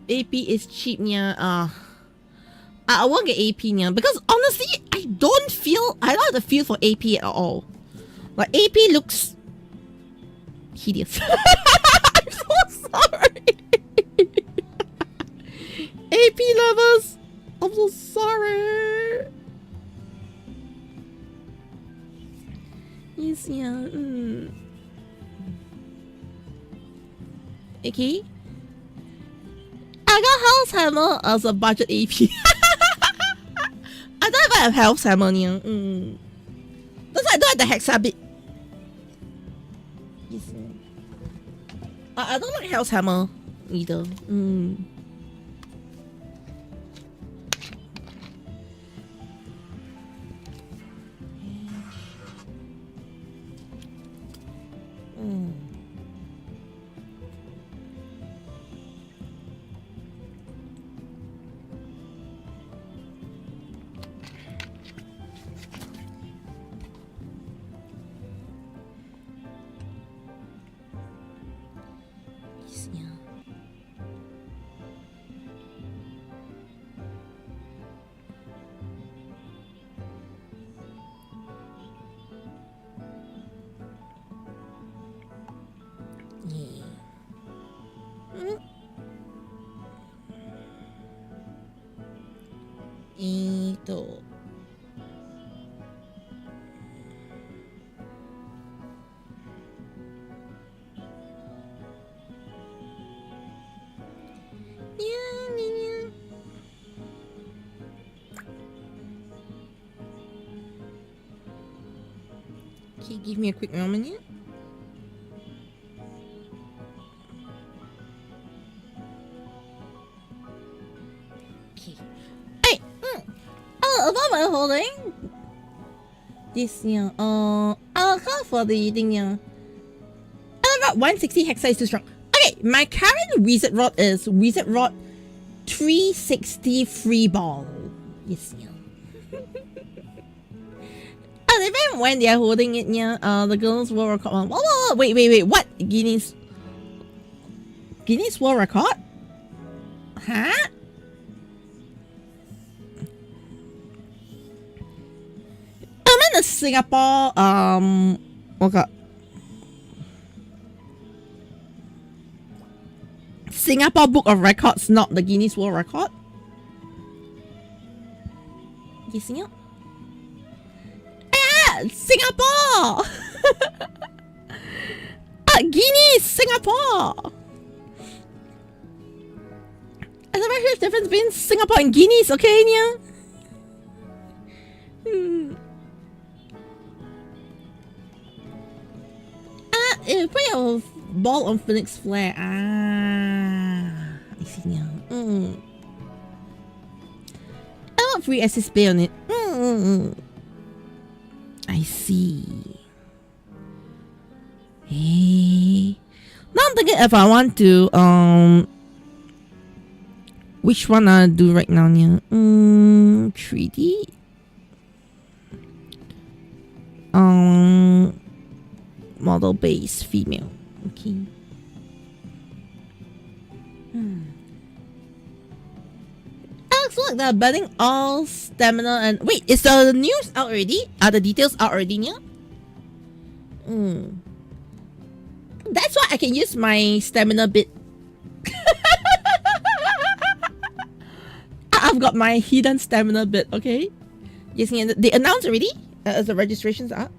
AP is cheap nya. I won't get AP nya because honestly, I don't have the feel for AP at all. Like AP looks hideous. I'm so sorry. AP lovers, I'm so sorry. Yes, yeah. Okay. I got House Hammer as a budget AP. I don't even have House Hammer. That's why I don't have the Hexa bit. Yes. I don't like House Hammer either. Ito. Okay, give me a quick moment here. Okay. Hey! About my holding? This, yeah. I'll call for the thing, yeah. About 160 hexa is too strong. Okay, my current Wizard Rod is Wizard Rod 360 free ball. Yes, yeah. Even when they're holding it, yeah, the girls will record one. Whoa, wait, what? Guinness World Record? Huh? I'm in the Singapore, okay. Singapore Book of Records, not the Guinness World Record. Yes, yeah. Singapore! Guinness! Singapore! There's a very huge difference between Singapore and Guinness, okay, Nia? If we have a ball on Phoenix Flare. I see, Nia. I want free SSB on it. I see. Hey. Now I'm thinking if I want to which one I'll do right now, yeah. 3D. Model base female. Okay. Looks like they're banning all stamina and wait, is the news out already? Are the details out already, yeah? That's why I can use my stamina bit. I've got my hidden stamina bit, okay? Yes, they announced already as the registrations are.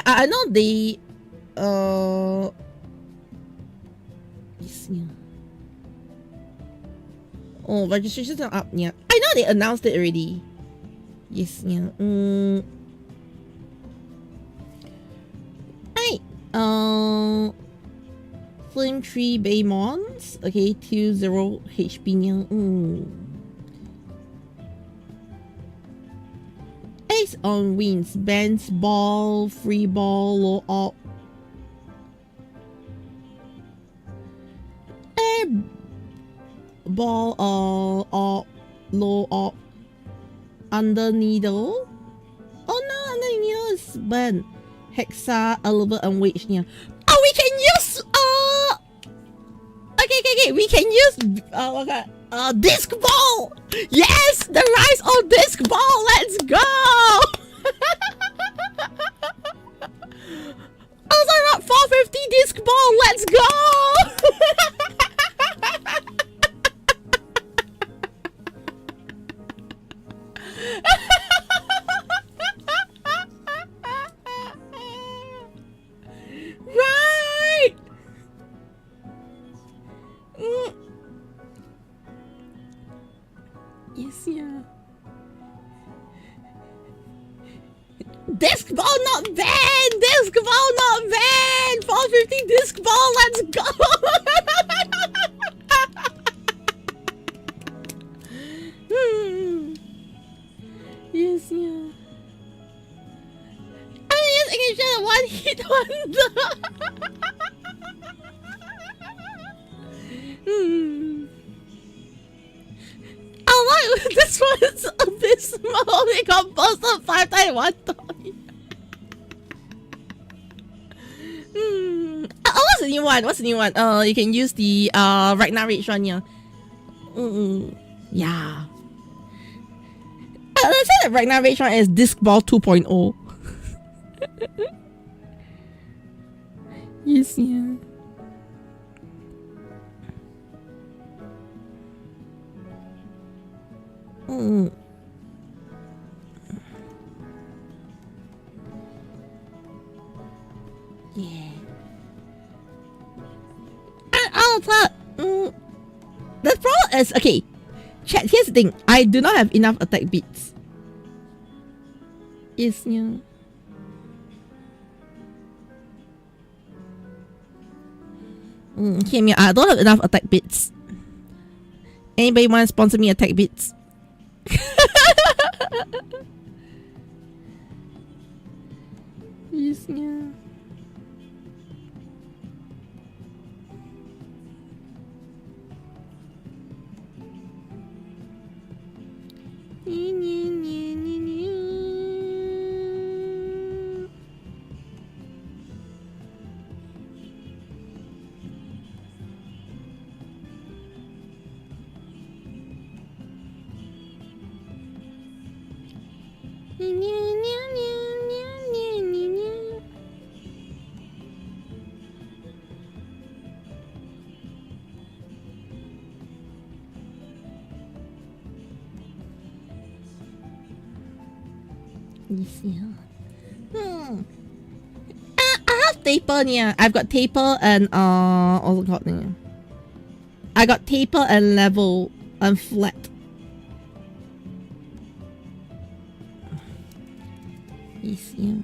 I know they yes, yeah. Oh, registrations are up, yeah. I know they announced it already. Yes, yeah. Hi. Flame Tree Baymons. Okay, 20 HP, yeah. on wins. Bands, ball, free ball, low op. Air ball, op, low op. Under needle. Oh no, under needle is banned. Hexa, elevate, and wage near. Oh, we can use okay. We can use disc ball. Yes, the rise of disc ball. Let's go. Also not 450 disc ball. Let's go. Right. Yes, yeah. Disc ball not banned! Disc ball not banned! 450 disc ball, let's go! Yes, yeah. I mean, yes, I can share one hit wonder. Oh, what? This one's abysmal. They got posted 5 times one time. Oh, what's the new one? What's the new one? You can use the Ragnarage one, yeah. Yeah. Let's say the Ragnarage one is Disc Ball 2.0. Yes, yeah. Yeah. The problem is, okay, chat, here's the thing. I do not have enough attack beats. Yes, yeah. Hear me, I don't have enough attack bits. Anybody want to sponsor me attack bits? Yes, yeah. I have taper near. I've got taper and also got near. I got taper and level and flat. Yes, yeah.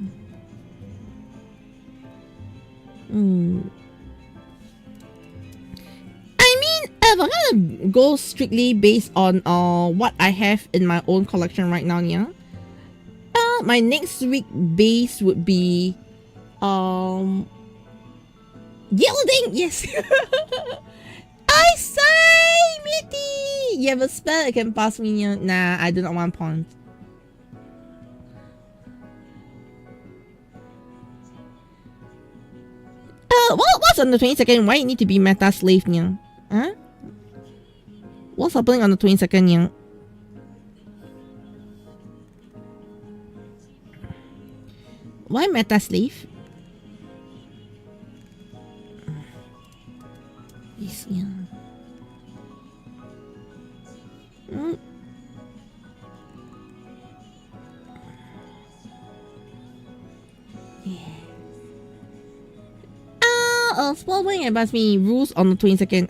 I mean, if I'm gonna go strictly based on what I have in my own collection right now, yeah. My next week base would be Gilding, yes. I say, Mitty. You have a spell that can pass me here? Nah, I do not want pawns. What's on the 22nd? Why you need to be meta slave niya? Huh? What's happening on the 22nd niya? Why meta slave? Yes, yeah. Small point advance me rules on the 22nd.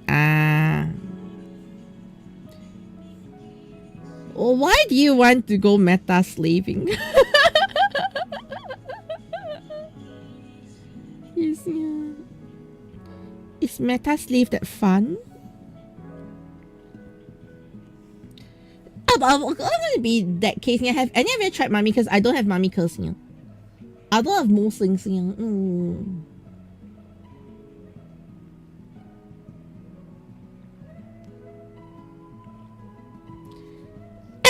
Why do you want to go meta slaving? Yes, yeah. Is meta slave that fun? but I'm gonna be that case. Have any of you tried Mummy? Because I don't have Mummy curse. I don't have most things.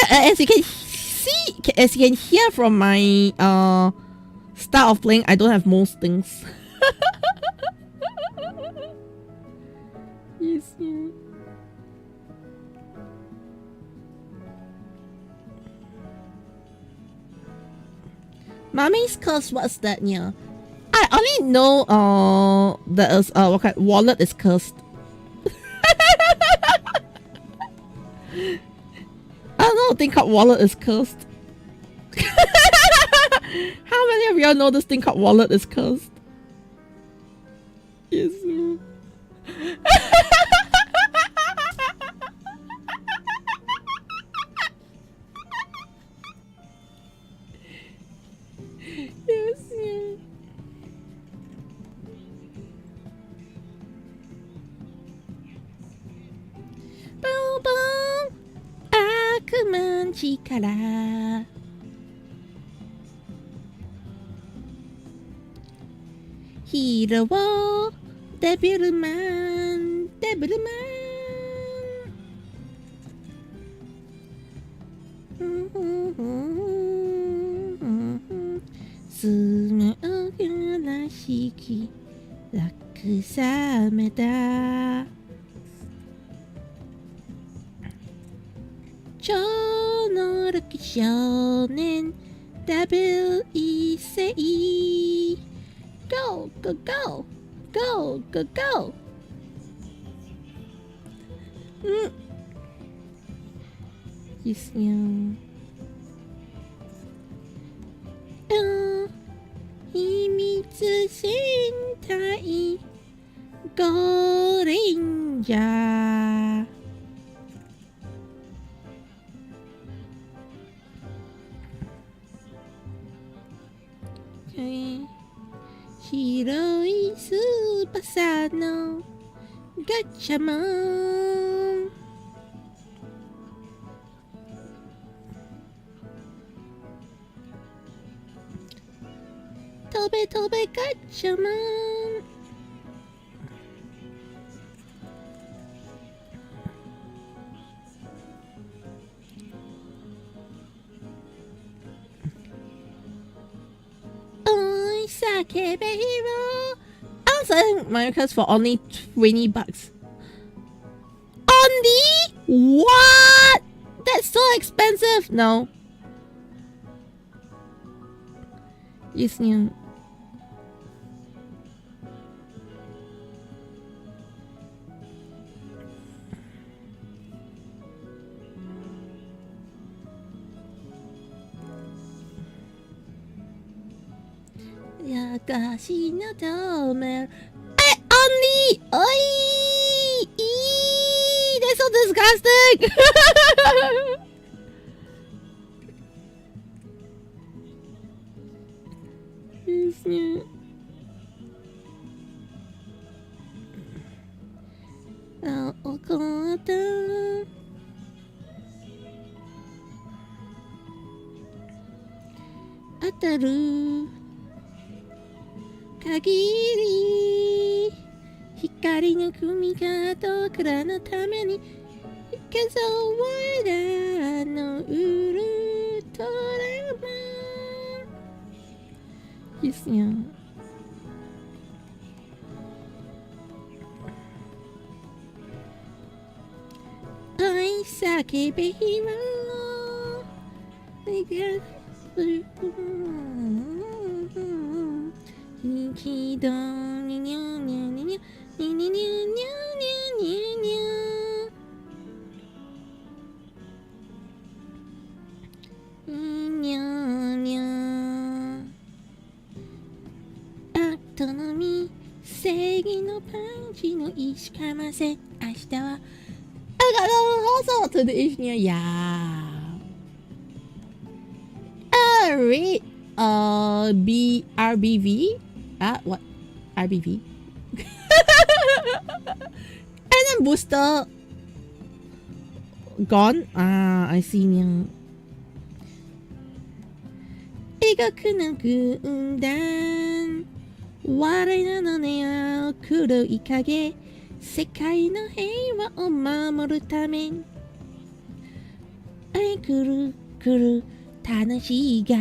As you can see, as you can hear from my style of playing, I don't have most things. Yes, yeah. Mommy's curse, what's that? Yeah, I only know that is what kind wallet is cursed. I don't know, thing called wallet is cursed. How many of y'all know this thing called wallet is cursed? Yes. Yes. Boom boom. 悪魔ん力ヒーローデビルマンデビルマンスマホらしき楽さめだ超能力少年ダブル一世 Go go go go go go いいっすよ秘密戦隊ゴーレンジャー白いスーパーサーのガチャマン飛べ飛べガチャマン叫べヒーロー I'm selling my cards for only $20 Only? What? That's so expensive. No. Yes, yeah. Yagashi no Tomer. Only! Oi! That's so disgusting! Ataru 限り光の組み方からのために数えらのウルトラマンいいっすよ愛叫べヒーロー一度ににゃにゃにゃにににゃにゃにゃにゃにゃにゃあとのみ正義のパンチの石かませ明日はalso to the evening yeah read RBV what RBV and then booster gone? Ah, I see niya. 描くの軍団笑いなのねよ黒い影世界の平和を守るために来る来る楽しいが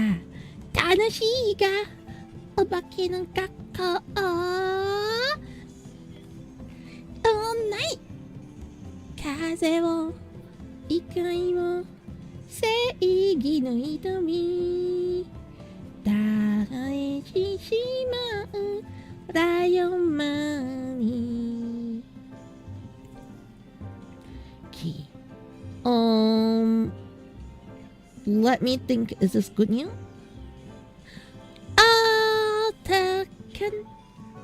お化けの学校オンライン風を怒りを正義の瞳大事しまうライオンマニー Let me think, is this good news? Attack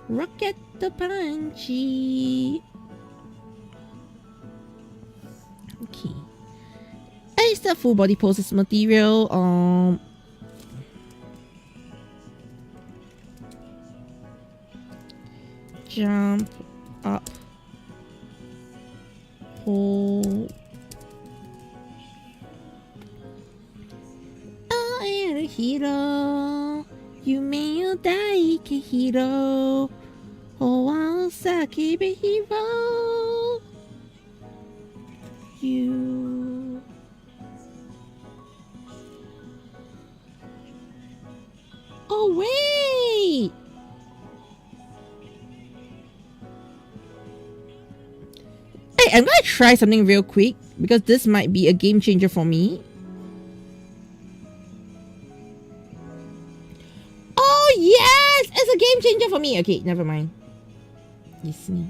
rocket the punchy. Okay. Is the full body poses material? Jump up. Hold. Hero, 夢を抱けヒーロー、法案を叫べヒーロー。You. Oh wait. Hey, I'm gonna try something real quick because this might be a game changer for me. Yes! It's a game changer for me. Okay, never mind. Yes, me.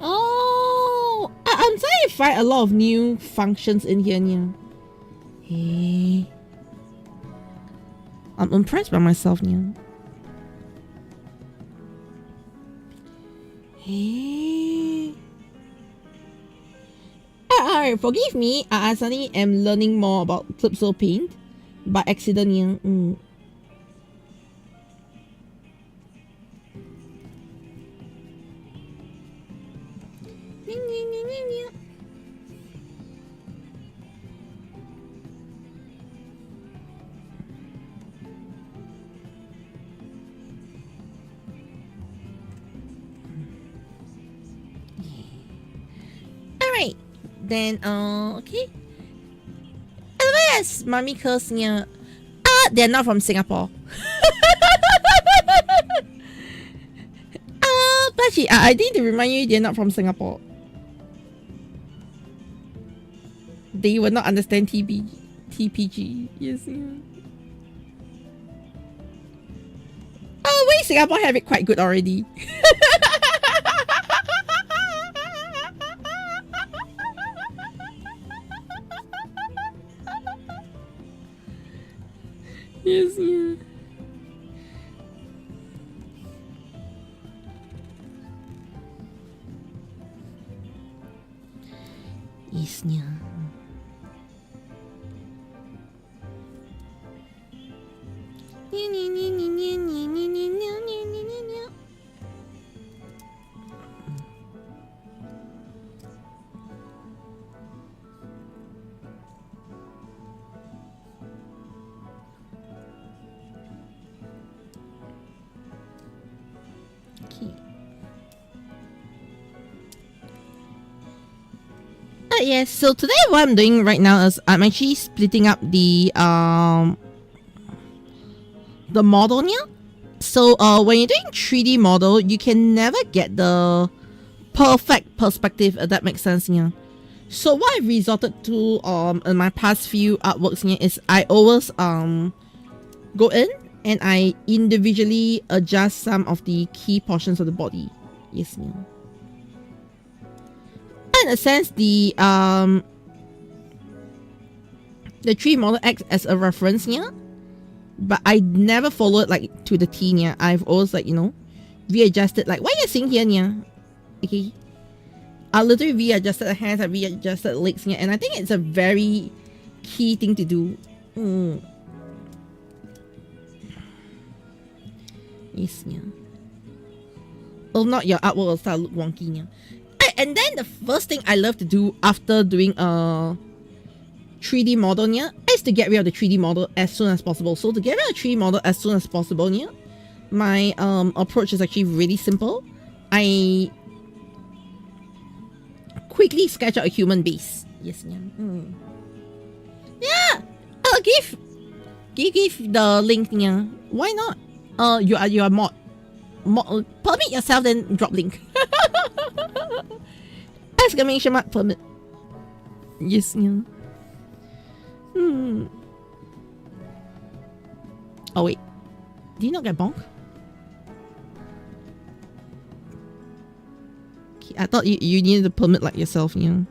Oh, I'm trying to find a lot of new functions in here. Hey, I'm impressed by myself now. Hey, alright, forgive me. I suddenly am learning more about Calypso Paint by accident. Alright, then okay. Where's Mommy Curse near? They're not from Singapore. But I need to remind you, they're not from Singapore. They will not understand TPG. Yes. Oh wait, Singapore have it quite good already. Yes, yeah. Yes, yeah. Yes, so today what I'm doing right now is I'm actually splitting up the model here. So when you're doing 3D model, you can never get the perfect perspective, if that makes sense here. So what I've resorted to in my past few artworks here is I always go in and I individually adjust some of the key portions of the body. Yes, yeah. In a sense, the 3D model acts as a reference here, but I never follow it like to the T here. I've always, like, you know, readjusted, like what you're seeing here, yeah. Okay, I literally readjusted the hands, I readjusted the legs here, and I think it's a very key thing to do. Yes, yeah. Well, not your artwork will start to look wonky, yeah. And then the first thing I love to do after doing a 3D model here is to get rid of the 3D model as soon as possible. So to get rid of the 3D model as soon as possible here, my approach is actually really simple. I quickly sketch out a human base. Yes, yeah. Yeah, I'll give the link here. Why not? You are mod. Permit yourself, then drop link. Exclamation mark permit. Yes, yeah. Oh wait, did you not get bonk? Okay, I thought you needed a permit like yourself, you know.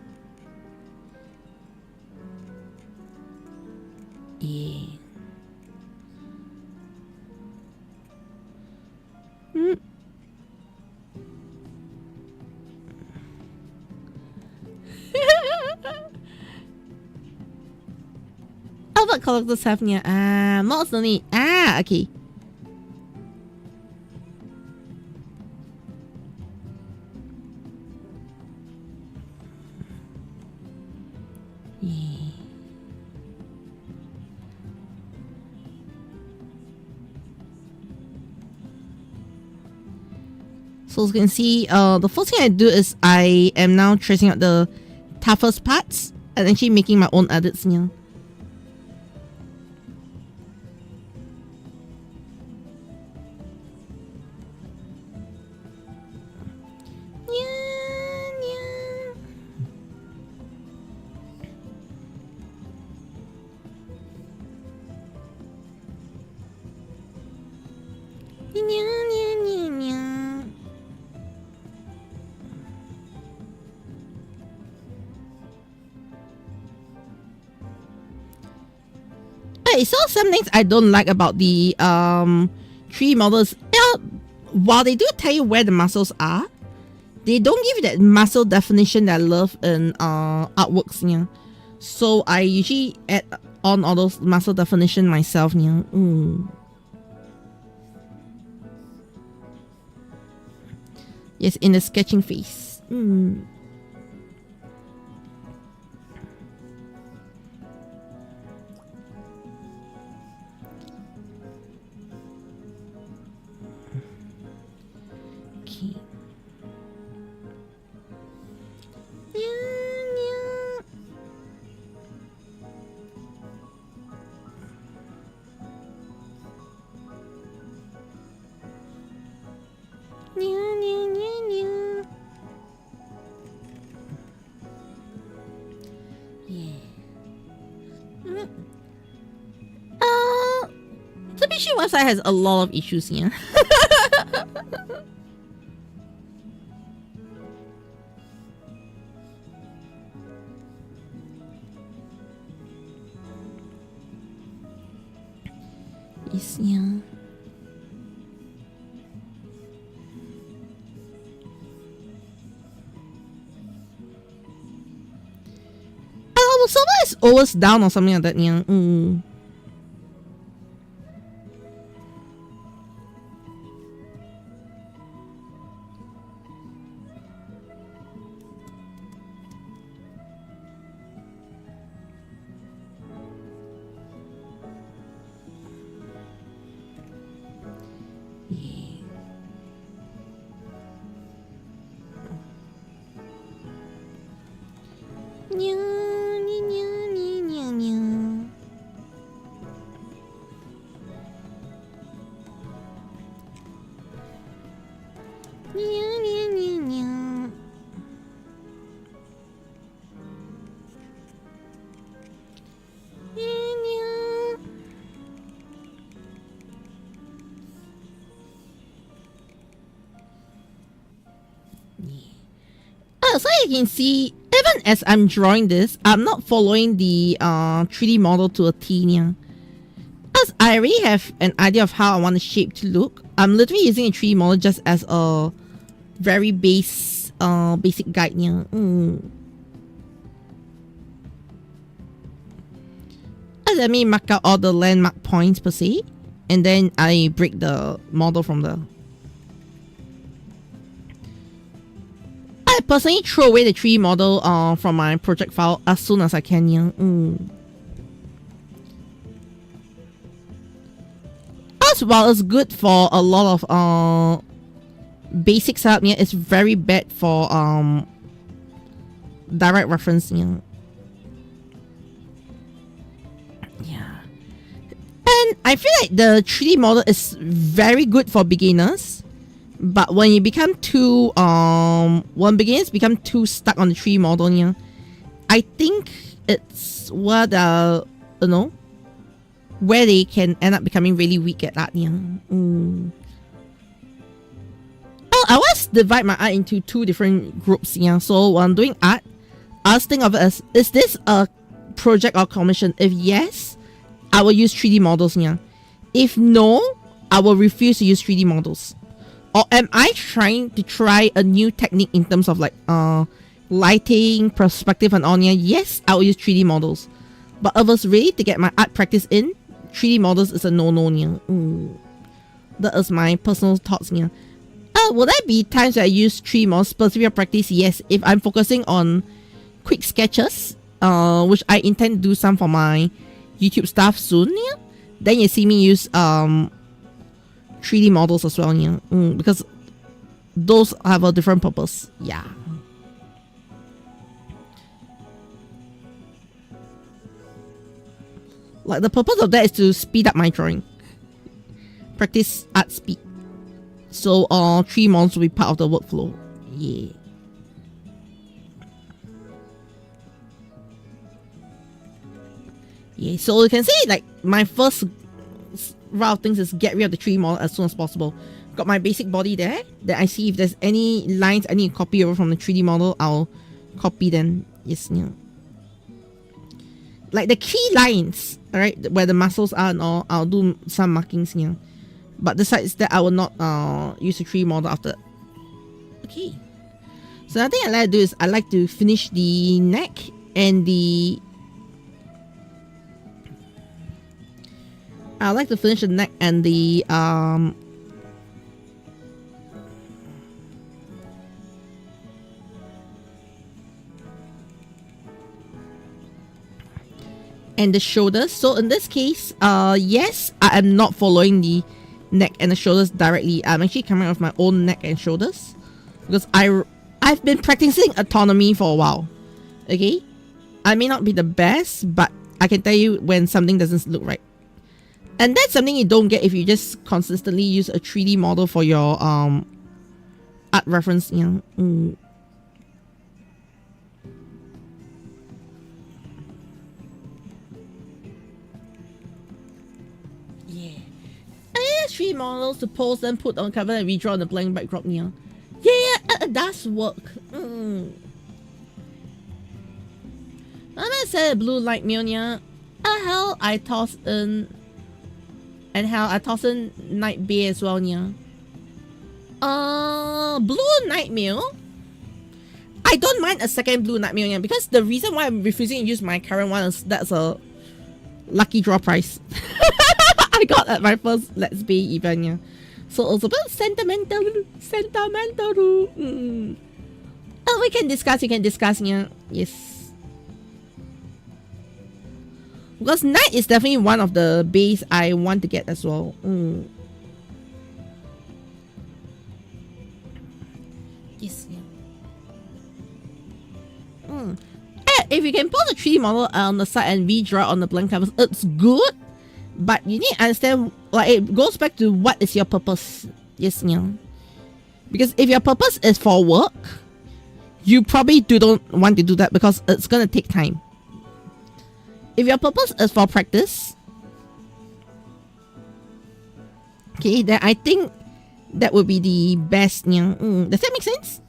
Yeah. Oh, what collectors have here? Mods no need. Okay. Yeah. So as you can see, the first thing I do is I am now tracing out the toughest parts and actually making my own edits here. Okay, so some things I don't like about the 3D models. While they do tell you where the muscles are, they don't give you that muscle definition that I love in artworks. Yeah. So I usually add on all those muscle definition myself. Yeah. Yes, in the sketching phase. Submission website has a lot of issues here. Yes, yeah. Oh, someone is always down or something like that, yeah. So you can see, even as I'm drawing this, I'm not following the 3D model to a T here. As I already have an idea of how I want the shape to look, I'm literally using a 3D model just as a very basic guide here. Let me mark out all the landmark points per se, and then I break the model from the... I personally throw away the 3D model from my project file as soon as I can. Yeah. As well, it's good for a lot of basic setup. Yeah, it's very bad for direct reference. Yeah. And I feel like the 3D model is very good for beginners, but when you become too when beginners become too stuck on the 3D model, yeah, I think it's where the where they can end up becoming really weak at that. Yeah. Well, I always divide my art into two different groups. Yeah. So when I'm doing art, I was think of it as, is this a project or commission? If yes, I will use 3D models. Yeah. If no, I will refuse to use 3D models. Or am I trying to try a new technique in terms of like lighting, perspective, and on? Yeah, yes, I will use 3D models. But if I was ready to get my art practice in, 3D models is a no-no. Yeah. That is my personal thoughts. Yeah. Will there be times that I use 3D models specifically for practice? Yes. If I'm focusing on quick sketches, which I intend to do some for my YouTube stuff soon, yeah, then you see me use 3D models as well, yeah, because those have a different purpose. Yeah. Like the purpose of that is to speed up my drawing, practice art speed. So 3D models will be part of the workflow. Yeah. Yeah, so you can see like my first route of things is get rid of the 3D model as soon as possible. Got my basic body there. Then I see if there's any lines I need to copy over from the 3D model, I'll copy them. Yes, yeah. Like the key lines, alright, where the muscles are and all, I'll do some markings here. But besides that, I will not use the 3D model after. Okay. So another thing I like to do is I like to finish the neck and the... I like to finish the neck and the shoulders. So in this case, yes, I am not following the neck and the shoulders directly. I'm actually coming up with my own neck and shoulders because I've been practicing autonomy for a while. Okay, I may not be the best, but I can tell you when something doesn't look right. And that's something you don't get if you just consistently use a 3D model for your art reference. Yeah. Yeah. I use 3D models to pose, then put on cover and redraw on the blank backdrop. Yeah. Yeah, it does work. I'm gonna say a blue light mirror. Yeah. Hell, I toss in. And how I toss in Night Bay as well, yeah. Blue Nightmare. I don't mind a second Blue Nightmare, yeah, because the reason why I'm refusing to use my current one is that's a lucky draw prize. I got at my first Let's Bay event, yeah. So it's a bit sentimental. Oh, we can discuss, yeah. Yes. Because night is definitely one of the bays I want to get as well. Yes, yeah. If you can put the 3D model on the side and redraw on the blank canvas, it's good. But you need to understand, like, it goes back to what is your purpose. Yes, yeah. Because if your purpose is for work, you probably don't want to do that because it's gonna take time. If your purpose is for practice, okay, then I think that would be the best. Yeah. Does that make sense?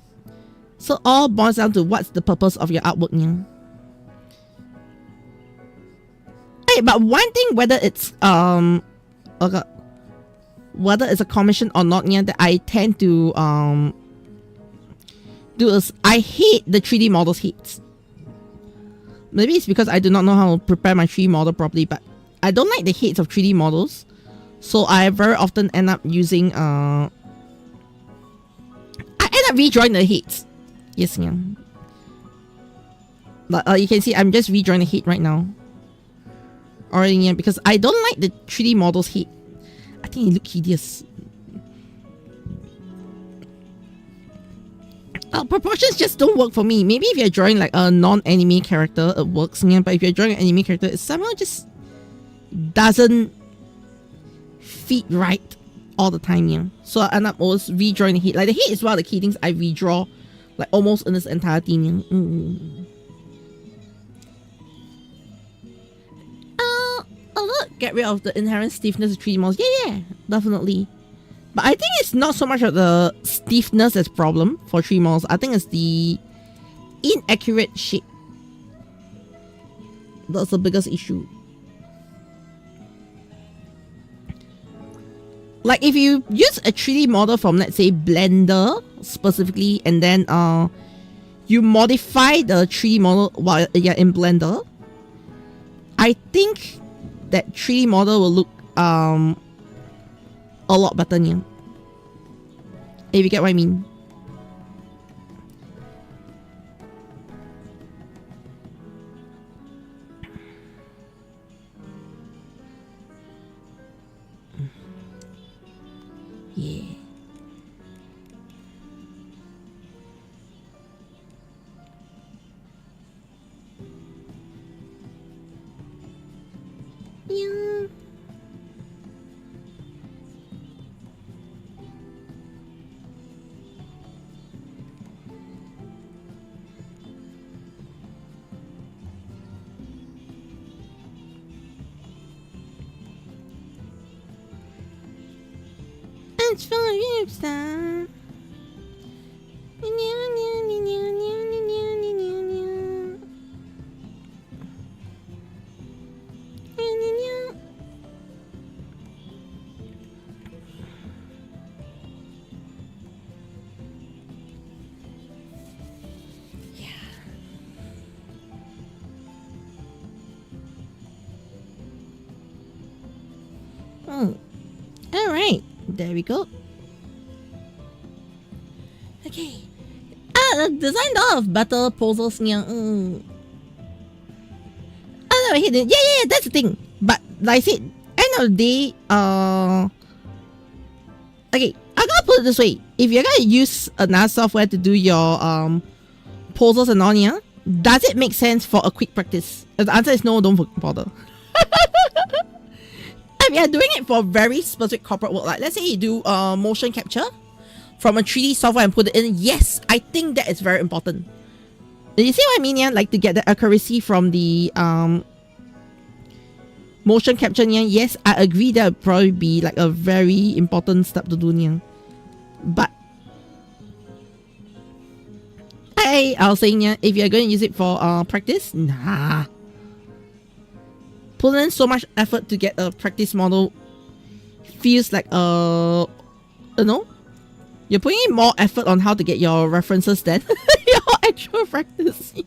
So all boils down to what's the purpose of your artwork, yeah. Hey, but one thing, whether it's okay, whether it's a commission or not, yeah, that I tend to do is I hate the 3D models hits. Maybe it's because I do not know how to prepare my 3D model properly, but I don't like the hits of 3D models. So I very often end up using I end up redrawing the hits. Yes, yeah. But you can see I'm just redrawing the hit right now. Already, yeah, because I don't like the 3D models hit. I think it look hideous. Proportions just don't work for me. Maybe if you're drawing like a non-anime character, it works, yeah. But if you're drawing an anime character, it somehow just doesn't fit right all the time, yeah. So I end up always redrawing the head. Like the head is one of the key things I redraw, like almost in this entire thing, yeah. Look, get rid of the inherent stiffness of 3D models. Yeah, definitely. But I think it's not so much of the stiffness as problem for 3D models. I think it's the inaccurate shape. That's the biggest issue. Like if you use a 3D model from, let's say, Blender specifically, and then you modify the 3D model while you're in Blender, I think that 3D model will look a lot better, yeah. If you get what I mean. Yeah. Yeah. It's for you, son. Oh, all right. There we go. Okay. Designed of better poses. Yeah. Oh no, he didn't. Yeah. That's the thing. But like I said, end of the day, okay, I'm gonna put it this way. If you're gonna use another software to do your poses and all, yeah, does it make sense for a quick practice? If the answer is no, don't bother. If you're doing it for very specific corporate work, like let's say you do motion capture from a 3D software and put it in, yes, I think that is very important. You see what I mean, yeah? Like to get the accuracy from the motion capture, yeah? Yes, I agree that would probably be like a very important step to do, yeah. But I was saying, yeah, if you're going to use it for practice, nah. Put in so much effort to get a practice model feels like you know, you're putting in more effort on how to get your references than your actual practice. Yeah.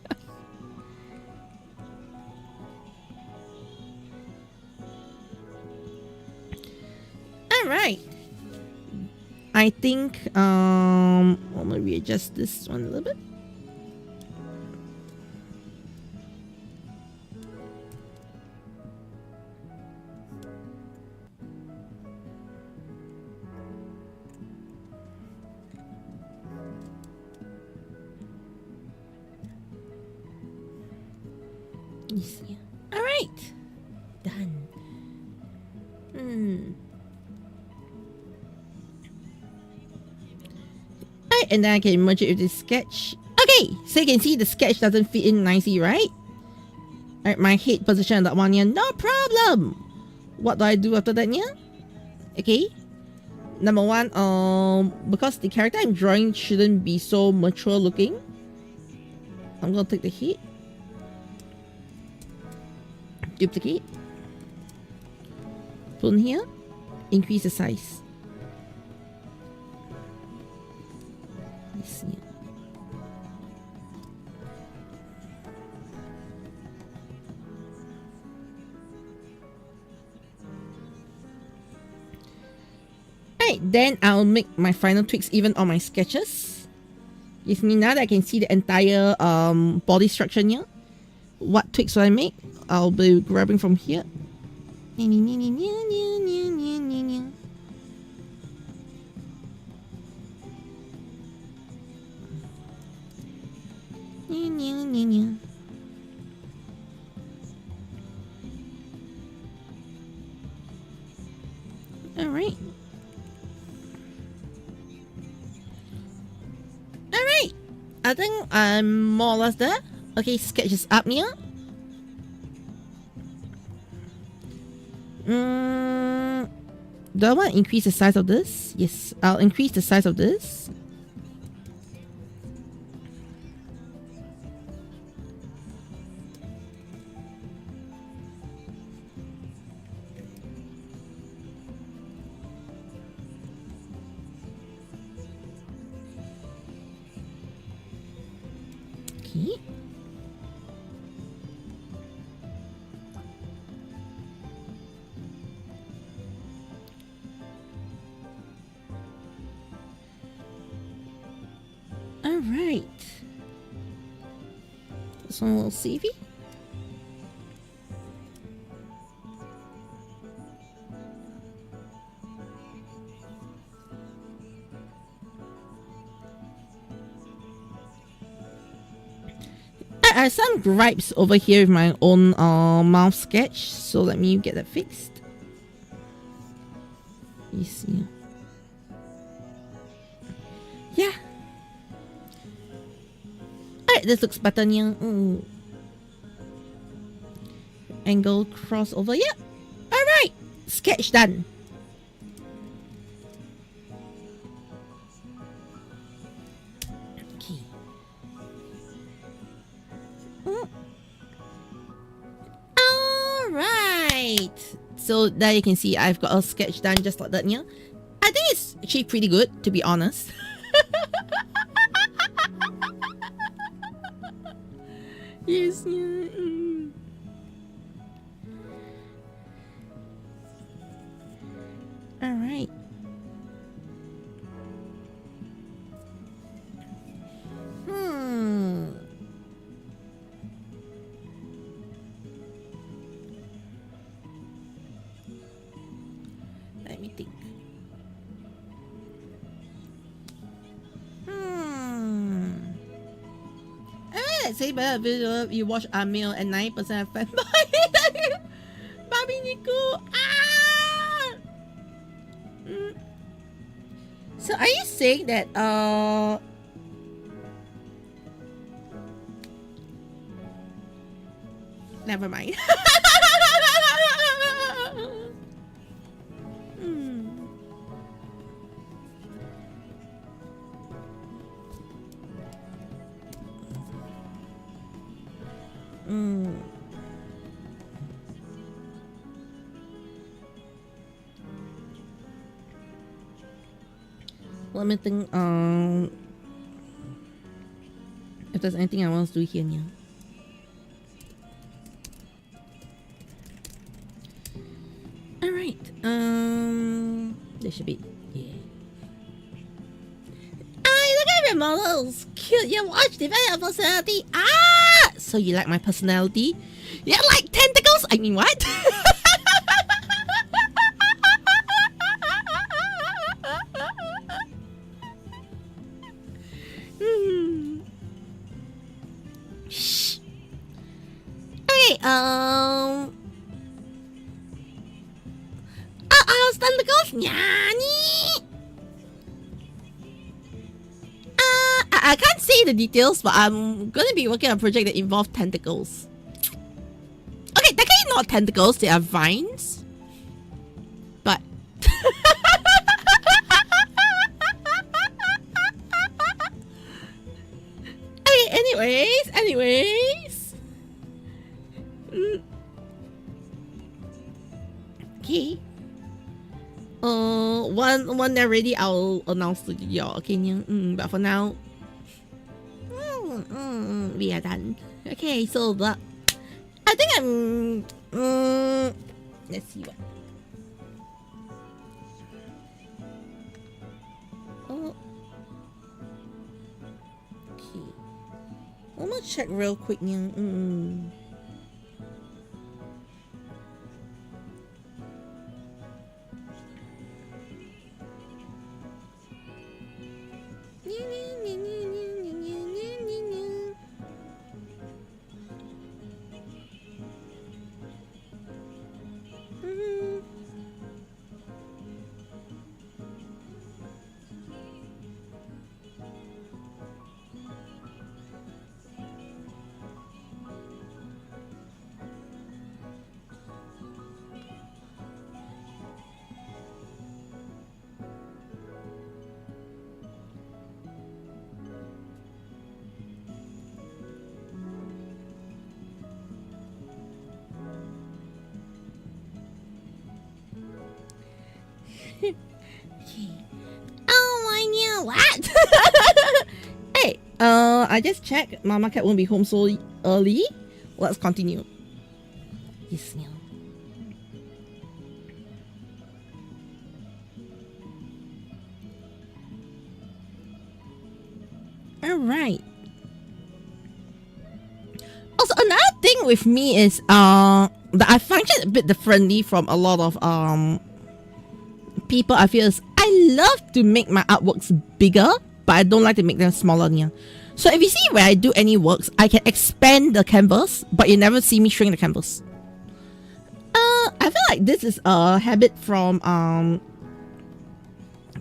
Alright. I think I'm gonna readjust this one a little bit. Easy. All right, done. Alright, and then I can merge it with this sketch. Okay, so you can see the sketch doesn't fit in nicely, right? Alright, my head position on that one, yeah, no problem. What do I do after that, yeah? Okay. Number one, because the character I'm drawing shouldn't be so mature looking. I'm gonna take the heat, duplicate, put in here, increase the size. Let's see. Alright, then I'll make my final tweaks even on my sketches. Gives me now that I can see the entire body structure here. What tweaks will I make? I'll be grabbing from here. Alright. Alright. I think I'm more or less there. Okay, sketch is up here. Do I want to increase the size of this? Yes, I'll increase the size of this. Okay. All right. This one a little savvy. I have some gripes over here with my own mouth sketch, so let me get that fixed. You see. Yeah. Alright, this looks better here. Angle crossover. Yep. Alright. Sketch done. Okay. Alright. So there you can see I've got a sketch done just like that here. I think it's actually pretty good, to be honest. Yes, yeah. All right. Let me think. Let's say better video you watch Amil and 9% of fanboy. Bobby Nico. Ah! So are you saying that never mind. Let me think if there's anything I want to do here now. Alright, this should be, yeah. Look at your models! Cute, you watch, develop your personality. Ah! So you like my personality? You like tentacles? I mean, what? Shh. Okay, tentacles? Nyani? I can't say the details, but I'm gonna be working on a project that involves tentacles. Okay, technically not tentacles, they are vines. But okay, Anyways. Okay. When they're ready, I'll announce to y'all. Okay, but for now, we are done. Okay, so I think I'm. Let's see what. Oh. Okay. I'm gonna check real quick. Oh, I knew what? Hey, I just checked. Mama Cat won't be home so early. Let's continue. Yes, yeah. All right. Also, another thing with me is that I function a bit differently from a lot of people. I feel is I love to make my artworks bigger, but I don't like to make them smaller. Yeah. So if you see where I do any works, I can expand the canvas, but you never see me shrink the canvas. I feel like this is a habit from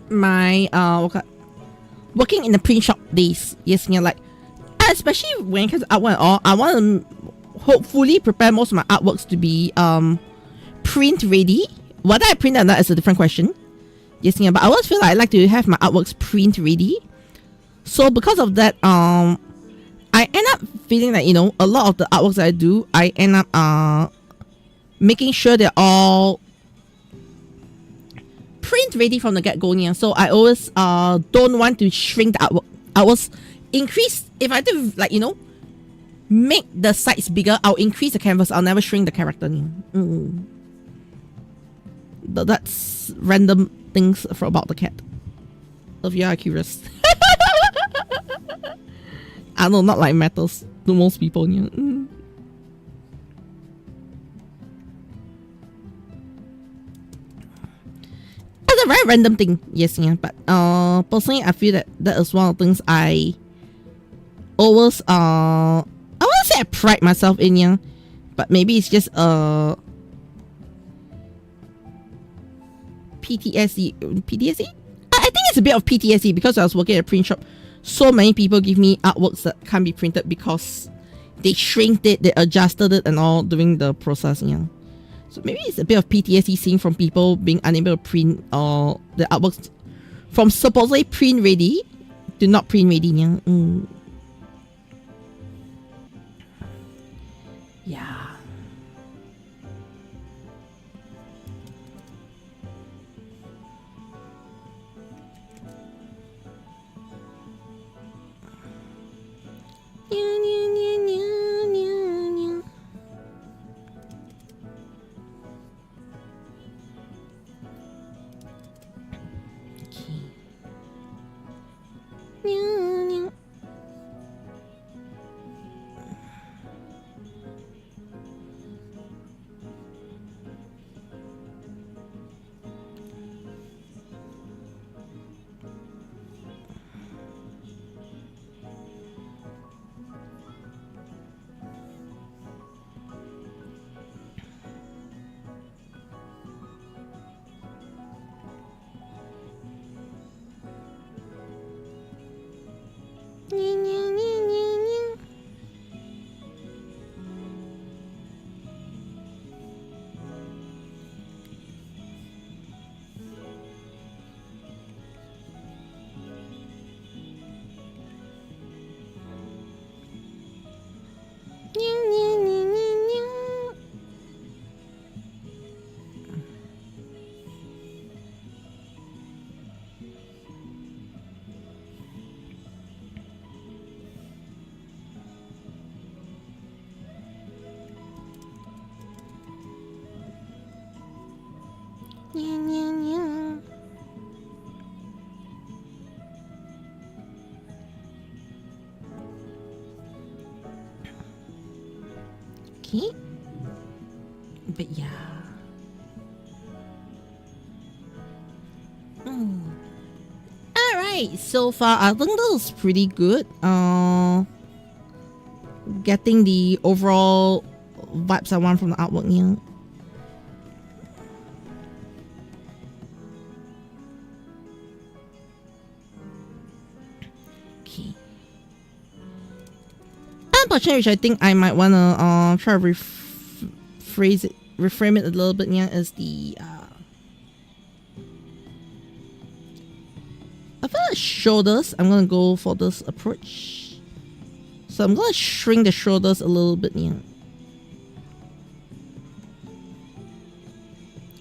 my working in the print shop days. Yes, yeah, like especially when it comes to artwork and all, I want to hopefully prepare most of my artworks to be print ready. Whether I print or not is a different question. Yes, yeah, but I always feel like I like to have my artworks print ready. So because of that, I end up feeling that, you know, a lot of the artworks that I do, I end up making sure they're all print ready from the get-go. Yeah. So I always don't want to shrink the artwork. I was increase, if I do, like, you know, make the size bigger, I'll increase the canvas. I'll never shrink the character. Yeah. That's random things about the cat. If you are curious. I know, not like matters to most people. Yeah. That's a very random thing. Yes, yeah. But personally, I feel that that is one of the things I always I wouldn't say I pride myself in, yeah. But maybe it's just PTSD. I think it's a bit of PTSD because I was working at a print shop. So many people give me artworks that can't be printed because they shrinked it, they adjusted it and all during the process. Yeah. So maybe it's a bit of PTSD seeing from people being unable to print the artworks from supposedly print ready to not print ready. Yeah. Yeah. Okay. But yeah. Alright, so far I think that was pretty good. Getting the overall vibes I want from the artwork here. Okay. Unfortunately, which I think I might wanna try to reframe it a little bit here, is the I feel like shoulders. I'm gonna go for this approach. So I'm gonna shrink the shoulders a little bit here.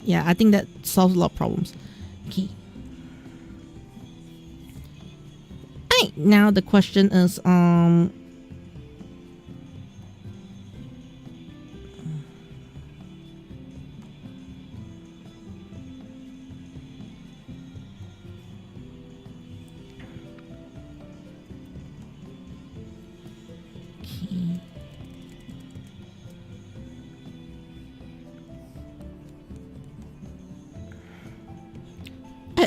Yeah, I think that solves a lot of problems. Okay. Alright, now the question is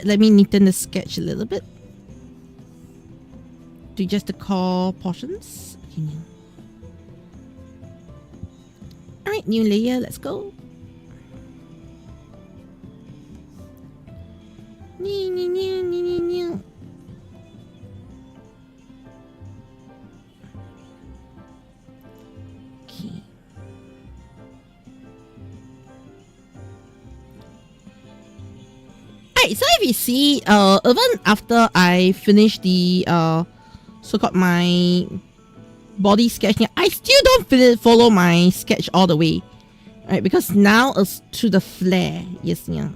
let me neaten the sketch a little bit. Do just the core portions. Okay, alright, new layer, let's go. Okay. Alright, so if you see, even after I finish the so-called my body sketch, I still don't follow my sketch all the way, right? Because now it's to the flare. Yes, yeah.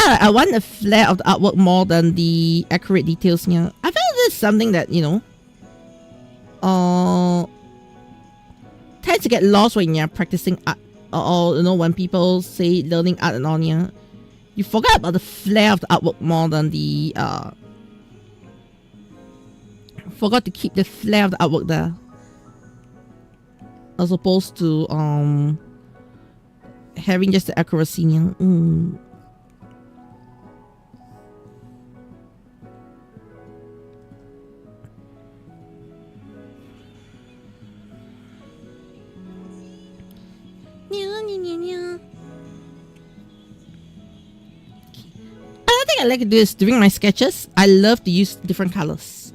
I want the flare of the artwork more than the accurate details. Yeah, I feel this is something that tends to get lost when you're practicing art, or when people say learning art and all. Yeah, you forget about the flair of the artwork more than the forgot to keep the flair of the artwork there, as opposed to having just the accuracy. Yeah. Another thing I like to do is during my sketches, I love to use different colors.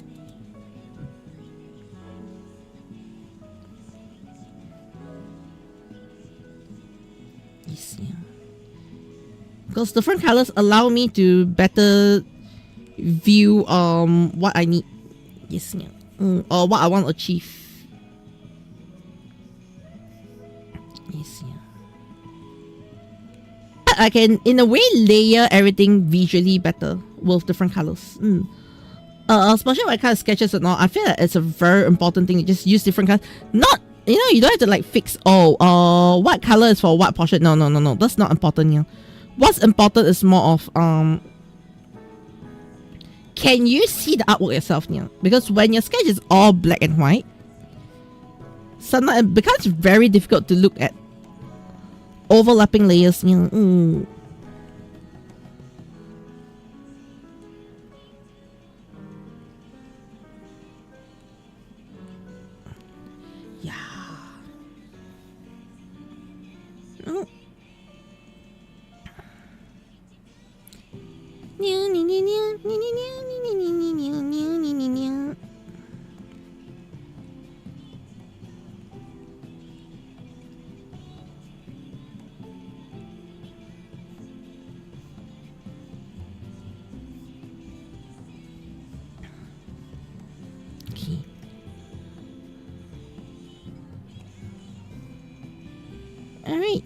Yes, yeah. Because different colors allow me to better view what I need. Yes, yeah. Or what I want to achieve. Yes, yeah. I can, in a way, layer everything visually better with different colors. Especially when I kind of sketches and all, I feel that it's a very important thing to just use different colors. Not, you don't have to like fix, what color is for what portrait. No. That's not important here. What's important is more of, can you see the artwork yourself here? Because when your sketch is all black and white, sometimes it becomes very difficult to look at overlapping layers. Yeah. Oh. Okay. All right.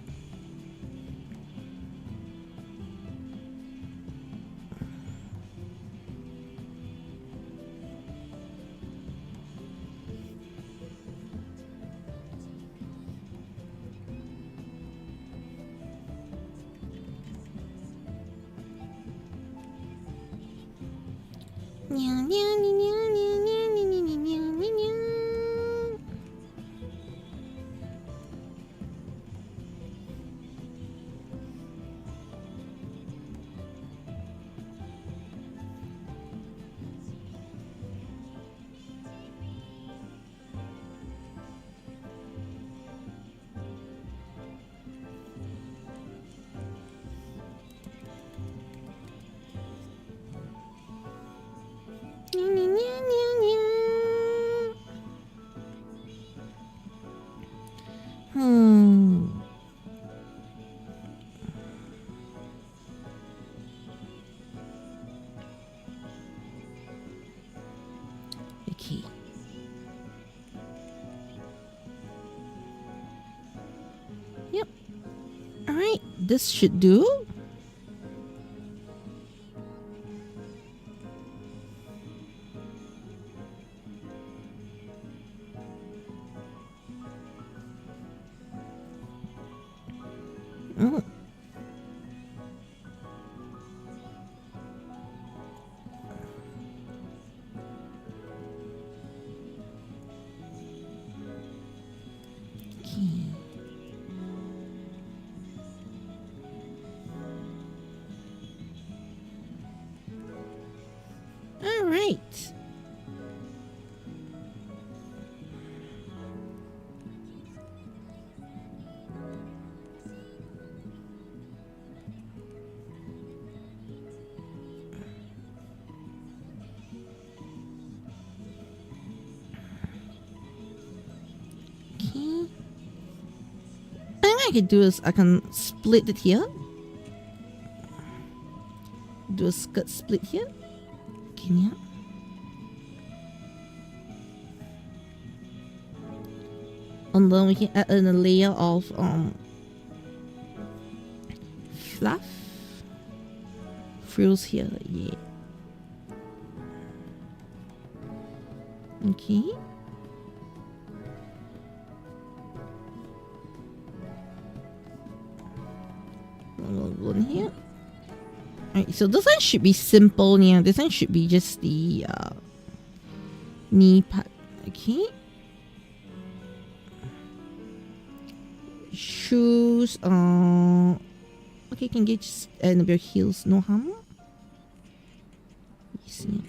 this should do. Oh. All right. Okay. What I can do is I can split it here. Do a skirt split here. Yeah. And then we can add in a layer of fluff frills here. Yeah. Okay. One here. Alright, so this one should be simple, yeah. This one should be just the knee part. Okay. Shoes, okay, can get just a bit of heels, no harm. You see.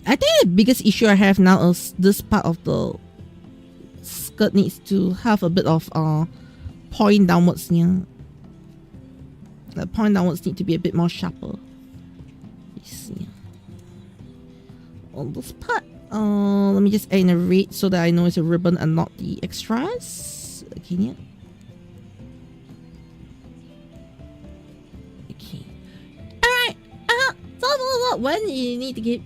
I think the biggest issue I have now is this part of the skirt needs to have a bit of point downwards here. The point downwards need to be a bit more sharper. You see. On this part, let me just add in a red so that I know it's a ribbon and not the extras. Okay, yeah. Okay. Alright. So when you need to give.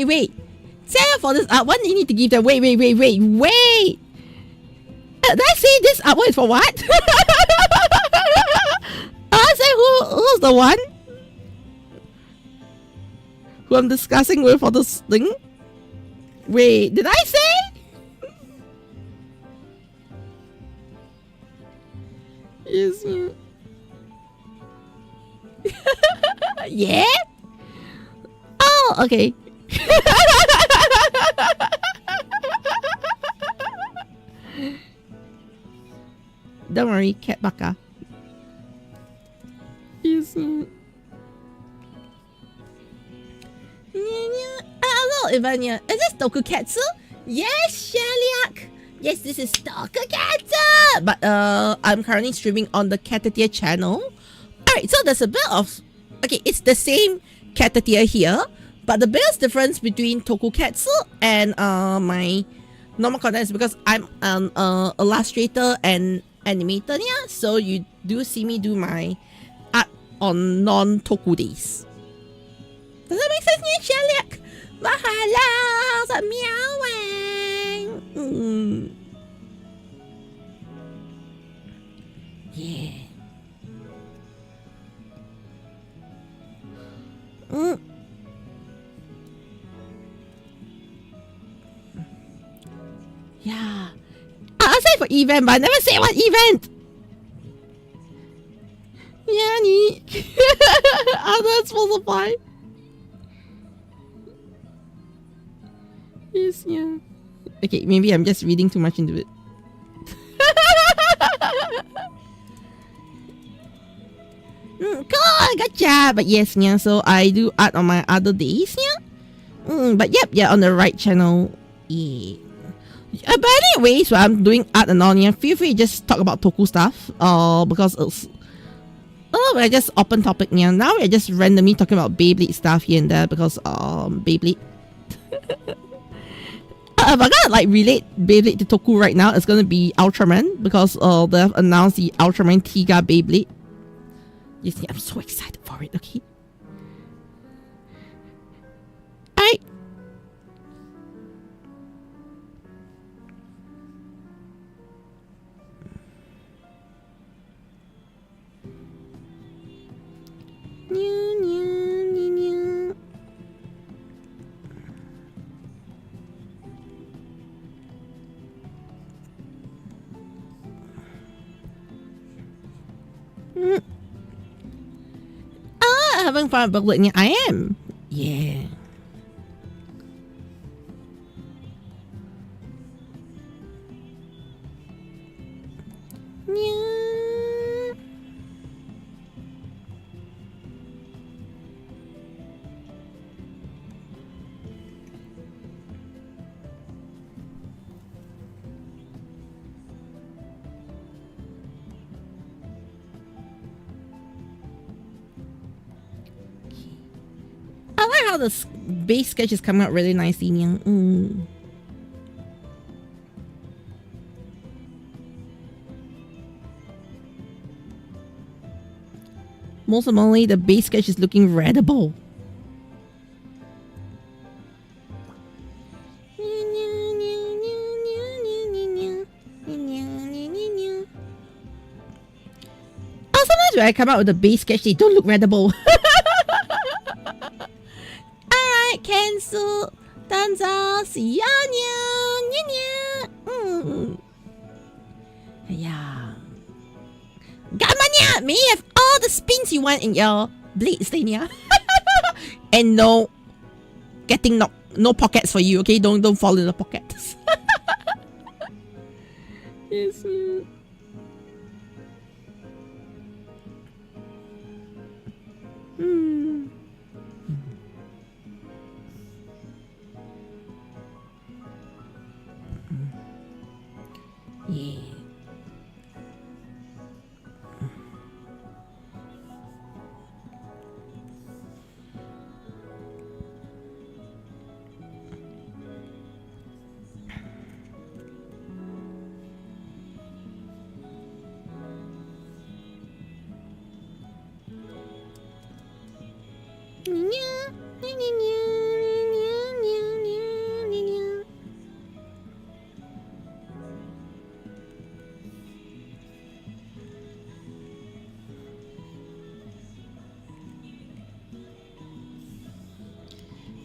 Wait. Sarah, for this art, what do you need to give them? Wait. Did I say this artwork is for what? I say who's the one who I'm discussing with for this thing? Wait, did I say? Yes. Yeah? Oh, okay. Don't worry, cat baka. Yes. Hello, Ivania. Is this Tokukatsu? Yes, Shaliak. Yes, this is Tokukatsu. But I'm currently streaming on the Caturteer-Channel. Alright, so there's a bit of... Okay, it's the same Caturteer here, but the biggest difference between Tokukatsu and my normal content is because I'm an illustrator and animator, yeah? So you do see me do my art on non-Toku days. Does that make sense, yeah, Shaliak? Mahala sa meowing. Yeah. Yeah. I'll say for event, but I never say what event. Yeah, neat. Others will apply. Yes, yeah. Okay, maybe I'm just reading too much into it. Cool, gotcha. But yes, yeah, so I do art on my other days, yeah. But yep, yeah, on the right channel, yeah. But anyways, when I'm doing art and all, yeah, feel free to just talk about Toku stuff, because it's, we're just open topic, yeah. Now we're just randomly talking about Beyblade stuff here and there because, Beyblade. If I gotta like relate Beyblade to Toku right now, it's gonna be Ultraman because they've announced the Ultraman Tiga Beyblade. You see, I'm so excited for it. Okay. Alright. Having fun building it. I am. Yeah. I like how the base sketch is coming out really nicely. Most importantly, the base sketch is looking readable. Oh, sometimes when I come out with the base sketch, they don't look readable. Alright, cancel. Danza, see ya, yeah. Gamanya, may you have all the spins you want in your blades, Dania. And no getting no pockets for you, okay? Don't fall in the pockets. Yes, man. Yeah.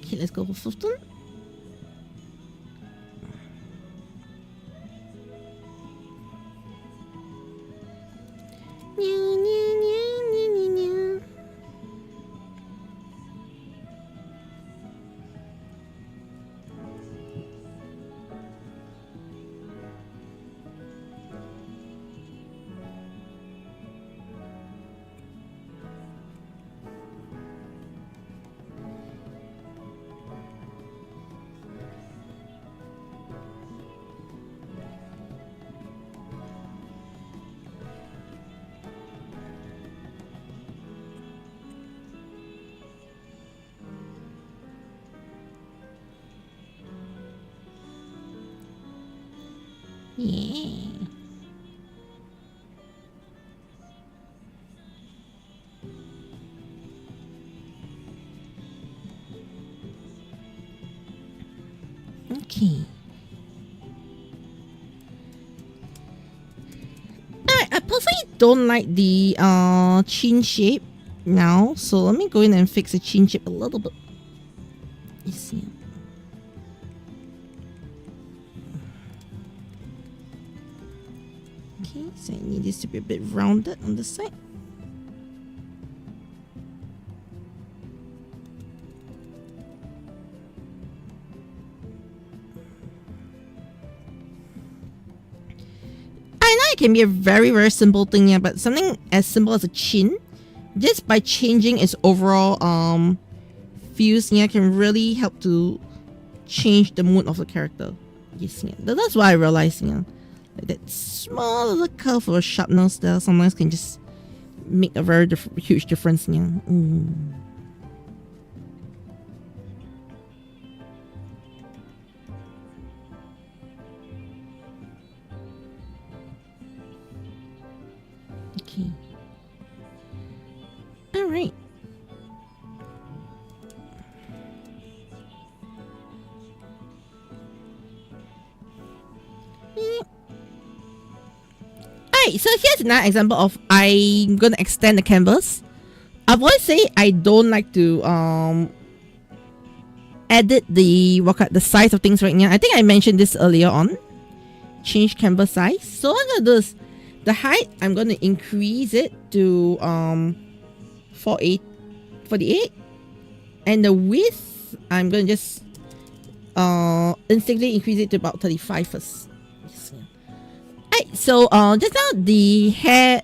Okay, let's go for 15. Yeah. Okay. Alright, I personally don't like the chin shape now, so let me go in and fix the chin shape a little bit. You see. Okay, so I need this to be a bit rounded on the side. I know it can be a very, very simple thing, yeah, but something as simple as a chin, just by changing its overall views, yeah, can really help to change the mood of the character. Yes, yeah. That's what I realized, yeah. Like that small little curve or sharpness there sometimes can just make a very huge difference, yeah. All right. Alright, so here's another example of I'm gonna extend the canvas. I've always say I don't like to edit the size of things right now. I think I mentioned this earlier on. Change canvas size. So what I'm gonna do is the height I'm gonna increase it to 48, and the width I'm gonna just instantly increase it to about 35 first. Right, so just now the hair,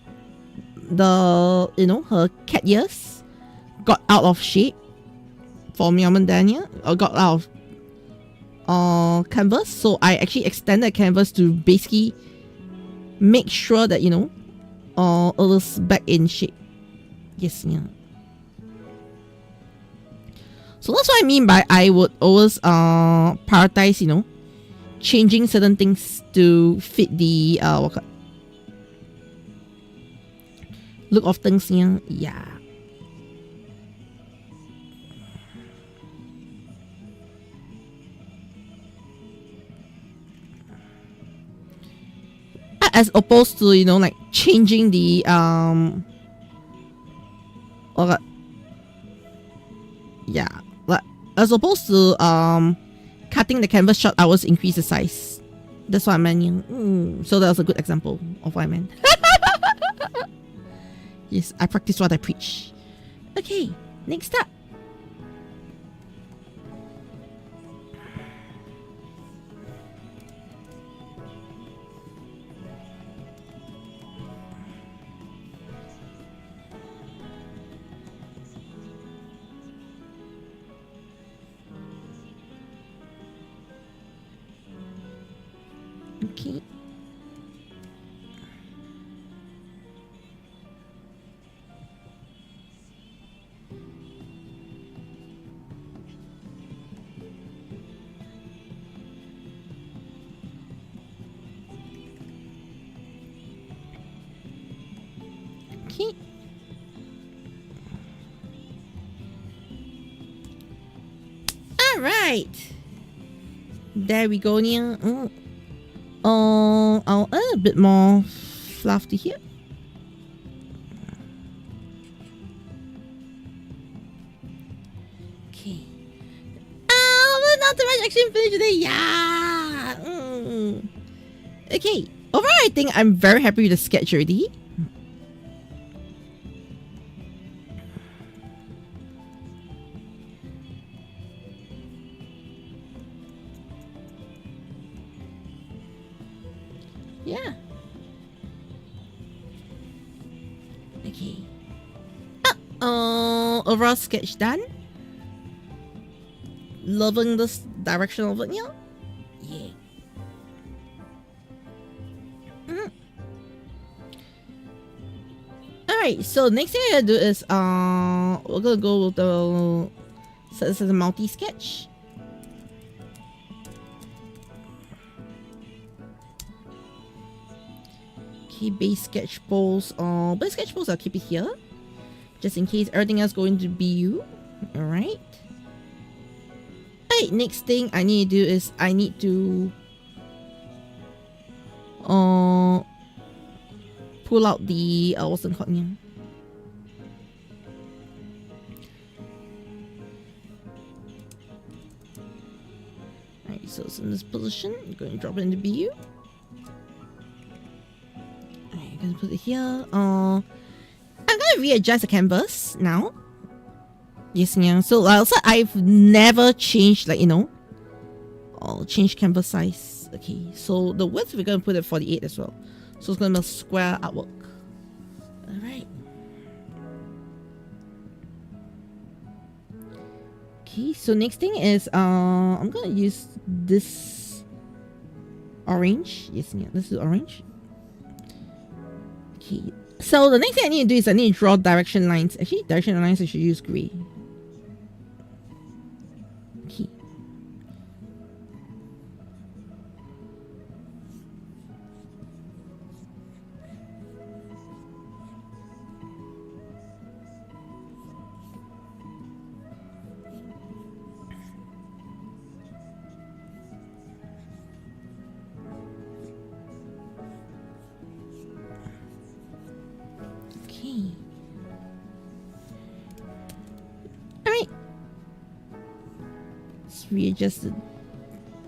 her cat ears got out of shape for Meowman Daniel, or got out of canvas. So I actually extended canvas to basically make sure that it was back in shape. Yes, yeah. So that's what I mean by I would always prioritize, changing certain things to fit the look of things here. Yeah. As opposed to like changing the yeah, as opposed to cutting the canvas short, I was increase the size. That's what I meant. So that was a good example of what I meant. Yes, I practice what I preach. Okay, next up. Okay. Okay. All right. There we go, Nia. I'll add a bit more fluff to here. Okay. Oh, not too much action finish today. Yeah. Okay. Overall, I think I'm very happy with the sketch already. Yeah. Okay. Overall sketch done. Loving this direction of it, yeah. Yeah. Alright, so next thing I'm gonna do is we're gonna go with the this is a multi sketch. Okay, base sketch balls. Base sketch balls I'll keep it here, just in case everything else going to be you. Alright. Alright, next thing I need to do is I need to pull out the what's it called here? Alright, so it's in this position. I'm going to drop it into BU. Alright, I'm going to put it here. I'm going to readjust the canvas now. Yes, yeah. So also I've never changed, change canvas size. Okay, so the width we're going to put at 48 as well. So it's going to be a square artwork. Alright. Okay, so next thing is I'm going to use this orange. Yes, yeah, this is orange. Okay, so the next thing I need to do is I need to draw direction lines. Actually, direction lines I should use gray. Okay. just readjust the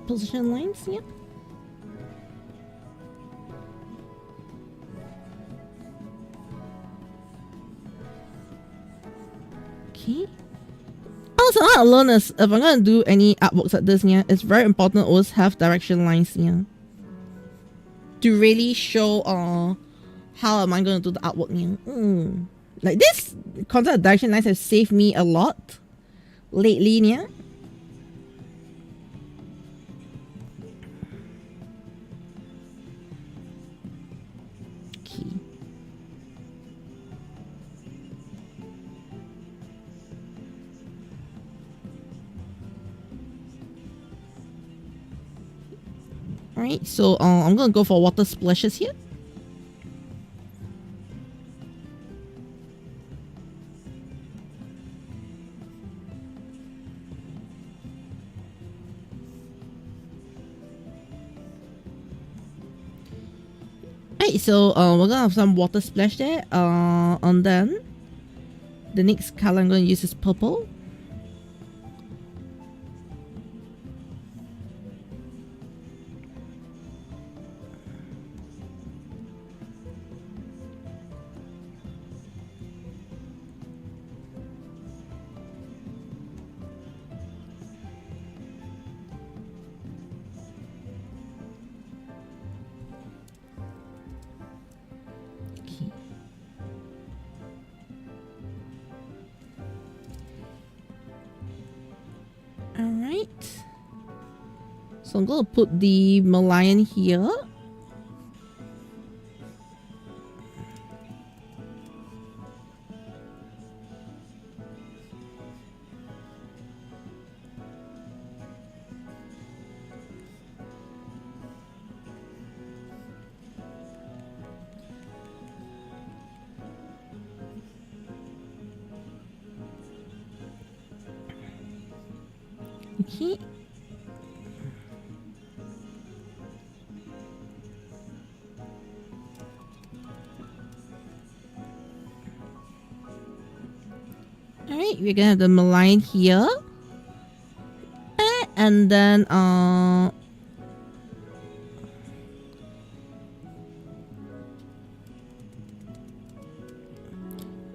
position lines. Yeah. Okay. Also, not alone as if I'm gonna do any artworks like this, yeah, it's very important to always have direction lines, yeah, to really show how am I gonna do the artwork, yeah. Like this concept of direction lines has saved me a lot lately, yeah. Okay. Alright, so I'm gonna go for water splashes here. Alright, so we're gonna have some water splash there. And then the next color I'm gonna use is purple. Alright. So I'm going to put the Malayan here. Okay. Alright, we're gonna have the Malayan here. And then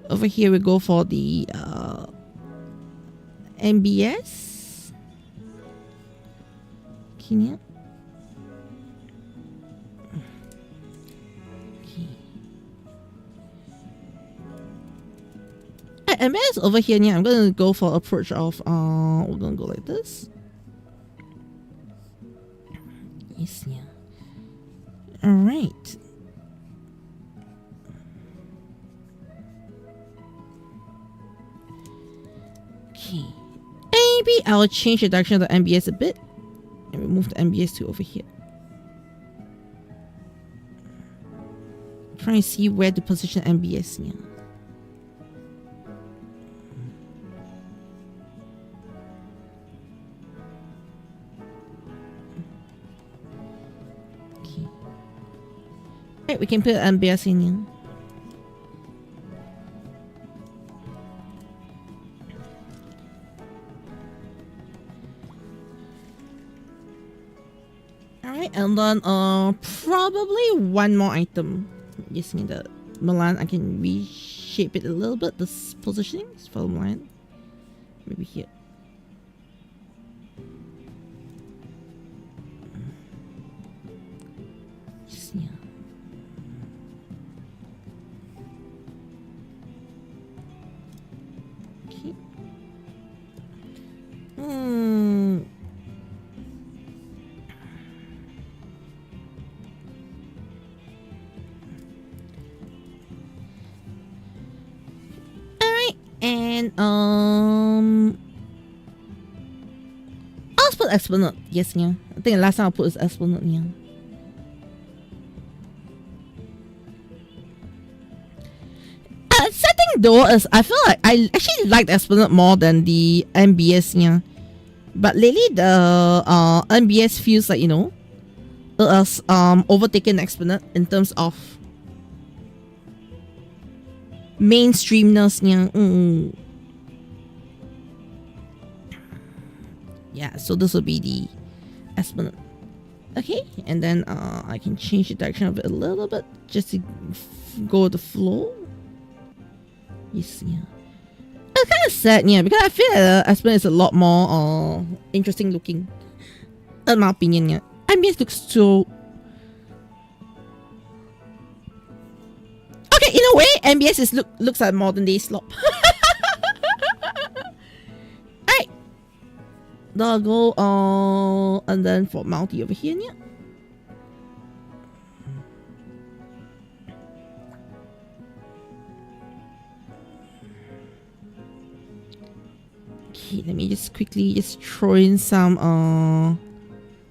over here we go for the MBS. Kenya. MBS over here, yeah, I'm gonna go for approach of we're gonna go like this. Yes, yeah. Alright. Okay. Maybe I'll change the direction of the MBS a bit and remove the MBS to over here. Try and see where to position MBS, yeah. Okay. Right, we can put MBS in here. Alright, and then probably one more item. Just need the Milan. I can reshape it a little bit. This positioning is for Milan. Maybe here. Just, yeah. Okay. And I'll put Esplanade. Yes, yeah. I think the last time I put is Esplanade, yeah. Setting though is I feel like I actually liked Esplanade more than the MBS, yeah. But lately the MBS feels like, you know, it has overtaken Esplanade in terms of mainstreamness, yeah. Yeah, so this will be the Esplanade. Okay, and then I can change the direction of it a little bit just to go with the flow. You see, yeah. It's kind of sad, yeah, because I feel that Esplanade is a lot more interesting looking, in my opinion. Yeah, ambience looks so. Okay, in a way, MBS looks like modern day slop. Alright. I'll go and then for Mountie over here, yeah. Okay, let me just quickly throw in some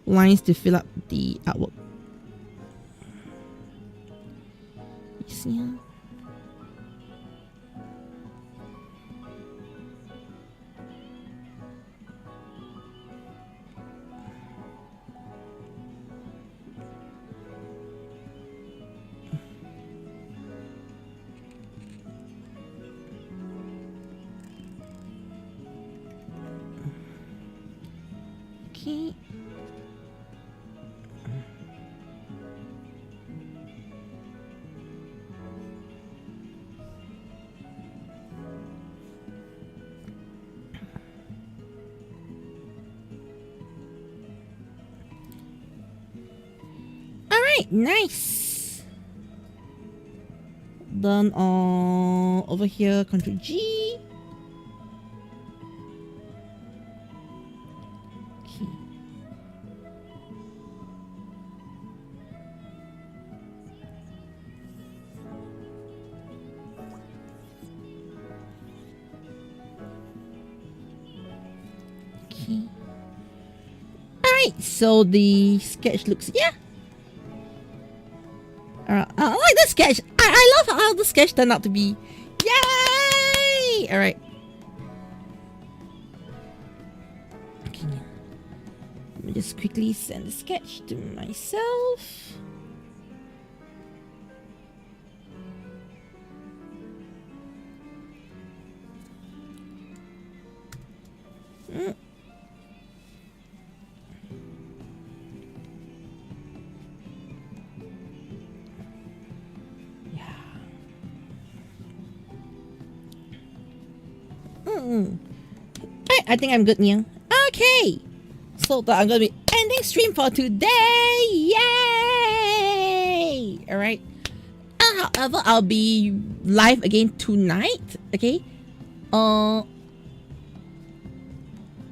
lines to fill up the artwork. You see, yeah. Okay. Alright, nice. Then over here, Ctrl G. Alright, so the sketch looks, yeah. Alright, I like the sketch. I love how the sketch turned out to be. Yay! Alright. Okay. Let me just quickly send the sketch to myself. I think I'm good, Nia. Okay, so I'm gonna be ending stream for today. Yay! All right. However, I'll be live again tonight. Okay.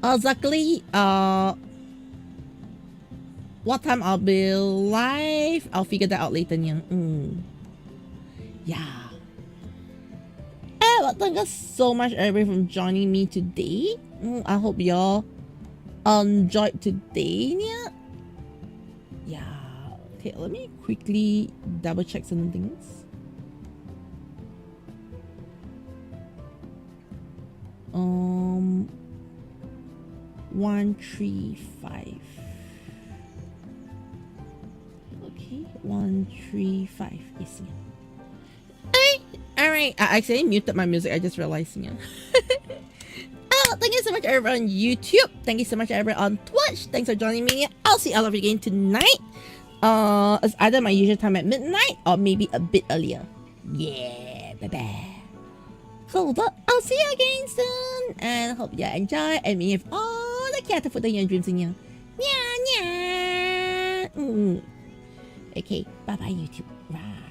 Exactly. What time I'll be live? I'll figure that out later, Nia. Yeah. Well, thank you so much, everybody, for joining me today. I hope y'all enjoyed today. Yeah. Okay, let me quickly double check some things. 135. Okay, 135 is here. Alright, I accidentally muted my music, I just realized. Yeah. Oh, thank you so much, everyone on YouTube. Thank you so much, everyone on Twitch. Thanks for joining me. I'll see all of you again tonight. It's either my usual time at midnight or maybe a bit earlier. Yeah, bye-bye. So, I'll see you again soon. And I hope you enjoy and me have all the cat food in your dreams in you. Yeah. Okay, bye-bye, YouTube. Bye.